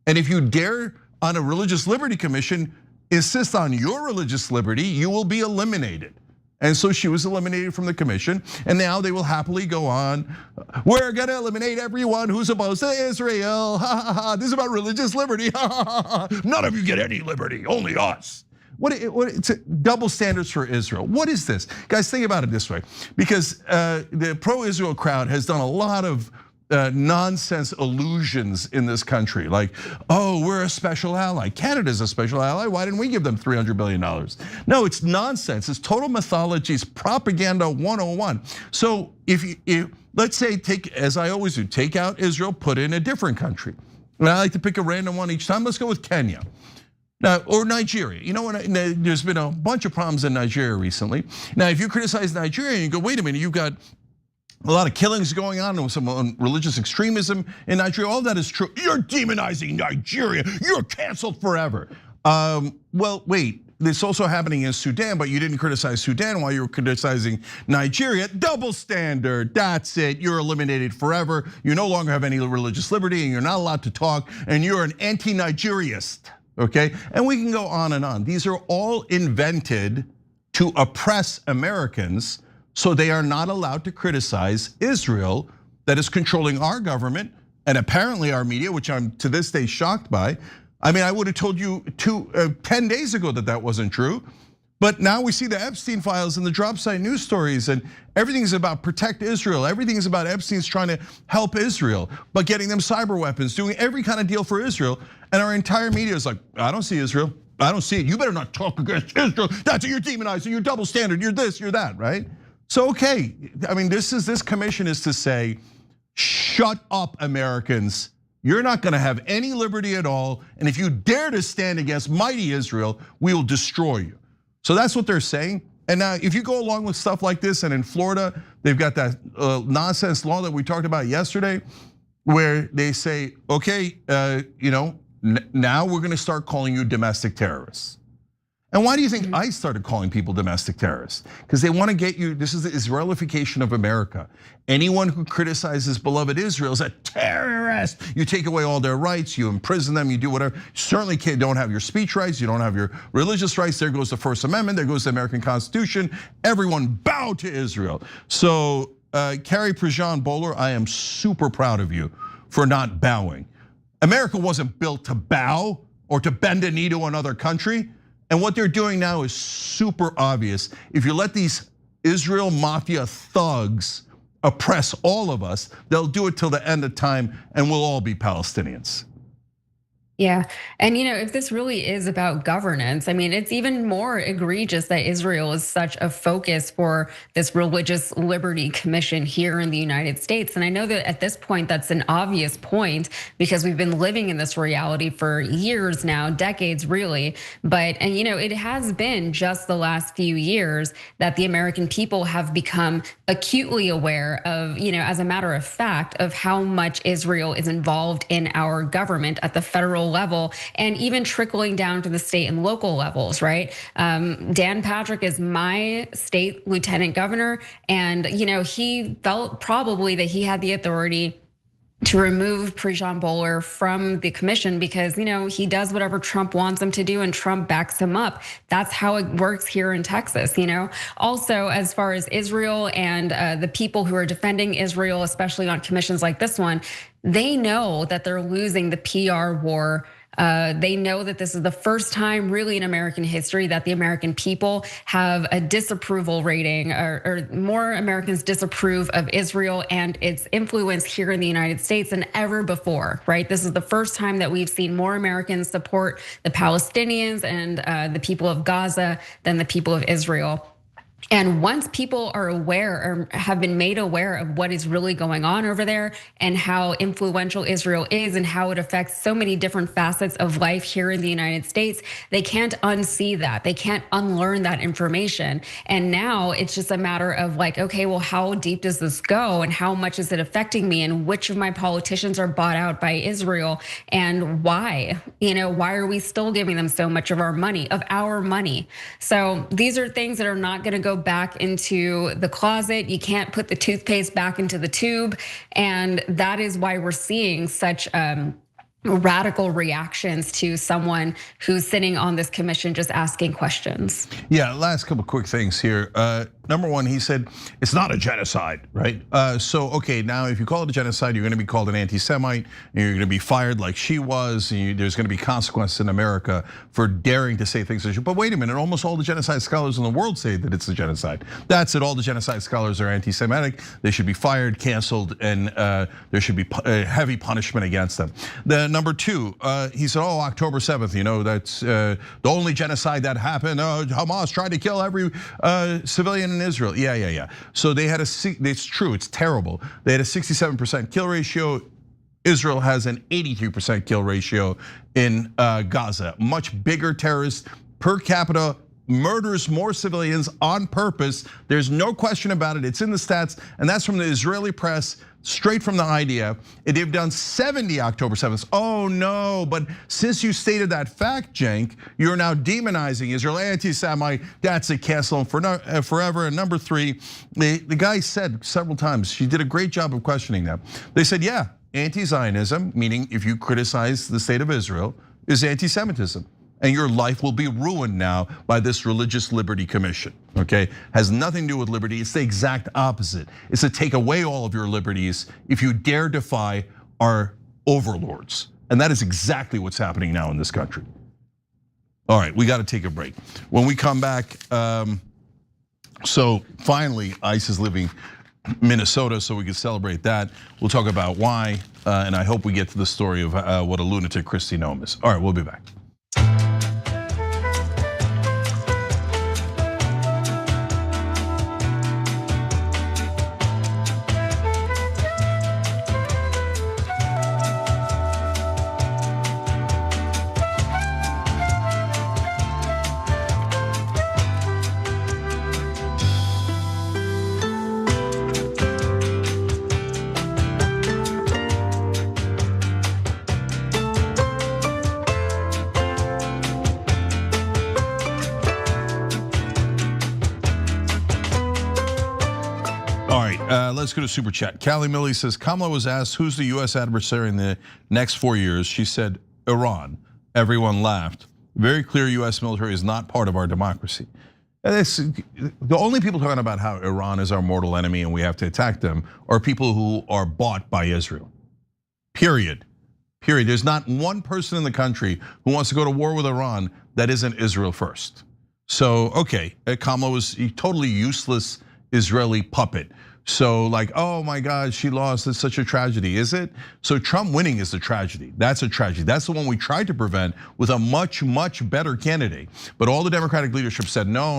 And if you dare on a religious liberty commission insist on your religious liberty, you will be eliminated. And so she was eliminated from the commission, and now they will happily go on. We're gonna eliminate everyone who's opposed to Israel. This is about religious liberty. None of you get any liberty, only us. It's double standards for Israel. What is this? Guys, think about it this way. Because the pro-Israel crowd has done a lot of nonsense illusions in this country. Like, oh, we're a special ally. Canada's a special ally. Why didn't we give them $300 billion? No, it's nonsense. It's total mythology. It's propaganda 101. So if let's say, as I always do, take out Israel, put in a different country. And I like to pick a random one each time. Let's go with Kenya. Now, or Nigeria. You know, there's been a bunch of problems in Nigeria recently. Now, if you criticize Nigeria and you go, wait a minute, you've got a lot of killings going on and some religious extremism in Nigeria, all that is true. You're demonizing Nigeria, you're canceled forever. Well, wait, this also happening in Sudan, but you didn't criticize Sudan while you were criticizing Nigeria. Double standard, that's it, you're eliminated forever. You no longer have any religious liberty and you're not allowed to talk, and you're an anti-Nigeriist. Okay, and we can go on and on. These are all invented to oppress Americans so they are not allowed to criticize Israel that is controlling our government and apparently our media, which I'm to this day shocked by. I mean, I would have told you 10 days ago that wasn't true. But now we see the Epstein files and the drop site news stories, and everything's about protect Israel. Everything is about Epstein's trying to help Israel, but getting them cyber weapons, doing every kind of deal for Israel. And our entire media is like, I don't see Israel. I don't see it. You better not talk against Israel. That's what you're demonizing. You're double standard. You're this, you're that, right? So, okay, I mean, this commission is to say, shut up, Americans. You're not gonna have any liberty at all. And if you dare to stand against mighty Israel, we will destroy you. So that's what they're saying. And now if you go along with stuff like this, and in Florida, they've got that nonsense law that we talked about yesterday, where they say, okay, now we're gonna start calling you domestic terrorists. And why do you think ICE started calling people domestic terrorists? Because they want to get you, this is the Israelification of America. Anyone who criticizes beloved Israel is a terrorist. You take away all their rights, you imprison them, you do whatever. Certainly don't have your speech rights, you don't have your religious rights. There goes the First Amendment, there goes the American Constitution. Everyone bow to Israel. So Carrie Prejean Bowler, I am super proud of you for not bowing. America wasn't built to bow or to bend a knee to another country. And what they're doing now is super obvious. If you let these Israel mafia thugs oppress all of us, they'll do it till the end of time and we'll all be Palestinians. Yeah, and if this really is about governance, I mean, it's even more egregious that Israel is such a focus for this Religious Liberty Commission here in the United States. And I know that at this point, that's an obvious point because we've been living in this reality for years now, decades really. But, it has been just the last few years that the American people have become acutely aware of, as a matter of fact, of how much Israel is involved in our government at the federal level and even trickling down to the state and local levels, right? Dan Patrick is my state lieutenant governor, and he felt probably that he had the authority to remove Prejean Bowler from the commission because, he does whatever Trump wants him to do and Trump backs him up. That's how it works here in Texas, Also, as far as Israel and the people who are defending Israel, especially on commissions like this one, they know that they're losing the PR war. They know that this is the first time really in American history that the American people have a disapproval rating or more Americans disapprove of Israel and its influence here in the United States than ever before, right? This is the first time that we've seen more Americans support the Palestinians and the people of Gaza than the people of Israel. And once people are aware or have been made aware of what is really going on over there and how influential Israel is and how it affects so many different facets of life here in the United States, they can't unsee that. They can't unlearn that information. And now it's just a matter of like, okay, well, how deep does this go? And how much is it affecting me? And which of my politicians are bought out by Israel? And why? Why are we still giving them so much of our money? So these are things that are not gonna go back into the closet. You can't put the toothpaste back into the tube. And that is why we're seeing such radical reactions to someone who's sitting on this commission just asking questions. Yeah, last couple quick things here. Number one, he said it's not a genocide, right? So, okay, now if you call it a genocide, you're gonna be called an anti-Semite, and you're gonna be fired like she was, and there's gonna be consequences in America for daring to say things. But wait a minute, almost all the genocide scholars in the world say that it's a genocide. That's it, all the genocide scholars are anti-Semitic. They should be fired, canceled, and there should be heavy punishment against them. Then number two, he said, October 7th, that's the only genocide that happened. Hamas tried to kill every civilian in Israel. Yeah. So they had it's true, it's terrible. They had a 67% kill ratio. Israel has an 83% kill ratio in Gaza. Much bigger terrorist per capita, murders more civilians on purpose. There's no question about it. It's in the stats, and that's from the Israeli press, straight from the IDF. They've done 70 October 7th. Oh no, but since you stated that fact, Cenk, you're now demonizing Israel, anti-Semite, that's a cancel forever. And number three, the guy said several times, she did a great job of questioning them. They said, yeah, anti-Zionism, meaning if you criticize the state of Israel, is anti-Semitism. And your life will be ruined now by this Religious Liberty Commission, okay? Has nothing to do with liberty, it's the exact opposite. It's to take away all of your liberties if you dare defy our overlords. And that is exactly what's happening now in this country. All right, we got to take a break. When we come back, so finally, ICE is leaving Minnesota, so we can celebrate that. We'll talk about why, and I hope we get to the story of what a lunatic Kristi Noem is. All right, we'll be back. Let's go to Super Chat. Callie Millie says, Kamala was asked who's the US adversary in the next 4 years. She said, Iran. Everyone laughed. Very clear US military is not part of our democracy. The only people talking about how Iran is our mortal enemy and we have to attack them are people who are bought by Israel. Period. There's not one person in the country who wants to go to war with Iran that isn't Israel first. So, okay, Kamala was a totally useless Israeli puppet. So like, oh my God, she lost, it's such a tragedy, is it? So Trump winning is the tragedy, that's a tragedy. That's the one we tried to prevent with a much, much better candidate. But all the Democratic leadership said, no.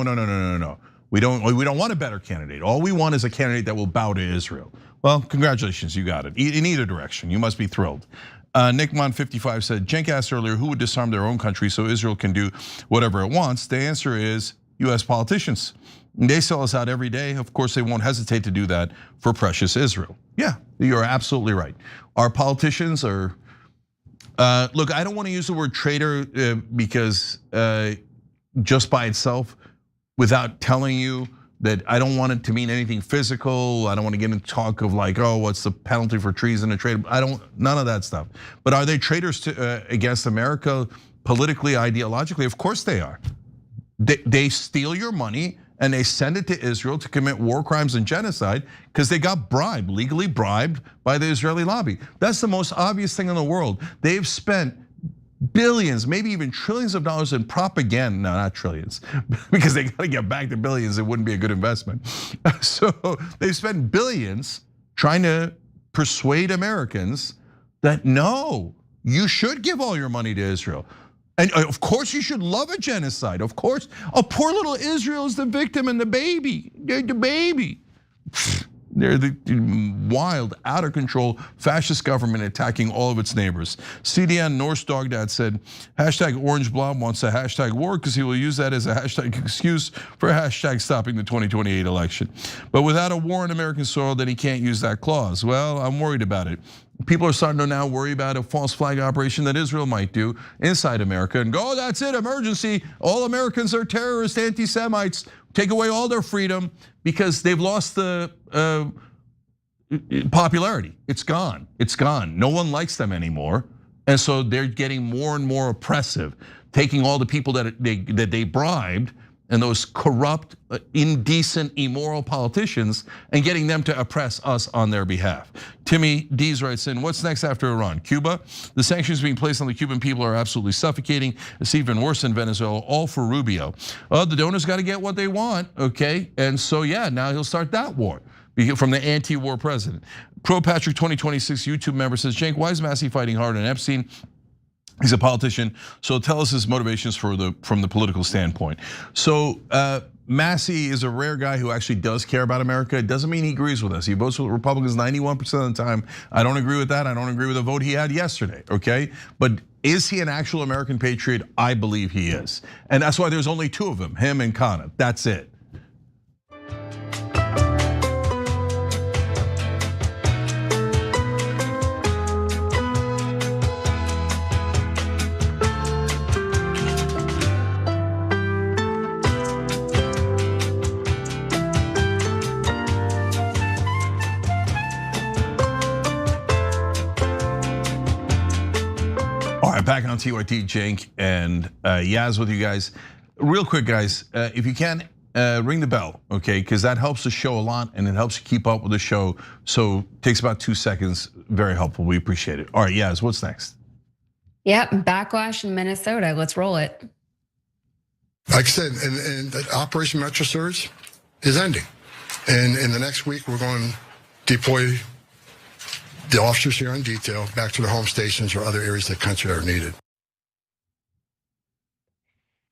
We don't want a better candidate. All we want is a candidate that will bow to Israel. Well, congratulations, you got it. In either direction, you must be thrilled. Nickmon 55 said, Cenk asked earlier who would disarm their own country so Israel can do whatever it wants. The answer is US politicians. They sell us out every day. Of course, they won't hesitate to do that for precious Israel. Yeah, you're absolutely right. Our politicians are, look, I don't want to use the word traitor because just by itself, without telling you that I don't want it to mean anything physical. I don't want to get into talk of like, oh, what's the penalty for treason and traitor? None of that stuff. But are they traitors against America politically, ideologically? Of course they are. They steal your money and they send it to Israel to commit war crimes and genocide because they got bribed, legally bribed by the Israeli lobby. That's the most obvious thing in the world. They've spent billions, maybe even trillions of dollars in propaganda. No, not trillions, because they gotta get back to billions. It wouldn't be a good investment. So they've spent billions trying to persuade Americans that no, you should give all your money to Israel. And of course you should love a genocide, of course. Oh, poor little Israel is the victim and the baby, they're the baby. They're the wild, out of control fascist government attacking all of its neighbors. CDN Norse Dog Dad said, hashtag Orange Blob wants a hashtag war because he will use that as a hashtag excuse for hashtag stopping the 2028 election. But without a war on American soil, then he can't use that clause. Well, I'm worried about it. People are starting to now worry about a false flag operation that Israel might do inside America and go, oh, that's it, emergency. All Americans are terrorists, anti-Semites, take away all their freedom because they've lost the popularity. It's gone, it's gone. No one likes them anymore. And so they're getting more and more oppressive, taking all the people that they bribed and those corrupt, indecent, immoral politicians and getting them to oppress us on their behalf. Timmy Dees writes in, what's next after Iran? Cuba? The sanctions being placed on the Cuban people are absolutely suffocating. It's even worse than Venezuela, all for Rubio. The donors gotta get what they want, okay? And so yeah, now he'll start that war from the anti-war president. Pro Patrick 2026 YouTube member says, Cenk, why is Massey fighting hard on Epstein? He's a politician, so tell us his motivations from the political standpoint. So Massey is a rare guy who actually does care about America. It doesn't mean he agrees with us. He votes with Republicans 91% of the time. I don't agree with that. I don't agree with the vote he had yesterday, okay? But is he an actual American patriot? I believe he is. And that's why there's only two of them, him and Khanna, that's it. Back on TYT, Cenk and Yaz with you guys. Real quick, guys, if you can, ring the bell, okay? Because that helps the show a lot and it helps you keep up with the show. So it takes about 2 seconds, very helpful, we appreciate it. All right, Yaz, what's next? Yep, backlash in Minnesota, let's roll it. Like I said, and Operation Metro Surge is ending. And in the next week, we're going to deploy the officers here in detail back to their home stations or other areas of the country that are needed.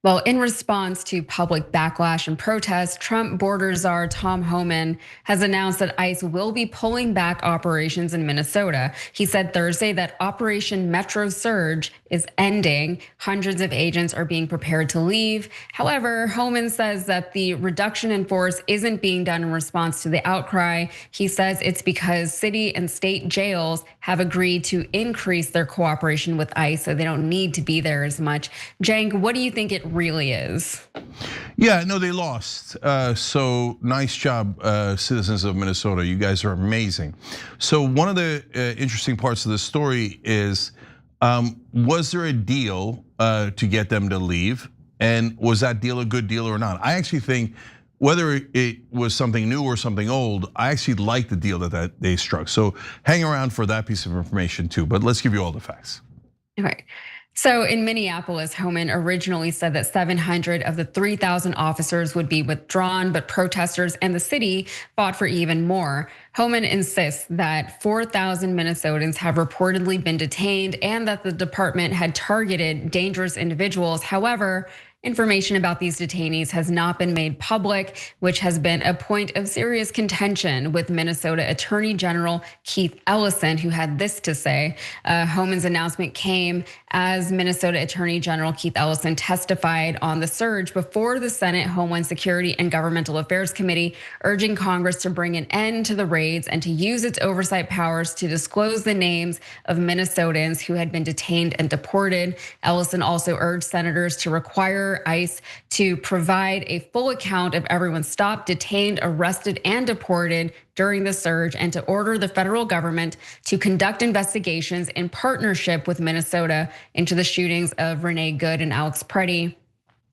Well, in response to public backlash and protests, Trump border czar Tom Homan has announced that ICE will be pulling back operations in Minnesota. He said Thursday that Operation Metro Surge is ending. Hundreds of agents are being prepared to leave. However, Homan says that the reduction in force isn't being done in response to the outcry. He says it's because city and state jails have agreed to increase their cooperation with ICE, so they don't need to be there as much. Cenk, what do you think it really is? Yeah, no, they lost. So nice job, citizens of Minnesota. You guys are amazing. So one of the interesting parts of the story is, was there a deal to get them to leave? And was that deal a good deal or not? I actually think whether it was something new or something old, I actually like the deal that they struck. So hang around for that piece of information too, but let's give you all the facts. All right. So in Minneapolis, Homan originally said that 700 of the 3,000 officers would be withdrawn, but protesters and the city fought for even more. Homan insists that 4,000 Minnesotans have reportedly been detained and that the department had targeted dangerous individuals. However, information about these detainees has not been made public, which has been a point of serious contention with Minnesota Attorney General Keith Ellison, who had this to say. Homan's announcement came as Minnesota Attorney General Keith Ellison testified on the surge before the Senate Homeland Security and Governmental Affairs Committee, urging Congress to bring an end to the raids and to use its oversight powers to disclose the names of Minnesotans who had been detained and deported. Ellison also urged senators to require ICE to provide a full account of everyone stopped, detained, arrested, and deported during the surge, and to order the federal government to conduct investigations in partnership with Minnesota into the shootings of Renee Good and Alex Preddy.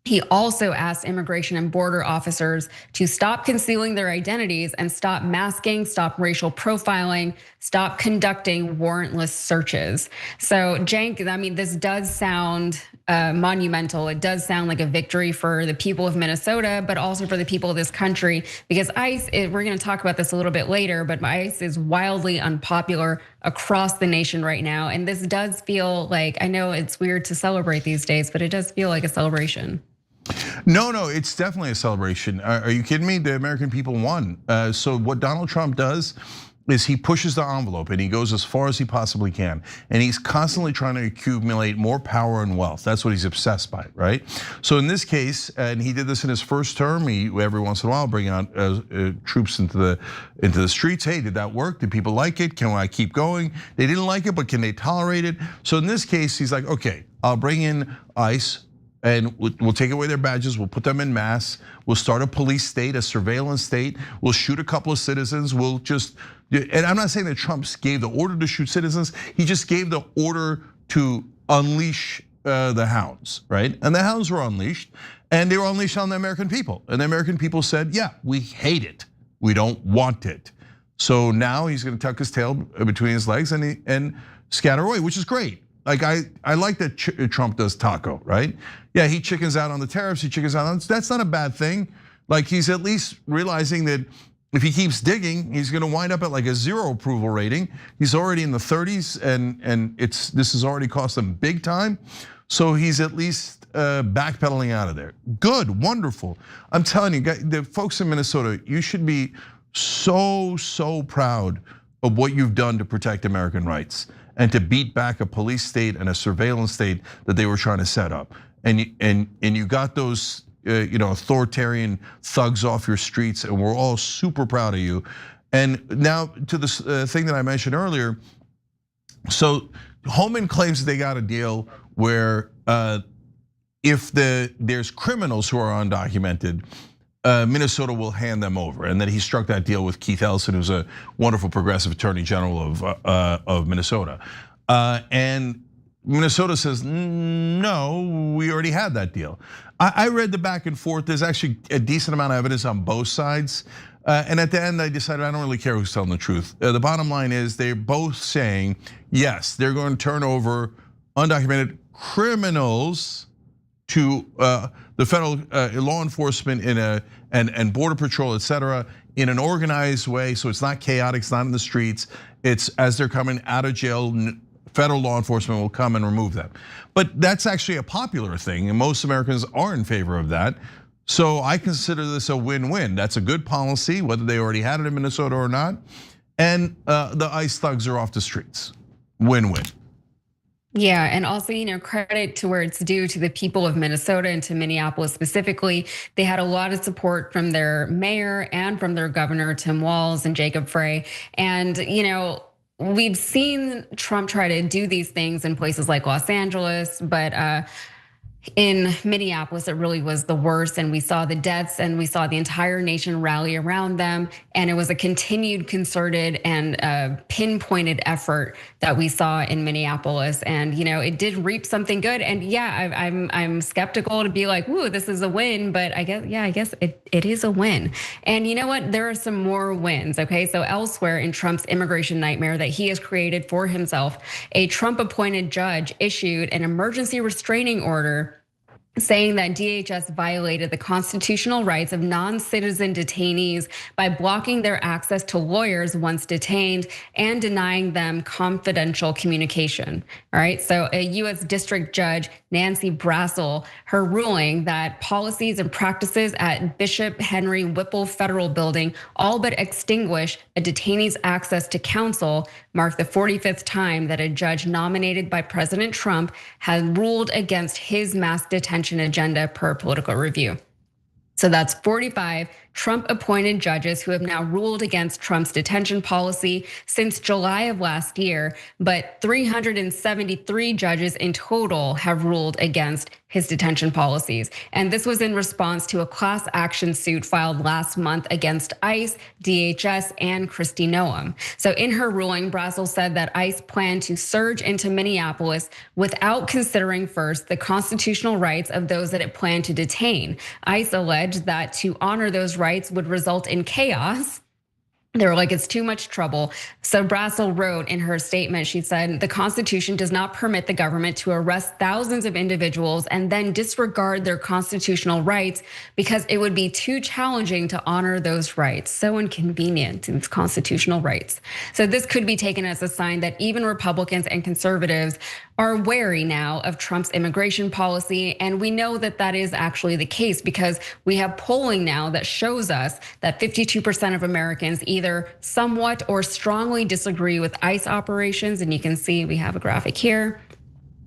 He also asked immigration and border officers to stop concealing their identities and stop masking, stop racial profiling, stop conducting warrantless searches. So Cenk, I mean, this does sound monumental. It does sound like a victory for the people of Minnesota, but also for the people of this country, because ICE, we're gonna talk about this a little bit later, but ICE is wildly unpopular across the nation right now. And this does feel like, I know it's weird to celebrate these days, but it does feel like a celebration. No, it's definitely a celebration. Are you kidding me? The American people won. So what Donald Trump does is he pushes the envelope and he goes as far as he possibly can. And he's constantly trying to accumulate more power and wealth. That's what he's obsessed by, right? So in this case, and he did this in his first term, he every once in a while bring out troops into the streets. Hey, did that work? Did people like it? Can I keep going? They didn't like it, but can they tolerate it? So in this case, he's like, okay, I'll bring in ICE, and we'll take away their badges, we'll put them in mass, we'll start a police state, a surveillance state, we'll shoot a couple of citizens, we'll just, and I'm not saying that Trump gave the order to shoot citizens, he just gave the order to unleash the hounds, right? And the hounds were unleashed, and they were unleashed on the American people. And the American people said, yeah, we hate it, we don't want it. So now he's gonna tuck his tail between his legs and scatter away, which is great. Like I like that Trump does taco, right? Yeah, he chickens out on the tariffs, he chickens out on, that's not a bad thing. Like he's at least realizing that if he keeps digging, he's gonna wind up at like a 0 approval rating. He's already in the 30s and this has already cost him big time. So he's at least backpedaling out of there. Good, wonderful. I'm telling you, the folks in Minnesota, you should be so proud of what you've done to protect American rights and to beat back a police state and a surveillance state that they were trying to set up. And you got those authoritarian thugs off your streets, and we're all super proud of you. And now to this thing that I mentioned earlier. So Homan claims that they got a deal where if there's criminals who are undocumented, Minnesota will hand them over, and that he struck that deal with Keith Ellison, who's a wonderful progressive attorney general of Minnesota. And Minnesota says, no, we already had that deal. I read the back and forth. There's actually a decent amount of evidence on both sides. And at the end, I decided I don't really care who's telling the truth. The bottom line is they're both saying, yes, they're going to turn over undocumented criminals to the federal law enforcement and border patrol, et cetera, in an organized way, so it's not chaotic, it's not in the streets. It's as they're coming out of jail, federal law enforcement will come and remove them. But that's actually a popular thing, and most Americans are in favor of that. So I consider this a win-win. That's a good policy, whether they already had it in Minnesota or not. And the ICE thugs are off the streets. Win-win. Yeah, and also, credit to where it's due to the people of Minnesota and to Minneapolis specifically. They had a lot of support from their mayor and from their governor, Tim Walz and Jacob Frey. And, we've seen Trump try to do these things in places like Los Angeles, but in Minneapolis, it really was the worst. And we saw the deaths and we saw the entire nation rally around them. And it was a continued concerted and pinpointed effort that we saw in Minneapolis. And it did reap something good. And yeah, I'm skeptical to be like, "Woo, this is a win," but I guess it is a win. And you know what? There are some more wins. Okay, so elsewhere in Trump's immigration nightmare that he has created for himself, a Trump-appointed judge issued an emergency restraining order saying that DHS violated the constitutional rights of non-citizen detainees by blocking their access to lawyers once detained and denying them confidential communication. All right, so a US District Judge, Nancy Brassel, her ruling that policies and practices at Bishop Henry Whipple Federal Building all but extinguish a detainee's access to counsel marked the 45th time that a judge nominated by President Trump had ruled against his mass detention agenda per Political Review. So that's 45 Trump-appointed judges who have now ruled against Trump's detention policy since July of last year, but 373 judges in total have ruled against his detention policies. And this was in response to a class action suit filed last month against ICE, DHS, and Kristi Noem. So in her ruling, Brassel said that ICE planned to surge into Minneapolis without considering first the constitutional rights of those that it planned to detain. ICE alleged that to honor those rights would result in chaos. They were like, it's too much trouble. So Brassel wrote in her statement, she said, the Constitution does not permit the government to arrest thousands of individuals and then disregard their constitutional rights because it would be too challenging to honor those rights. So inconvenient, it's constitutional rights. So this could be taken as a sign that even Republicans and conservatives are wary now of Trump's immigration policy. And we know that that is actually the case because we have polling now that shows us that 52% of Americans either somewhat or strongly disagree with ICE operations. And you can see we have a graphic here.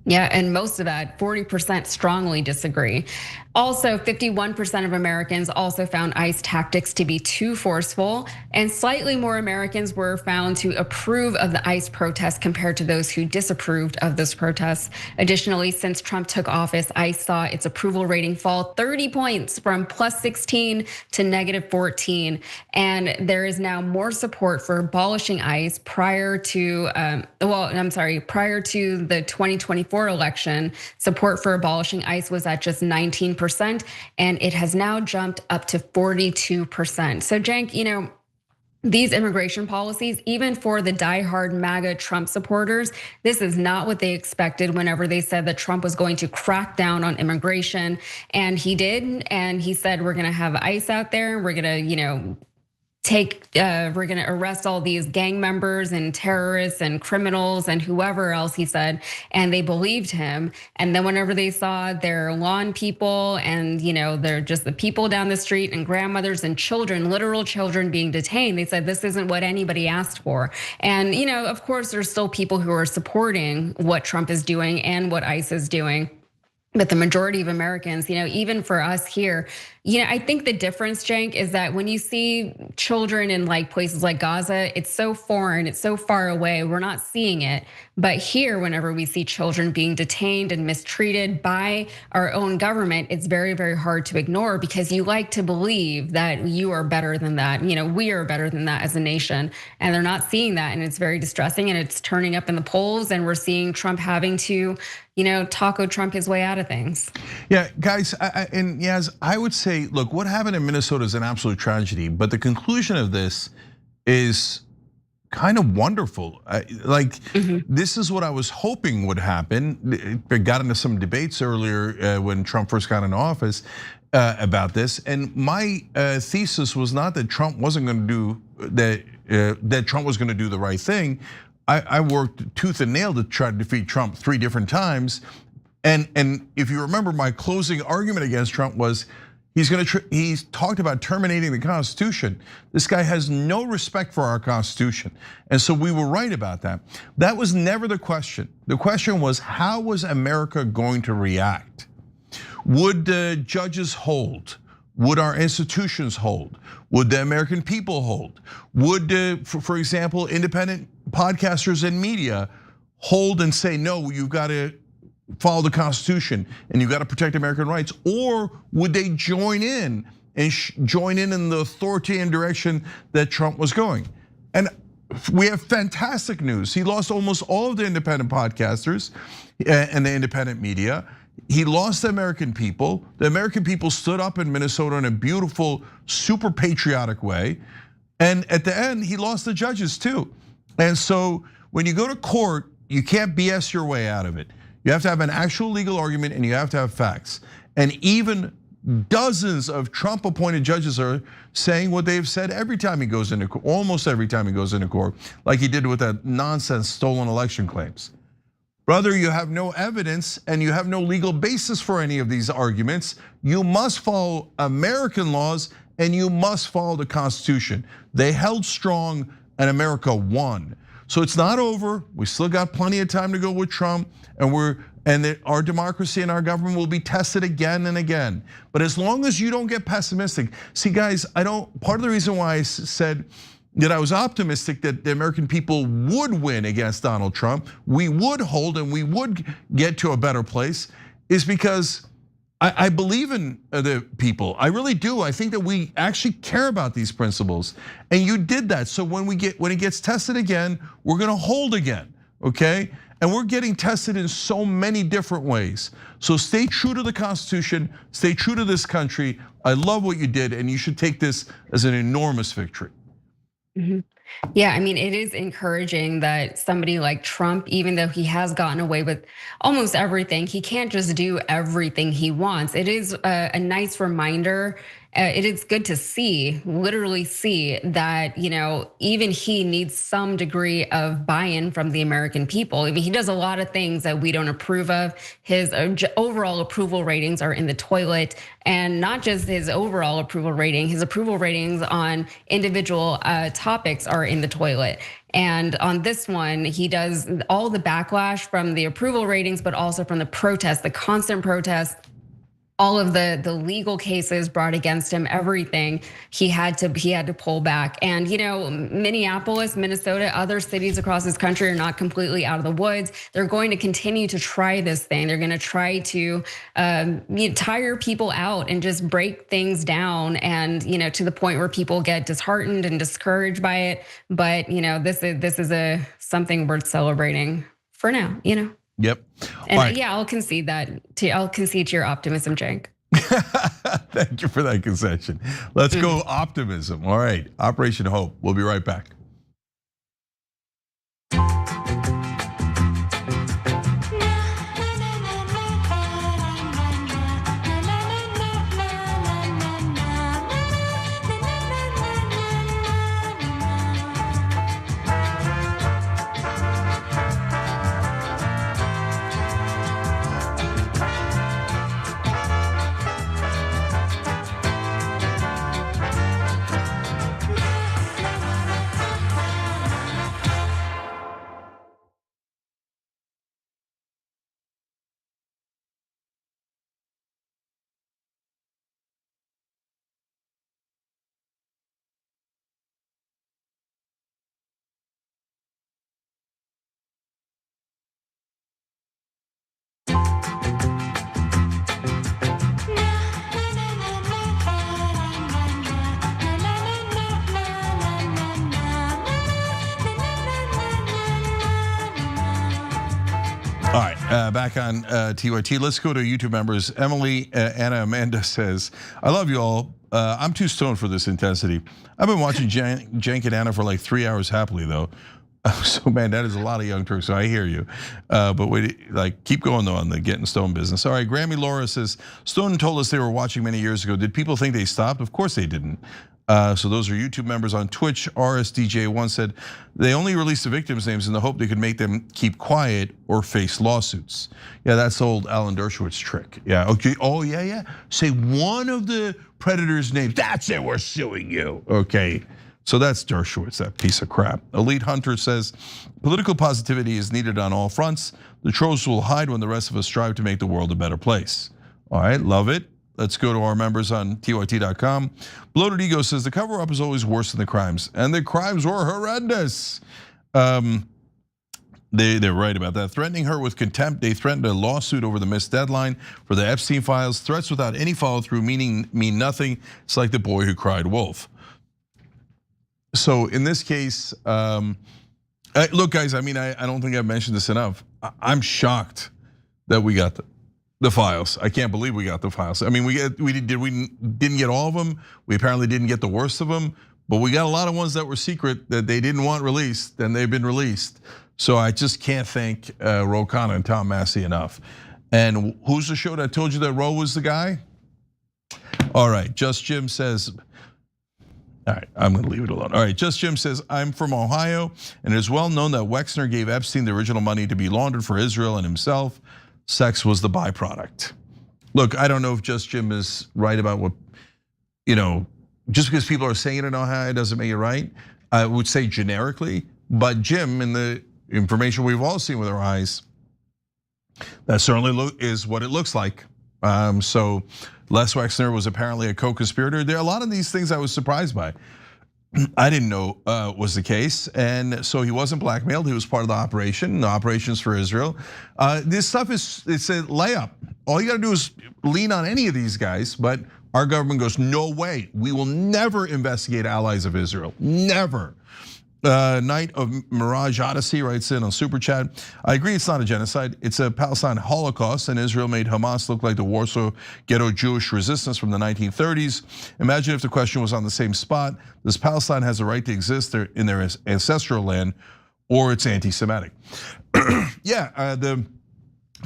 Yeah, and most of that, 40% strongly disagree. Also, 51% of Americans also found ICE tactics to be too forceful, and slightly more Americans were found to approve of the ICE protests compared to those who disapproved of those protests. Additionally, since Trump took office, ICE saw its approval rating fall 30 points from +16 to -14. And there is now more support for abolishing ICE prior to, prior to the 2024 election. Support for abolishing ICE was at just 19%, and it has now jumped up to 42%. So Cenk, these immigration policies, even for the diehard MAGA Trump supporters, this is not what they expected whenever they said that Trump was going to crack down on immigration. And he did, and he said, we're gonna have ICE out there, and we're gonna, we're gonna arrest all these gang members and terrorists and criminals and whoever else, he said, and they believed him. And then whenever they saw their lawn people and they're just the people down the street and grandmothers and children, literal children being detained, they said this isn't what anybody asked for. And of course, there's still people who are supporting what Trump is doing and what ICE is doing. But the majority of Americans, even for us here, I think the difference, Cenk, is that when you see children in places like Gaza, it's so foreign, it's so far away, we're not seeing it. But here, whenever we see children being detained and mistreated by our own government, it's very, very hard to ignore because you like to believe that you are better than that. We are better than that as a nation, and they're not seeing that, and it's very distressing, and it's turning up in the polls, and we're seeing Trump having to, taco Trump his way out of things. Yeah, guys, and Yaz, I would say, look, what happened in Minnesota is an absolute tragedy, but the conclusion of this is kind of wonderful. This is what I was hoping would happen. I got into some debates earlier when Trump first got into office about this, and my thesis was not that Trump wasn't going to do that Trump was going to do the right thing. I worked tooth and nail to try to defeat Trump 3 different times, and if you remember, my closing argument against Trump was he's talked about terminating the Constitution. This guy has no respect for our Constitution. And so we were right about that. That was never the question. The question was, how was America going to react? Would the judges hold? Would our institutions hold? Would the American people hold? Would, for example, independent podcasters and media hold and say, no, you've got to follow the Constitution and you've got to protect American rights? Or would they join in and join in the authoritarian direction that Trump was going? And we have fantastic news. He lost almost all of the independent podcasters and the independent media. He lost the American people. The American people stood up in Minnesota in a beautiful, super patriotic way. And at the end, he lost the judges too. And so when you go to court, you can't BS your way out of it. You have to have an actual legal argument and you have to have facts. And even dozens of Trump appointed judges are saying what they've said every time he goes into court, almost every time he goes into court, like he did with that nonsense stolen election claims. Brother, you have no evidence and you have no legal basis for any of these arguments. You must follow American laws and you must follow the Constitution. They held strong and America won. So it's not over. We still got plenty of time to go with Trump, and our democracy and our government will be tested again and again. But as long as you don't get pessimistic, see, guys, part of the reason why I said that I was optimistic that the American people would win against Donald Trump, we would hold and we would get to a better place, is because I believe in the people. I really do. I think that we actually care about these principles, and you did that. So when it gets tested again, we're going to hold again, okay? And we're getting tested in so many different ways. So stay true to the Constitution, stay true to this country. I love what you did, and you should take this as an enormous victory. Yeah, I mean, it is encouraging that somebody like Trump, even though he has gotten away with almost everything, he can't just do everything he wants. It is a nice reminder. It is good to see, literally see that, even he needs some degree of buy-in from the American people. I mean, he does a lot of things that we don't approve of. His overall approval ratings are in the toilet, and not just his overall approval rating, his approval ratings on individual topics are in the toilet. And on this one, he does all the backlash from the approval ratings, but also from the protests, the constant protests, all of the legal cases brought against him, everything he had to pull back. And Minneapolis, Minnesota, other cities across this country are not completely out of the woods. They're going to continue to try this thing. They're going to try to tire people out and just break things down, and to the point where people get disheartened and discouraged by it. But this is something worth celebrating for now. Yep. And right. Yeah, I'll concede to your optimism, Cenk. Thank you for that concession. Let's go optimism. All right, Operation Hope. We'll be right back. back on TYT. Let's go to YouTube members. Emily Anna Amanda says, I love you all. I'm too stoned for this intensity. I've been watching Cenk and Anna for like 3 hours happily though. So man, that is a lot of Young Turks, so I hear you. But wait, like keep going though on the getting stoned business. All right, Grammy Laura says, Stone told us they were watching many years ago. Did people think they stopped? Of course they didn't. So those are YouTube members on Twitch. RSDJ1 said they only released the victims' names in the hope they could make them keep quiet or face lawsuits. Yeah, that's old Alan Dershowitz trick. Yeah, okay, oh yeah. Say one of the predators' names, that's it, we're suing you. Okay, so that's Dershowitz, that piece of crap. Elite Hunter says, political positivity is needed on all fronts. The trolls will hide when the rest of us strive to make the world a better place. All right, love it. Let's go to our members on TYT.com. Bloated Ego says the cover-up is always worse than the crimes, and the crimes were horrendous. They're right about that. Threatening her with contempt, they threatened a lawsuit over the missed deadline for the Epstein files. Threats without any follow-through mean nothing. It's like the boy who cried wolf. So in this case, look, guys. I mean, I don't think I've mentioned this enough. I'm shocked that we got the files. I can't believe we got the files. I mean, we didn't get all of them. We apparently didn't get the worst of them, but we got a lot of ones that were secret that they didn't want released, and they've been released. So I just can't thank Ro Khanna and Tom Massey enough. And who's the show that told you that Ro was the guy? All right, Just Jim says, all right, I'm gonna leave it alone. All right, Just Jim says, I'm from Ohio, and it is well known that Wexner gave Epstein the original money to be laundered for Israel and himself. Sex was the byproduct. Look, I don't know if Just Jim is right about what, just because people are saying it in Ohio doesn't make it right. I would say generically, but Jim, in the information we've all seen with our eyes, that certainly is what it looks like. So Les Wexner was apparently a co-conspirator. There are a lot of these things I was surprised by. I didn't know was the case, and so he wasn't blackmailed. He was part of the operation, the operations for Israel. This stuff it's a layup. All you got to do is lean on any of these guys, but our government goes, no way. We will never investigate allies of Israel, never. Night of Mirage Odyssey writes in on Super Chat. I agree it's not a genocide, it's a Palestine Holocaust, and Israel made Hamas look like the Warsaw Ghetto Jewish resistance from the 1930s. Imagine if the question was on the same spot. Does Palestine has a right to exist in their ancestral land, or it's anti-Semitic? Yeah, the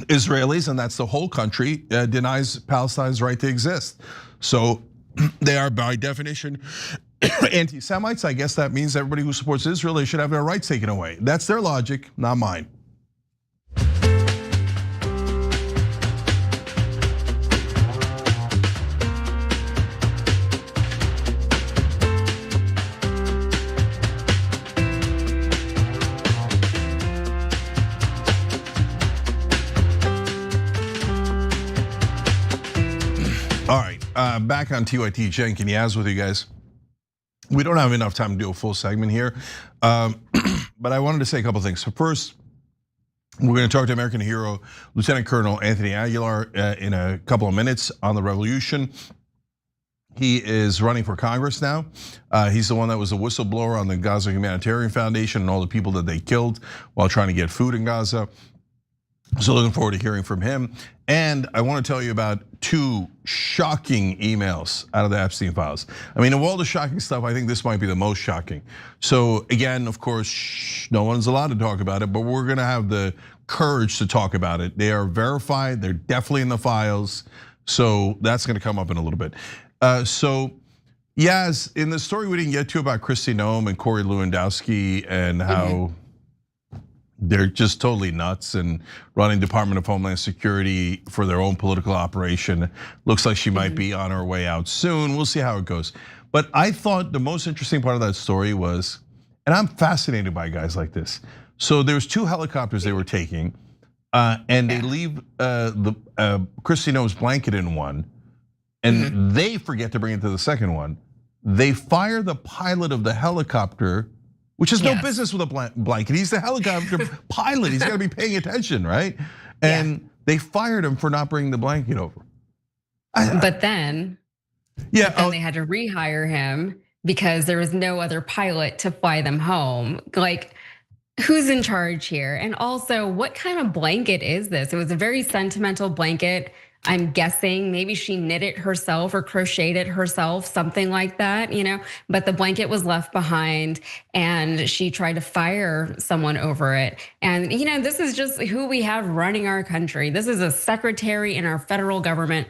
Israelis, and that's the whole country, denies Palestine's right to exist. So they are by definition anti-Semites. I guess that means everybody who supports Israel, they should have their rights taken away. That's their logic, not mine. All right, back on TYT, Cenk and Yaz with you guys. We don't have enough time to do a full segment here, but I wanted to say a couple things. So first, we're going to talk to American hero, Lieutenant Colonel Anthony Aguilar in a couple of minutes on the revolution. He is running for Congress now. He's the one that was a whistleblower on the Gaza Humanitarian Foundation and all the people that they killed while trying to get food in Gaza. So looking forward to hearing from him. And I want to tell you about two shocking emails out of the Epstein files. I mean, of all the shocking stuff, I think this might be the most shocking. So again, of course, no one's allowed to talk about it, but we're gonna have the courage to talk about it. They are verified, they're definitely in the files. So that's gonna come up in a little bit. So yes, in the story we didn't get to about Kristi Noem and Corey Lewandowski and how they're just totally nuts and running Department of Homeland Security for their own political operation. Looks like she might be on her way out soon. We'll see how it goes. But I thought the most interesting part of that story was, and I'm fascinated by guys like this. So there's two helicopters they were taking, and they leave Kristi Noem's blanket in one, and they forget to bring it to the second one. They fire the pilot of the helicopter, which has no business with a blanket. He's the helicopter pilot. He's got to be paying attention, right? And they fired him for not bringing the blanket over. But then they had to rehire him because there was no other pilot to fly them home. Like, who's in charge here? And also, what kind of blanket is this? It was a very sentimental blanket. I'm guessing maybe she knit it herself or crocheted it herself, something like that, but the blanket was left behind and she tried to fire someone over it. And this is just who we have running our country. This is a secretary in our federal government.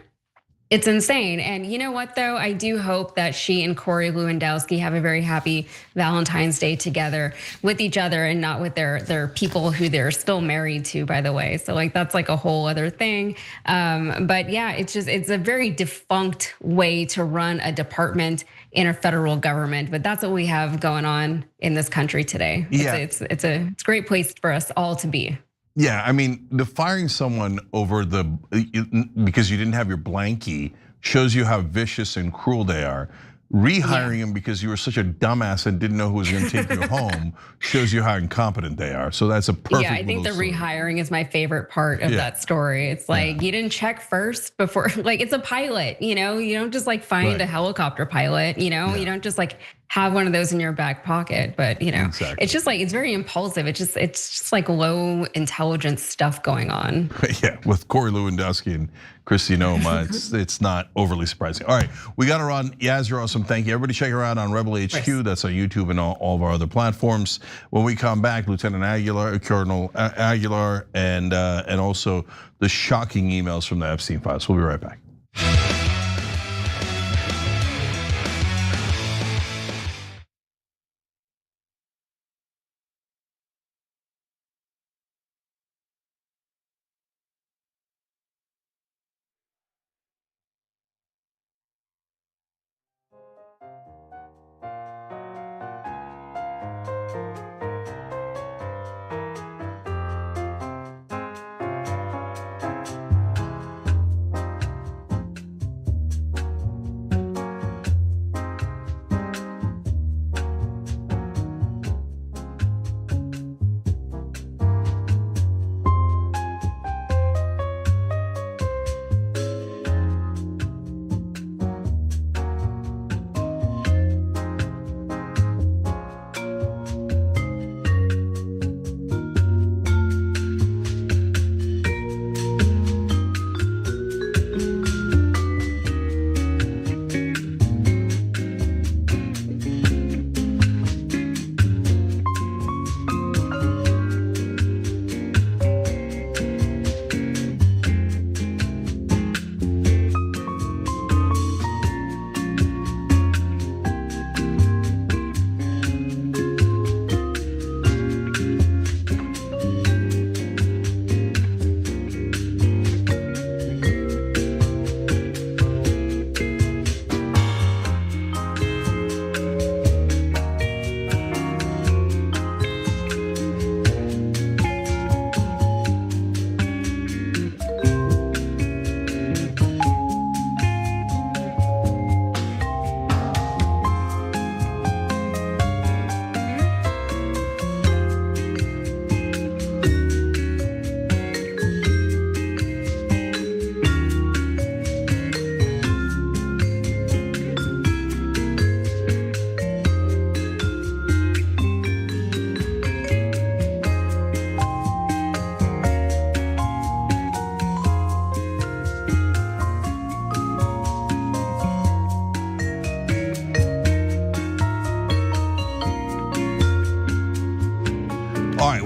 It's insane. And you know what, though? I do hope that she and Corey Lewandowski have a very happy Valentine's Day together with each other and not with their people who they're still married to, by the way. So that's like a whole other thing. But yeah, it's a very defunct way to run a department in a federal government. But that's what we have going on in this country today. Yeah. It's a great place for us all to be. Yeah, I mean, the firing someone over because you didn't have your blankie shows you how vicious and cruel they are. Rehiring him because you were such a dumbass and didn't know who was going to take you home shows you how incompetent they are. So that's a perfect. Yeah, I think the rehiring is my favorite part of that story. It's like you didn't check first before, like it's a pilot, you don't just like find a helicopter pilot, you don't just like have one of those in your back pocket, but exactly. It's just like it's very impulsive. It's just like low intelligence stuff going on. Yeah, with Corey Lewandowski and Kristi Noem, it's not overly surprising. All right, we got her on. Yaz, you're awesome. Thank you. Everybody check her out on Rebel HQ. That's on YouTube and all of our other platforms. When we come back, Lieutenant Aguilar, Colonel Aguilar, and also the shocking emails from the Epstein files. We'll be right back.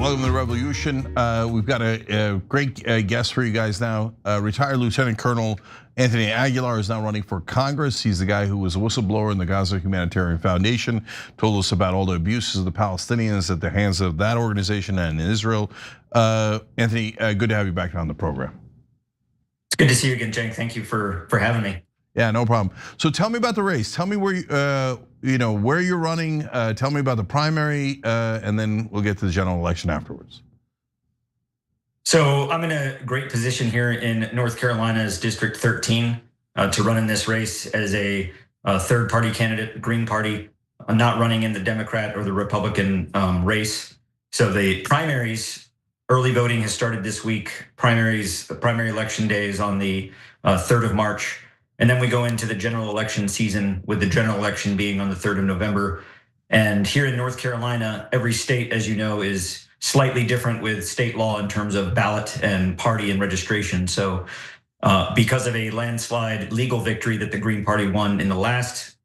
Welcome to the Revolution. We've got a great guest for you guys now. Retired Lieutenant Colonel Anthony Aguilar is now running for Congress. He's the guy who was a whistleblower in the Gaza Humanitarian Foundation, told us about all the abuses of the Palestinians at the hands of that organization and in Israel. Anthony, good to have you back on the program. It's good to see you again, Cenk. Thank you for having me. Yeah, no problem. So tell me about the race. Tell me where where you're running. Tell me about the primary, and then we'll get to the general election afterwards. So I'm in a great position here in North Carolina's District 13 to run in this race as a third-party candidate, Green Party. I'm not running in the Democrat or the Republican race. So the primaries, early voting has started this week. Primary election day is on the 3rd of March. And then we go into the general election season, with the general election being on the 3rd of November. And here in North Carolina, every state, as you know, is slightly different with state law in terms of ballot and party and registration. So because of a landslide legal victory that the Green Party won in the last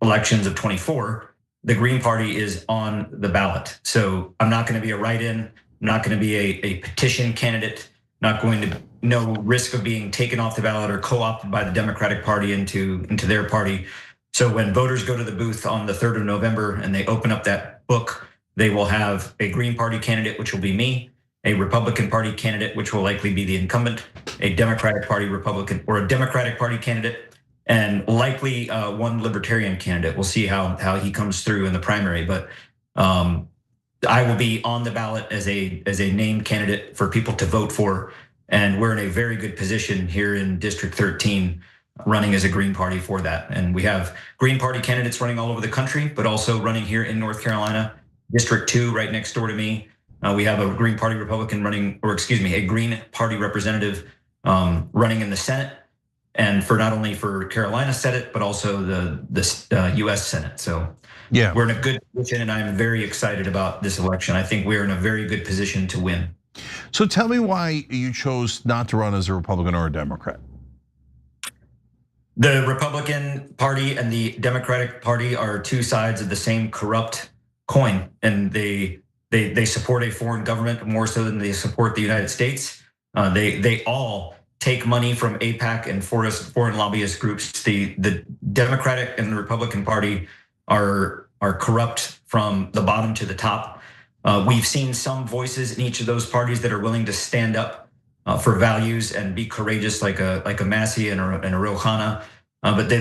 elections of 24, the Green Party is on the ballot. So I'm not going to be a write-in. I'm not going to be a petition candidate. Not going to no risk of being taken off the ballot or co-opted by the Democratic Party into their party. So when voters go to the booth on the 3rd of November and they open up that book, they will have a Green Party candidate, which will be me, a Republican Party candidate, which will likely be the incumbent, a Democratic Party Republican or a Democratic Party candidate, and likely one Libertarian candidate. We'll see how he comes through in the primary, but I will be on the ballot as a named candidate for people to vote for, and we're in a very good position here in District 13, running as a Green Party for that. And we have Green Party candidates running all over the country, but also running here in North Carolina, District 2, right next door to me. We have a Green Party Republican running, or excuse me, a Green Party representative running in the Senate, and for not only for Carolina Senate, but also the US Senate. So yeah, we're in a good position, and I'm very excited about this election. I think we're in a very good position to win. So tell me why you chose not to run as a Republican or a Democrat. The Republican Party and the Democratic Party are two sides of the same corrupt coin, and they support a foreign government more so than they support the United States. They all take money from AIPAC and foreign lobbyist groups. The Democratic and the Republican Party are corrupt from the bottom to the top. We've seen some voices in each of those parties that are willing to stand up for values and be courageous, like a Massey and a Ro-Khanna, but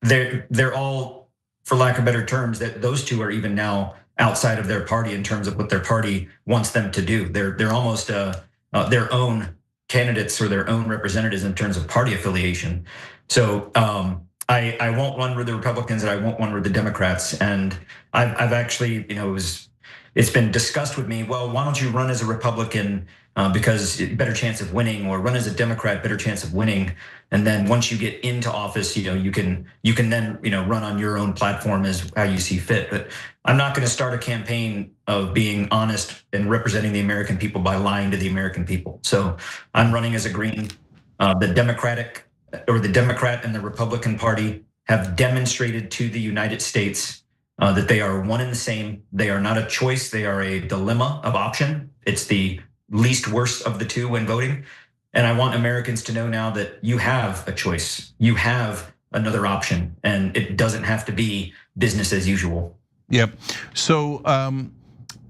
they're all, for lack of better terms, that those two are even now outside of their party in terms of what their party wants them to do. They're almost their own candidates or their own representatives in terms of party affiliation. So I won't run with the Republicans and I won't run with the Democrats. And I've actually, it's been discussed with me, well, why don't you run as a Republican because better chance of winning, or run as a Democrat, better chance of winning. And then once you get into office, you can then run on your own platform as how you see fit. But I'm not going to start a campaign of being honest and representing the American people by lying to the American people. So I'm running as a Green. The Democrat and the Republican Party have demonstrated to the United States that they are one and the same. They are not a choice. They are a dilemma of option. It's the least worst of the two when voting. And I want Americans to know now that you have a choice. You have another option, and it doesn't have to be business as usual. Yep. So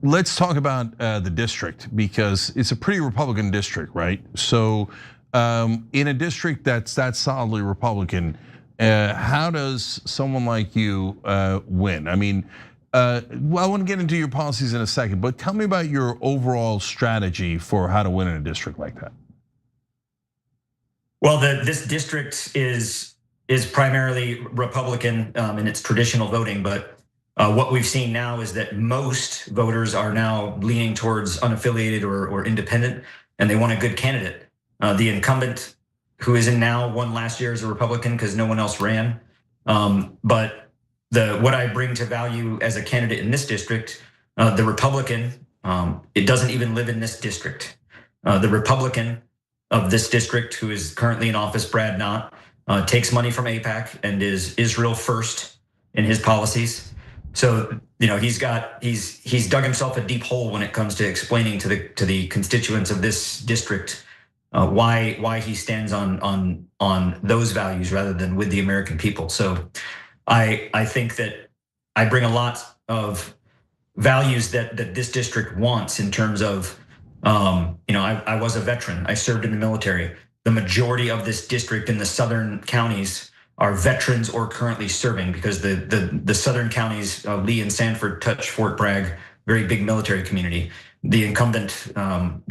let's talk about the district, because it's a pretty Republican district, right? So in a district that's that solidly Republican, how does someone like you win? I mean, well, I want to get into your policies in a second, but tell me about your overall strategy for how to win in a district like that. Well, this district is primarily Republican in its traditional voting, but what we've seen now is that most voters are now leaning towards unaffiliated or independent, and they want a good candidate. The incumbent, who is in now, won last year as a Republican because no one else ran. But what I bring to value as a candidate in this district, the Republican, it doesn't even live in this district. The Republican of this district, who is currently in office, Brad Knott, takes money from AIPAC and is Israel first in his policies. So he's dug himself a deep hole when it comes to explaining to the constituents of this district why he stands on those values rather than with the American people. So I think that I bring a lot of values that this district wants in terms of, I was a veteran. I served in the military. The majority of this district in the southern counties are veterans or currently serving, because the southern counties, Lee and Sanford, touch Fort Bragg, very big military community. The incumbent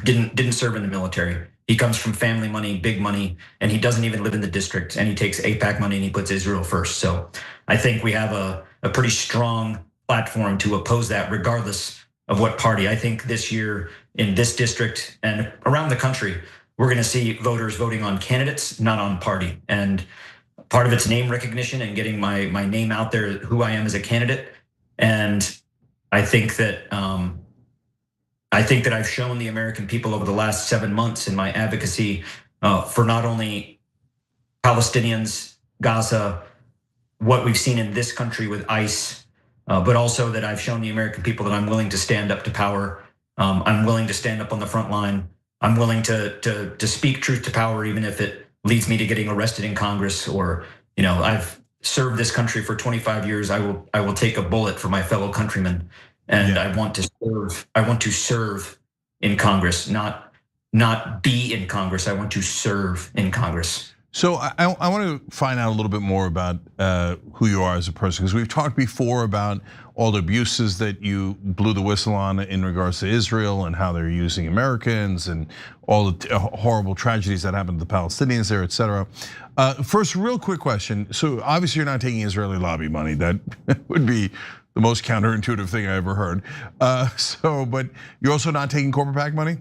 didn't serve in the military. He comes from family money, big money, and he doesn't even live in the district, and he takes AIPAC money and he puts Israel first. So I think we have a pretty strong platform to oppose that regardless of what party. I think this year in this district and around the country, we're gonna see voters voting on candidates, not on party. And part of it's name recognition and getting my name out there, who I am as a candidate. And I think that I think that I've shown the American people over the last 7 months in my advocacy for not only Palestinians, Gaza, what we've seen in this country with ICE, but also that I've shown the American people that I'm willing to stand up to power. I'm willing to stand up on the front line. I'm willing to speak truth to power, even if it leads me to getting arrested in Congress. Or, I've served this country for 25 years. I will take a bullet for my fellow countrymen, and I want to serve. I want to serve in Congress, not be in Congress. I want to serve in Congress. So I want to find out a little bit more about who you are as a person, because we've talked before about all the abuses that you blew the whistle on in regards to Israel and how they're using Americans and all the horrible tragedies that happened to the Palestinians there, et cetera. First, real quick question. So obviously you're not taking Israeli lobby money. That would be the most counterintuitive thing I ever heard. But you're also not taking corporate PAC money?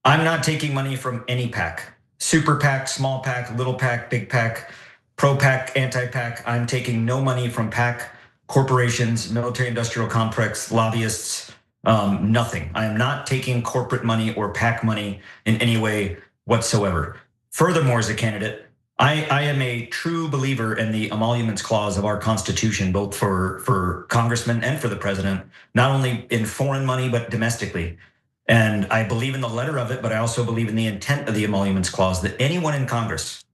I'm not taking money from any PAC. Super PAC, small PAC, little PAC, big PAC, pro PAC, anti PAC. I'm taking no money from PAC, corporations, military industrial complex, lobbyists, nothing. I am not taking corporate money or PAC money in any way whatsoever. Furthermore, as a candidate, I am a true believer in the emoluments clause of our Constitution, both for congressmen and for the president, not only in foreign money, but domestically. And I believe in the letter of it, but I also believe in the intent of the emoluments clause, that anyone in Congress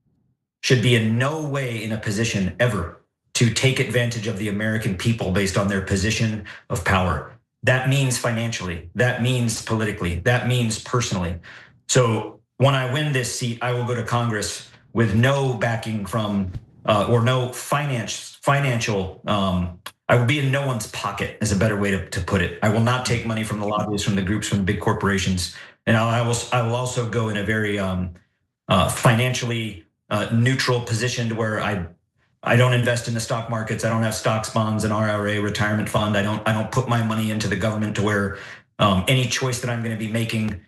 should be in no way in a position ever to take advantage of the American people based on their position of power. That means financially, that means politically, that means personally. So when I win this seat, I will go to Congress with no backing from, or no financial, I will be in no one's pocket, is a better way to put it. I will not take money from the lobbyists, from the groups, from the big corporations. And I will also go in a very financially neutral position to where I don't invest in the stock markets. I don't have stocks, bonds, an IRA, retirement fund. I don't put my money into the government to where any choice that I'm going to be making,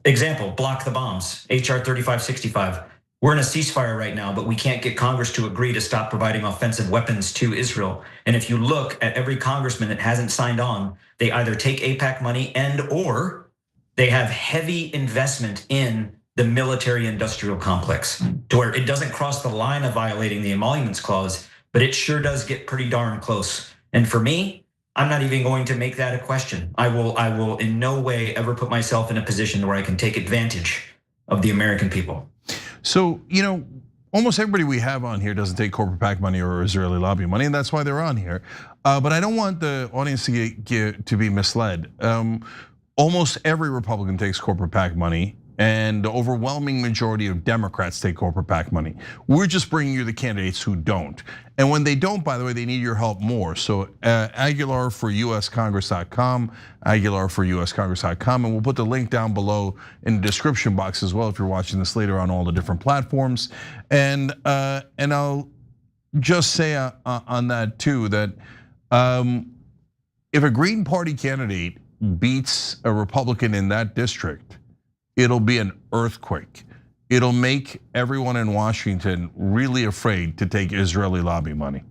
example, block the bombs, HR 3565. We're in a ceasefire right now, but we can't get Congress to agree to stop providing offensive weapons to Israel. And if you look at every congressman that hasn't signed on, they either take AIPAC money or they have heavy investment in the military industrial complex, to where it doesn't cross the line of violating the emoluments clause, but it sure does get pretty darn close. And for me, I'm not even going to make that a question. I will in no way ever put myself in a position where I can take advantage of the American people. So, almost everybody we have on here doesn't take corporate PAC money or Israeli lobby money, and that's why they're on here. But I don't want the audience to be misled. Almost every Republican takes corporate PAC money, and the overwhelming majority of Democrats take corporate PAC money. We're just bringing you the candidates who don't. And when they don't, by the way, they need your help more. So Aguular for USCongress.com, Aguular for USCongress.com, and we'll put the link down below in the description box as well if you're watching this later on all the different platforms. And I'll just say on that too, that if a Green Party candidate beats a Republican in that district, it'll be an earthquake. It'll make everyone in Washington really afraid to take Israeli lobby money.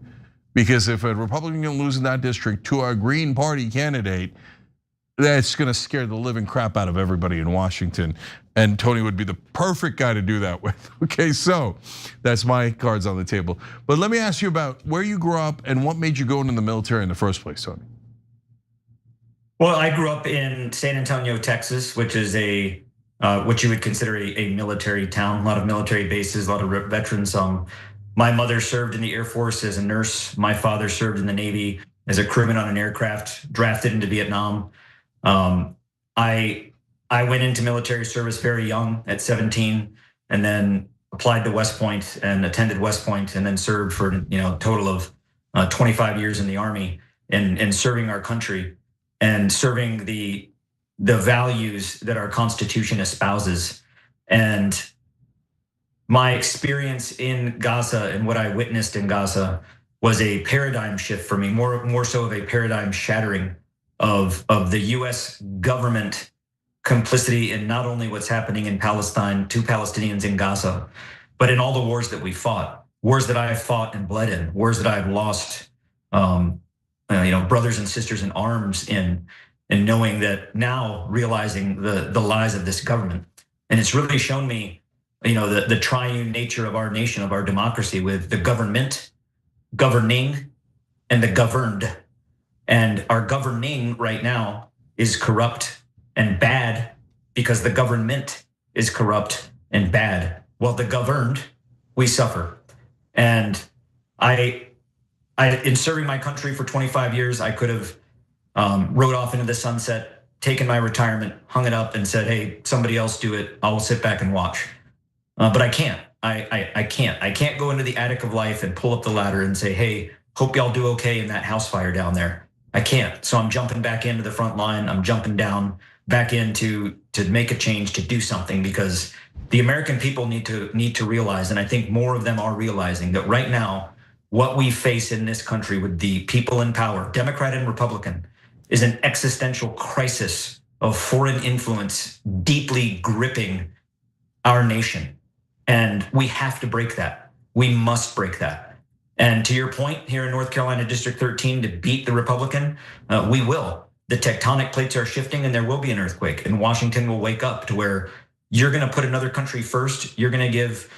Because if a Republican can lose in that district to a Green Party candidate, that's gonna scare the living crap out of everybody in Washington. And Tony would be the perfect guy to do that with. Okay, so that's my cards on the table. But let me ask you about where you grew up and what made you go into the military in the first place, Tony. Well, I grew up in San Antonio, Texas, which is what you would consider a military town, a lot of military bases, a lot of veterans. My mother served in the Air Force as a nurse. My father served in the Navy as a crewman on an aircraft, drafted into Vietnam. I went into military service very young at 17, and then applied to West Point and attended West Point, and then served for a total of 25 years in the Army and serving our country and serving the values that our Constitution espouses. And my experience in Gaza and what I witnessed in Gaza was a paradigm shift for me, more so of a paradigm shattering of the US government complicity in not only what's happening in Palestine to Palestinians in Gaza, but in all the wars that we fought, wars that I have fought and bled in, wars that I've lost brothers and sisters in arms in. and knowing that now, realizing the lies of this government. And it's really shown me, the triune nature of our nation, of our democracy, with the government, governing, and the governed. And our governing right now is corrupt and bad because the government is corrupt and bad. While the governed, we suffer. And in serving my country for 25 years, I could have rode off into the sunset, taken my retirement, hung it up, and said, "Hey, somebody else do it. I will sit back and watch." But I can't. I can't. I can't go into the attic of life and pull up the ladder and say, "Hey, hope y'all do okay in that house fire down there." I can't. So I'm jumping back into the front line. I'm jumping down back in to make a change, to do something, because the American people need to realize, and I think more of them are realizing, that right now, what we face in this country with the people in power, Democrat and Republican, is an existential crisis of foreign influence deeply gripping our nation. And we have to break that. We must break that. And to your point, here in North Carolina District 13, to beat the Republican, we will. The tectonic plates are shifting and there will be an earthquake, and Washington will wake up to where you're gonna put another country first. You're gonna give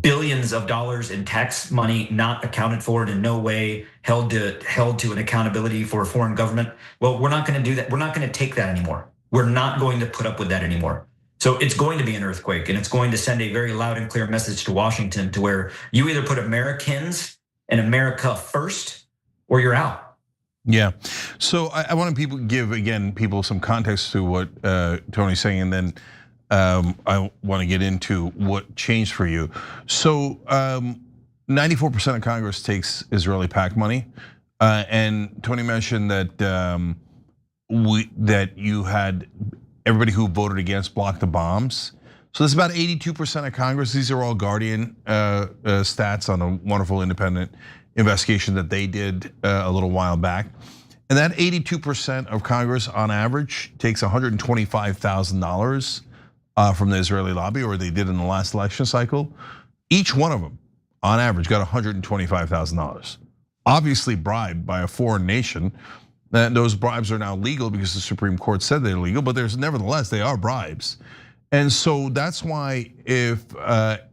billions of dollars in tax money not accounted for and in no way held to an accountability for a foreign government. Well, we're not gonna do that. We're not gonna take that anymore. We're not going to put up with that anymore. So it's going to be an earthquake, and it's going to send a very loud and clear message to Washington to where you either put Americans and America first or you're out. Yeah, so I want to give people some context to what Tony's saying, and then I want to get into what changed for you. So 94% of Congress takes Israeli PAC money, and Tony mentioned that that you had everybody who voted against block the bombs. So that's about 82% of Congress. These are all Guardian stats on a wonderful independent investigation that they did a little while back. And that 82% of Congress on average takes $125,000 from the Israeli lobby, or they did in the last election cycle. Each one of them on average got $125,000. Obviously bribed by a foreign nation. And those bribes are now legal because the Supreme Court said they're legal, but nevertheless, they are bribes. And so that's why if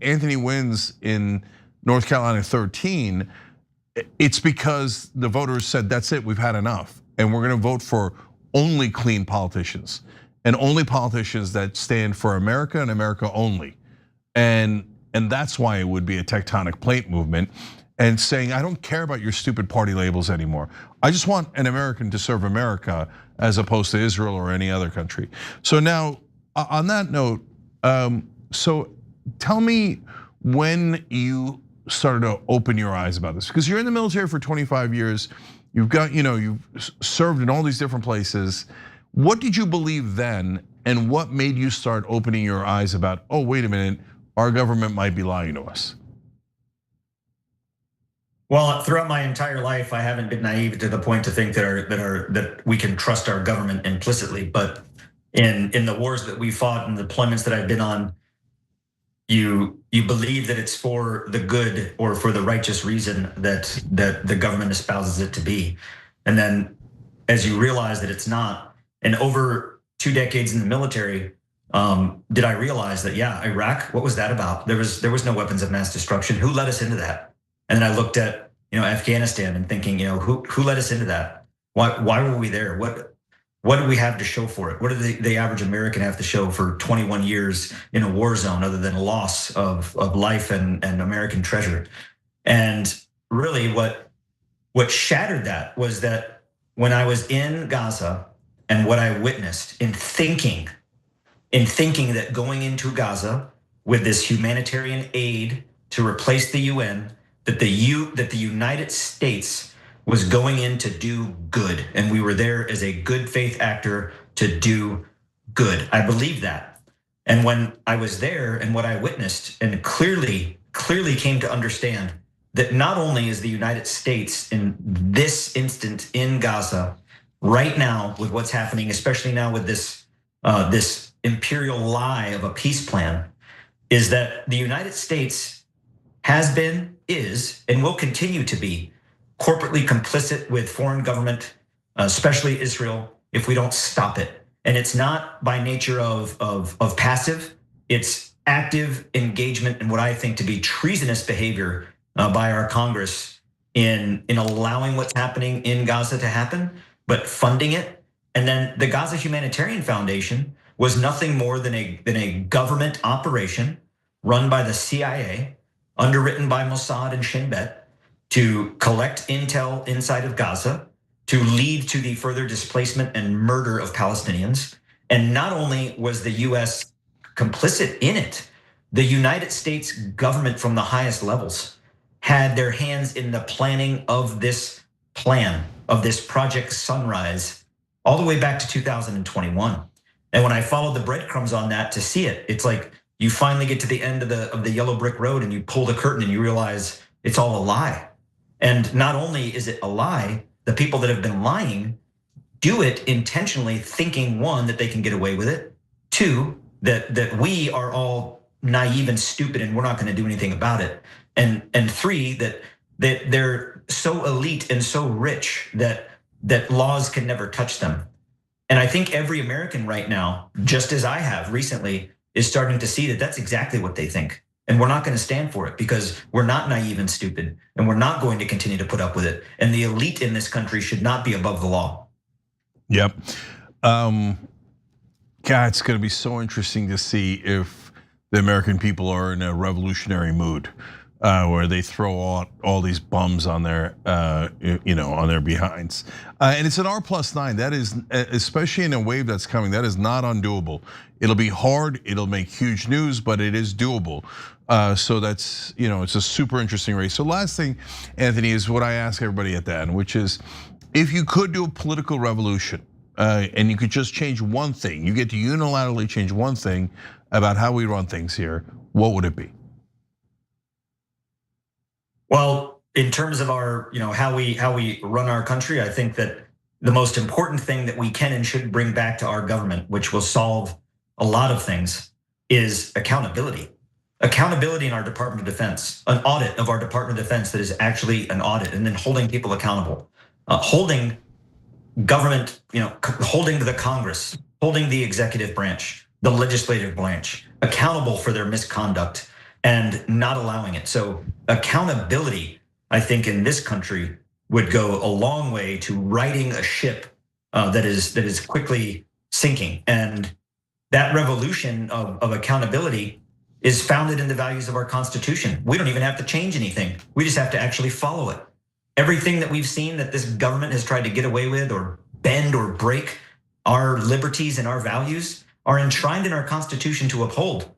Anthony wins in North Carolina 13, it's because the voters said, that's it, we've had enough. And we're gonna vote for only clean politicians, and only politicians that stand for America and America only. And that's why it would be a tectonic plate movement, and saying, I don't care about your stupid party labels anymore. I just want an American to serve America as opposed to Israel or any other country. So now, on that note, so tell me when you started to open your eyes about this, because you're in the military for 25 years. You've got, you've served in all these different places. What did you believe then, and what made you start opening your eyes about, oh, wait a minute, our government might be lying to us? Well, throughout my entire life, I haven't been naive to the point to think that we can trust our government implicitly. But in the wars that we fought and the deployments that I've been on, you believe that it's for the good or for the righteous reason that the government espouses it to be. And then as you realize that it's not, and over 2 decades in the military, did I realize that, yeah, Iraq, what was that about? There was no weapons of mass destruction. Who led us into that? And then I looked at, Afghanistan and thinking, who led us into that? Why were we there? What do we have to show for it? What did the average American have to show for 21 years in a war zone other than a loss of life and American treasure? And really what shattered that was that when I was in Gaza and what I witnessed in thinking that going into Gaza with this humanitarian aid to replace the UN, that the United States was going in to do good, and we were there as a good faith actor to do good. I believe that. And when I was there and what I witnessed, and clearly came to understand that not only is the United States in this instant in Gaza right now with what's happening, especially now with this imperial lie of a peace plan, is that the United States has been, is, and will continue to be corporately complicit with foreign government, especially Israel, if we don't stop it. And it's not by nature of passive, it's active engagement in what I think to be treasonous behavior by our Congress in allowing what's happening in Gaza to happen, but funding it. And then the Gaza Humanitarian Foundation was nothing more than a government operation run by the CIA, underwritten by Mossad and Shin Bet, to collect intel inside of Gaza, to lead to the further displacement and murder of Palestinians. And not only was the US complicit in it, the United States government from the highest levels had their hands in the planning of this plan, of this Project Sunrise, all the way back to 2021. And when I followed the breadcrumbs on that to see it, it's like you finally get to the end of the yellow brick road and you pull the curtain and you realize it's all a lie. And not only is it a lie, the people that have been lying do it intentionally, thinking, one, that they can get away with it, two, that we are all naive and stupid and we're not going to do anything about it, and three, that they're so elite and so rich that laws can never touch them. And I think every American right now, just as I have recently, is starting to see that that's exactly what they think. And we're not going to stand for it because we're not naive and stupid, and we're not going to continue to put up with it. And the elite in this country should not be above the law. Yep. God, it's going to be so interesting to see if the American people are in a revolutionary mood, where they throw out all these bums on their, on their behinds. And it's an R+9. That is, especially in a wave that's coming, that is not undoable. It'll be hard. It'll make huge news, but it is doable. So that's, it's a super interesting race. So last thing, Anthony, is what I ask everybody at the end, which is, if you could do a political revolution and you could just change one thing, you get to unilaterally change one thing about how we run things here, what would it be? Well, in terms of our, how we run our country, I think that the most important thing that we can and should bring back to our government, which will solve a lot of things, is accountability. Accountability in our Department of Defense, an audit of our Department of Defense that is actually an audit, and then holding people accountable, holding government, holding the Congress, holding the executive branch, the legislative branch accountable for their misconduct and not allowing it. So accountability, I think, in this country would go a long way to righting a ship that is quickly sinking. And that revolution of accountability is founded in the values of our Constitution. We don't even have to change anything. We just have to actually follow it. Everything that we've seen that this government has tried to get away with or bend or break, our liberties and our values are enshrined in our Constitution to uphold.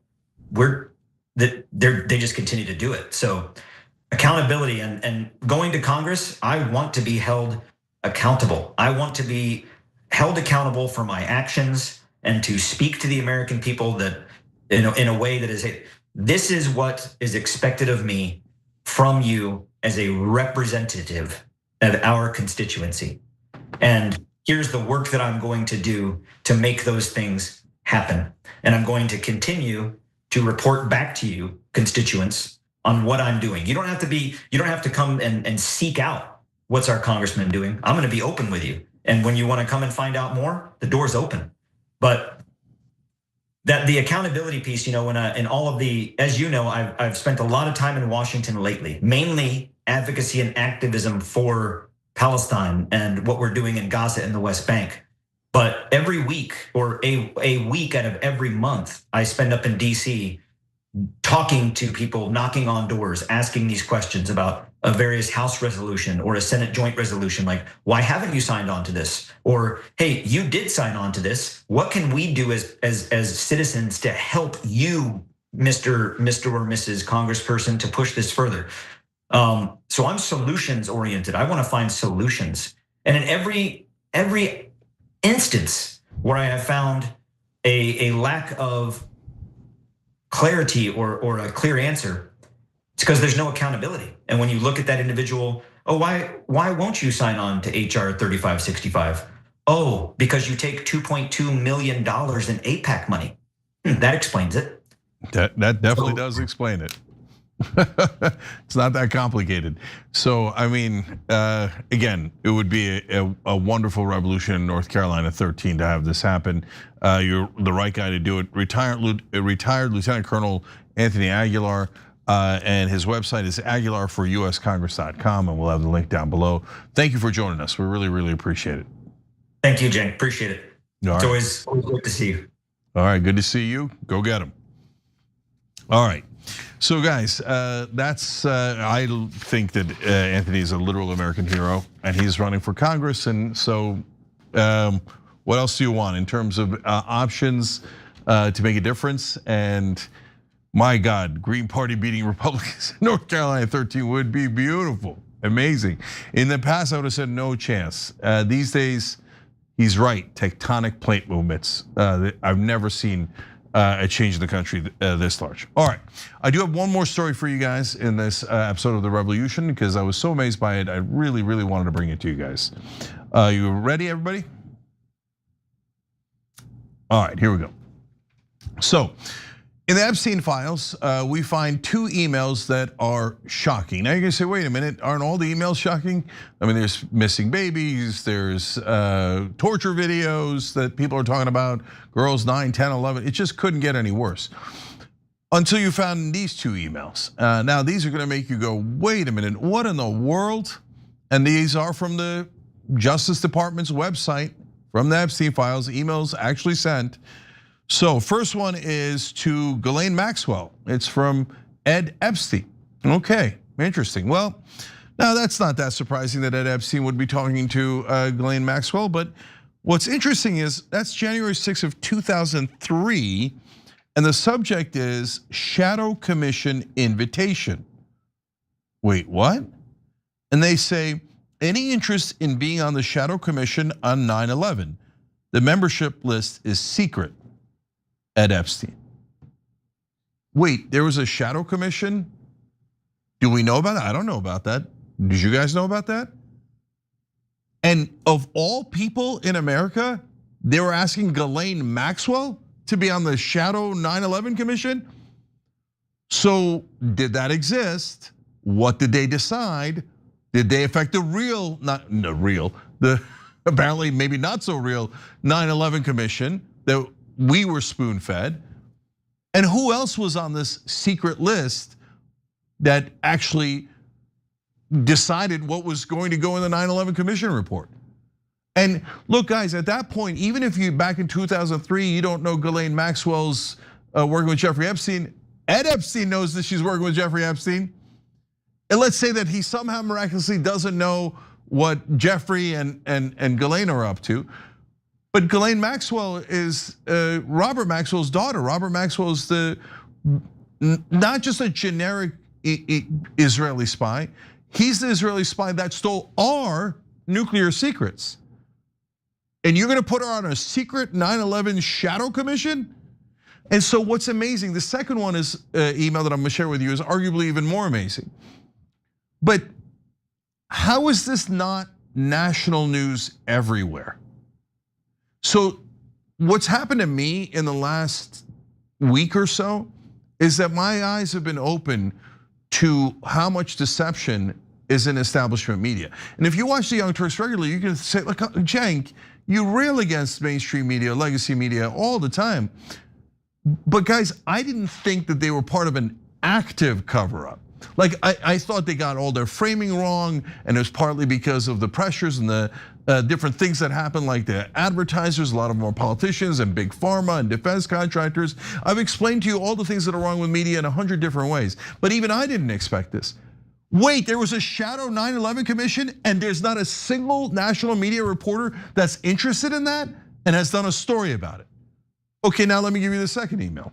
They just continue to do it. So accountability and going to Congress, I want to be held accountable. I want to be held accountable for my actions and to speak to the American people that in a way that is, this is what is expected of me from you as a representative of our constituency. And here's the work that I'm going to do to make those things happen. And I'm going to continue to report back to you, constituents, on what I'm doing. You don't have to come and seek out what's our congressman doing. I'm gonna be open with you. And when you wanna come and find out more, the door's open. But that the accountability piece, when in all of the, as you know, I've spent a lot of time in Washington lately, mainly advocacy and activism for Palestine and what we're doing in Gaza and the West Bank. But every week or a week out of every month, I spend up in DC talking to people, knocking on doors, asking these questions about a various House resolution or a Senate joint resolution, like, why haven't you signed on to this? Or, hey, you did sign on to this. What can we do as citizens to help you, Mr. or Mrs. Congressperson, to push this further? So I'm solutions oriented. I want to find solutions. And in every instance where I have found a lack of clarity or a clear answer, it's because there's no accountability. And when you look at that individual, why won't you sign on to HR 3565? Oh, because you take $2.2 million in AIPAC money. That explains it. That definitely does explain it. It's not that complicated. So, I mean, again, it would be a wonderful revolution in North Carolina 13 to have this happen. You're the right guy to do it. Retired Lieutenant Colonel Anthony Aguilar, and his website is aguilarforuscongress.com, and we'll have the link down below. Thank you for joining us. We really, really appreciate it. Thank you, Cenk. Appreciate it. It's always good to see you. All right, good to see you. Go get him. All right. So guys, I think that Anthony is a literal American hero, and he's running for Congress. And so, what else do you want in terms of options to make a difference? And my God, Green Party beating Republicans in North Carolina 13 would be beautiful, amazing. In the past, I would have said no chance. These days, he's right. Tectonic plate movements. I've never seen a change in the country this large. All right, I do have one more story for you guys in this episode of The Revolution because I was so amazed by it. I really, really wanted to bring it to you guys. You ready, everybody? All right, here we go. So, in the Epstein files, we find 2 emails that are shocking. Now you're gonna say, wait a minute, aren't all the emails shocking? I mean, there's missing babies, there's torture videos that people are talking about, girls 9, 10, 11, it just couldn't get any worse. Until you found these 2 emails. Now these are gonna make you go, wait a minute, what in the world? And these are from the Justice Department's website, from the Epstein files, emails actually sent. So first one is to Ghislaine Maxwell. It's from Ed Epstein. Okay, interesting. Well, now that's not that surprising that Ed Epstein would be talking to Ghislaine Maxwell, but what's interesting is that's January 6th of 2003, and the subject is Shadow Commission invitation. Wait, what? And they say, any interest in being on the Shadow Commission on 9/11? The membership list is secret. Ed Epstein. Wait, there was a shadow commission? Do we know about that? I don't know about that. Did you guys know about that? And of all people in America, they were asking Ghislaine Maxwell to be on the shadow 9/11 commission? So did that exist? What did they decide? Did they affect the real, the apparently maybe not so real 9/11 commission that we were spoon-fed? And who else was on this secret list that actually decided what was going to go in the 9/11 Commission report? And look, guys, at that point, even if you back in 2003, you don't know Ghislaine Maxwell's working with Jeffrey Epstein, Ed Epstein knows that she's working with Jeffrey Epstein. And let's say that he somehow miraculously doesn't know what Jeffrey and Ghislaine are up to. But Ghislaine Maxwell is Robert Maxwell's daughter. Robert Maxwell is not just a generic Israeli spy. He's the Israeli spy that stole our nuclear secrets. And you're gonna put her on a secret 9/11 shadow commission? And so what's amazing, the second one is email that I'm gonna share with you is arguably even more amazing. But how is this not national news everywhere? So what's happened to me in the last week or so is that my eyes have been open to how much deception is in establishment media. And if you watch the Young Turks regularly, you can say, look, Cenk, you rail against mainstream media, legacy media all the time. But guys, I didn't think that they were part of an active cover-up. Like I thought they got all their framing wrong, and it was partly because of the pressures and the different things that happen, like the advertisers, a lot of them are politicians and big pharma and defense contractors. I've explained to you all the things that are wrong with media in 100 different ways, but even I didn't expect this. Wait, there was a shadow 9/11 commission and there's not a single national media reporter that's interested in that and has done a story about it. Okay, now let me give you the second email.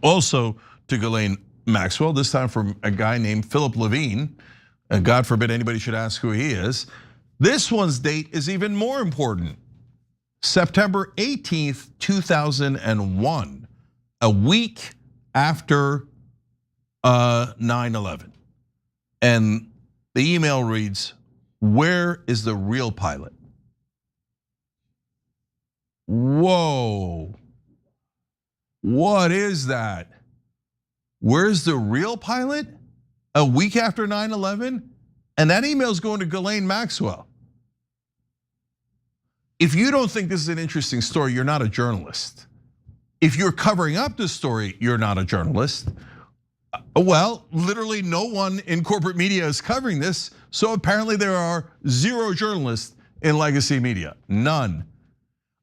Also to Ghislaine Maxwell, this time from a guy named Philip Levine, and God forbid anybody should ask who he is. This one's date is even more important. September 18th, 2001, a week after 9/11. And the email reads, where is the real pilot? Whoa, what is that? Where's the real pilot? A week after 9/11? And that email is going to Ghislaine Maxwell. If you don't think this is an interesting story, you're not a journalist. If you're covering up this story, you're not a journalist. Well, literally no one in corporate media is covering this. So apparently there are 0 journalists in legacy media, none.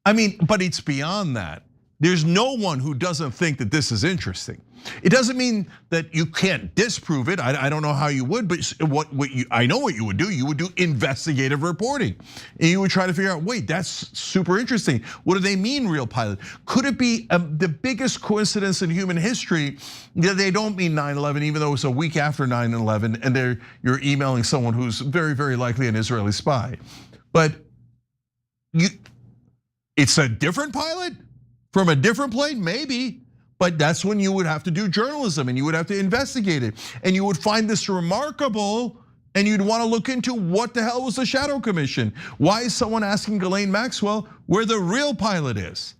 I mean, but it's beyond that. There's no one who doesn't think that this is interesting. It doesn't mean that you can't disprove it. I don't know how you would, but I know what you would do. You would do investigative reporting. And you would try to figure out, wait, that's super interesting. What do they mean, real pilot? Could it be the biggest coincidence in human history that they don't mean 9/11, even though it's a week after 9/11, and you're emailing someone who's very, very likely an Israeli spy? But it's a different pilot from a different plane, maybe. But that's when you would have to do journalism and you would have to investigate it. And you would find this remarkable and you'd want to look into what the hell was the Shadow Commission? Why is someone asking Ghislaine Maxwell where the real pilot is?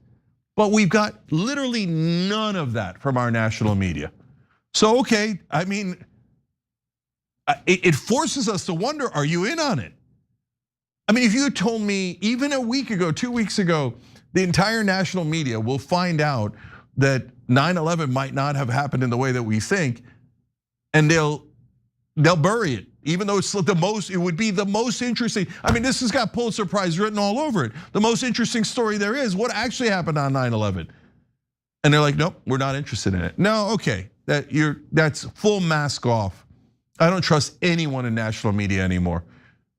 But we've got literally none of that from our national media. So, okay, I mean, it forces us to wonder, are you in on it? I mean, if you had told me even a week ago, 2 weeks ago, the entire national media will find out that 9/11 might not have happened in the way that we think, and they'll bury it, even though it's it would be the most interesting. I mean, this has got Pulitzer Prize written all over it. The most interesting story there is, what actually happened on 9/11. And they're like, nope, we're not interested in it. No, okay, that's full mask off. I don't trust anyone in national media anymore.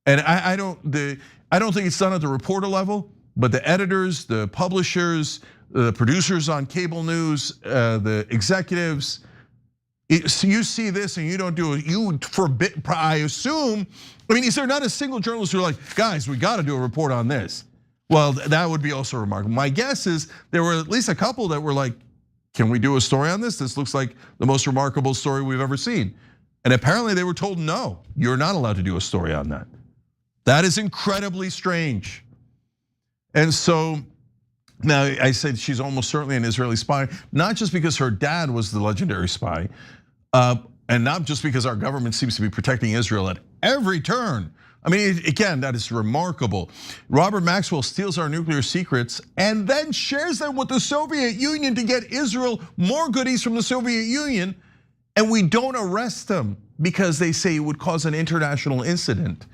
And I don't think it's done at the reporter level, but the editors, the publishers, the producers on cable news, the executives, so you see this and you don't do it. You forbid, I assume. I mean, is there not a single journalist who's like, guys, we got to do a report on this? Well, that would be also remarkable. My guess is there were at least a couple that were like, can we do a story on this? This looks like the most remarkable story we've ever seen. And apparently they were told, no, you're not allowed to do a story on that. That is incredibly strange. And so now I said she's almost certainly an Israeli spy, not just because her dad was the legendary spy, and not just because our government seems to be protecting Israel at every turn. I mean, again, that is remarkable. Robert Maxwell steals our nuclear secrets and then shares them with the Soviet Union to get Israel more goodies from the Soviet Union, and we don't arrest them because they say it would cause an international incident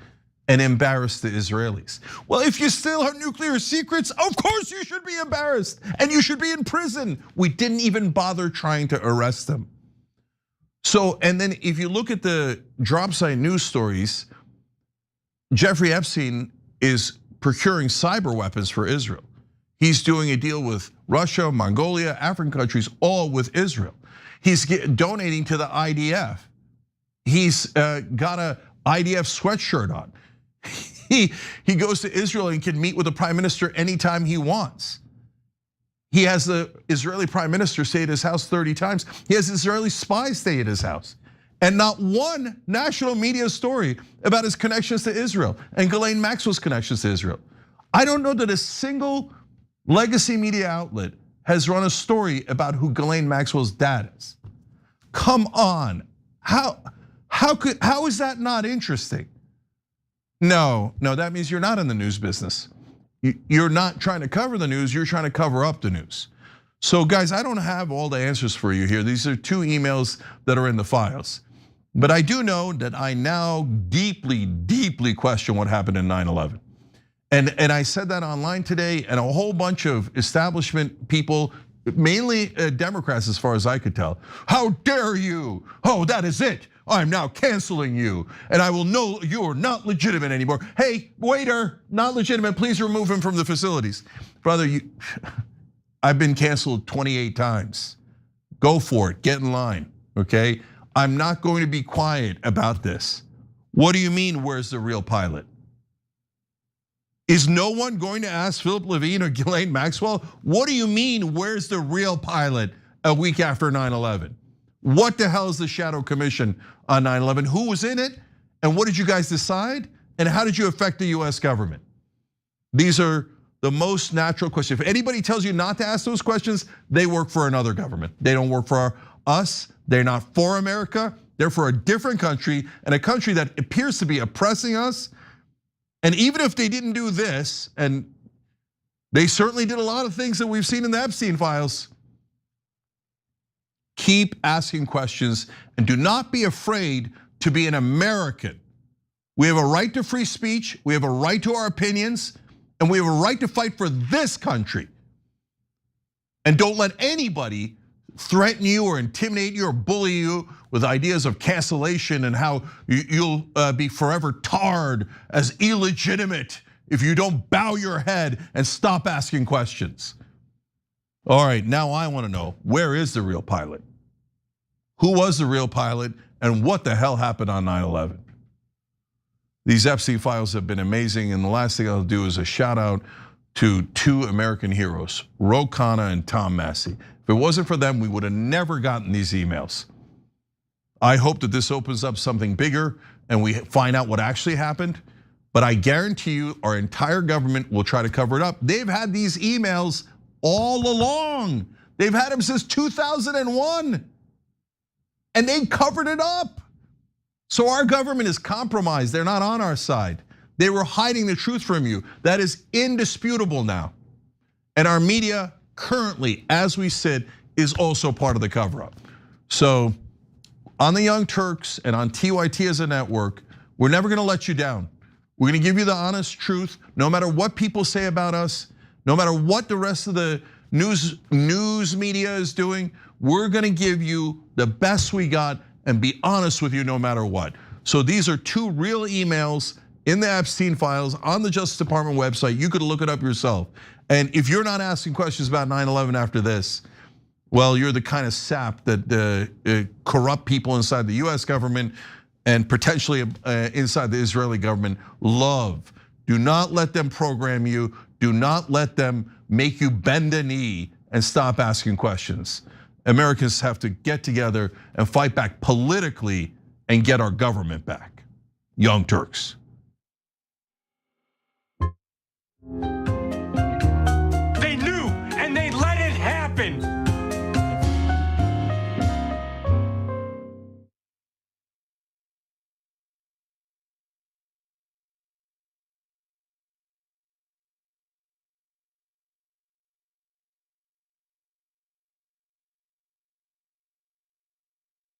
and embarrass the Israelis. Well, if you steal our nuclear secrets, of course you should be embarrassed and you should be in prison. We didn't even bother trying to arrest them. So, and then if you look at the drop site news stories, Jeffrey Epstein is procuring cyber weapons for Israel. He's doing a deal with Russia, Mongolia, African countries, all with Israel. He's donating to the IDF. He's got a IDF sweatshirt on. He goes to Israel and can meet with the prime minister anytime he wants. He has the Israeli prime minister stay at his house 30 times. He has Israeli spies stay at his house. And not one national media story about his connections to Israel and Ghislaine Maxwell's connections to Israel. I don't know that a single legacy media outlet has run a story about who Ghislaine Maxwell's dad is. Come on, how is that not interesting? No, that means you're not in the news business. You're not trying to cover the news, you're trying to cover up the news. So guys, I don't have all the answers for you here. These are 2 emails that are in the files. But I do know that I now deeply, deeply question what happened in 9/11. And I said that online today, and a whole bunch of establishment people, mainly Democrats as far as I could tell. How dare you? Oh, that is it. I'm now canceling you, and I will know you are not legitimate anymore. Hey, waiter, not legitimate, please remove him from the facilities. Brother, I've been canceled 28 times. Go for it, get in line, okay? I'm not going to be quiet about this. What do you mean, where's the real pilot? Is no one going to ask Philip Levine or Ghislaine Maxwell, what do you mean, where's the real pilot a week after 9/11? What the hell is the Shadow Commission on 9/11? Who was in it? And what did you guys decide? And how did you affect the US government? These are the most natural questions. If anybody tells you not to ask those questions, they work for another government. They don't work for us. They're not for America. They're for a different country, and a country that appears to be oppressing us. And even if they didn't do this, and they certainly did a lot of things that we've seen in the Epstein files, keep asking questions and do not be afraid to be an American. We have a right to free speech, we have a right to our opinions, and we have a right to fight for this country. And don't let anybody threaten you or intimidate you or bully you with ideas of cancellation and how you'll be forever tarred as illegitimate if you don't bow your head and stop asking questions. All right, now I want to know, where is the real pilot? Who was the real pilot, and what the hell happened on 9/11? These Epstein files have been amazing, and the last thing I'll do is a shout out to two American heroes, Ro Khanna and Tom Massey. If it wasn't for them, we would have never gotten these emails. I hope that this opens up something bigger and we find out what actually happened. But I guarantee you our entire government will try to cover it up. They've had these emails all along. They've had them since 2001. And they covered it up. So our government is compromised. They're not on our side. They were hiding the truth from you. That is indisputable now. And our media currently, as we said, is also part of the cover-up. So on the Young Turks and on TYT as a network, we're never gonna let you down. We're gonna give you the honest truth, no matter what people say about us, no matter what the rest of the news media is doing, we're gonna give you the best we got and be honest with you no matter what. So these are two real emails in the Epstein files on the Justice Department website. You could look it up yourself. And if you're not asking questions about 9/11 after this, well, you're the kind of sap that corrupt people inside the US government and potentially inside the Israeli government love. Do not let them program you. Do not let them make you bend a knee and stop asking questions. Americans have to get together and fight back politically and get our government back. Young Turks.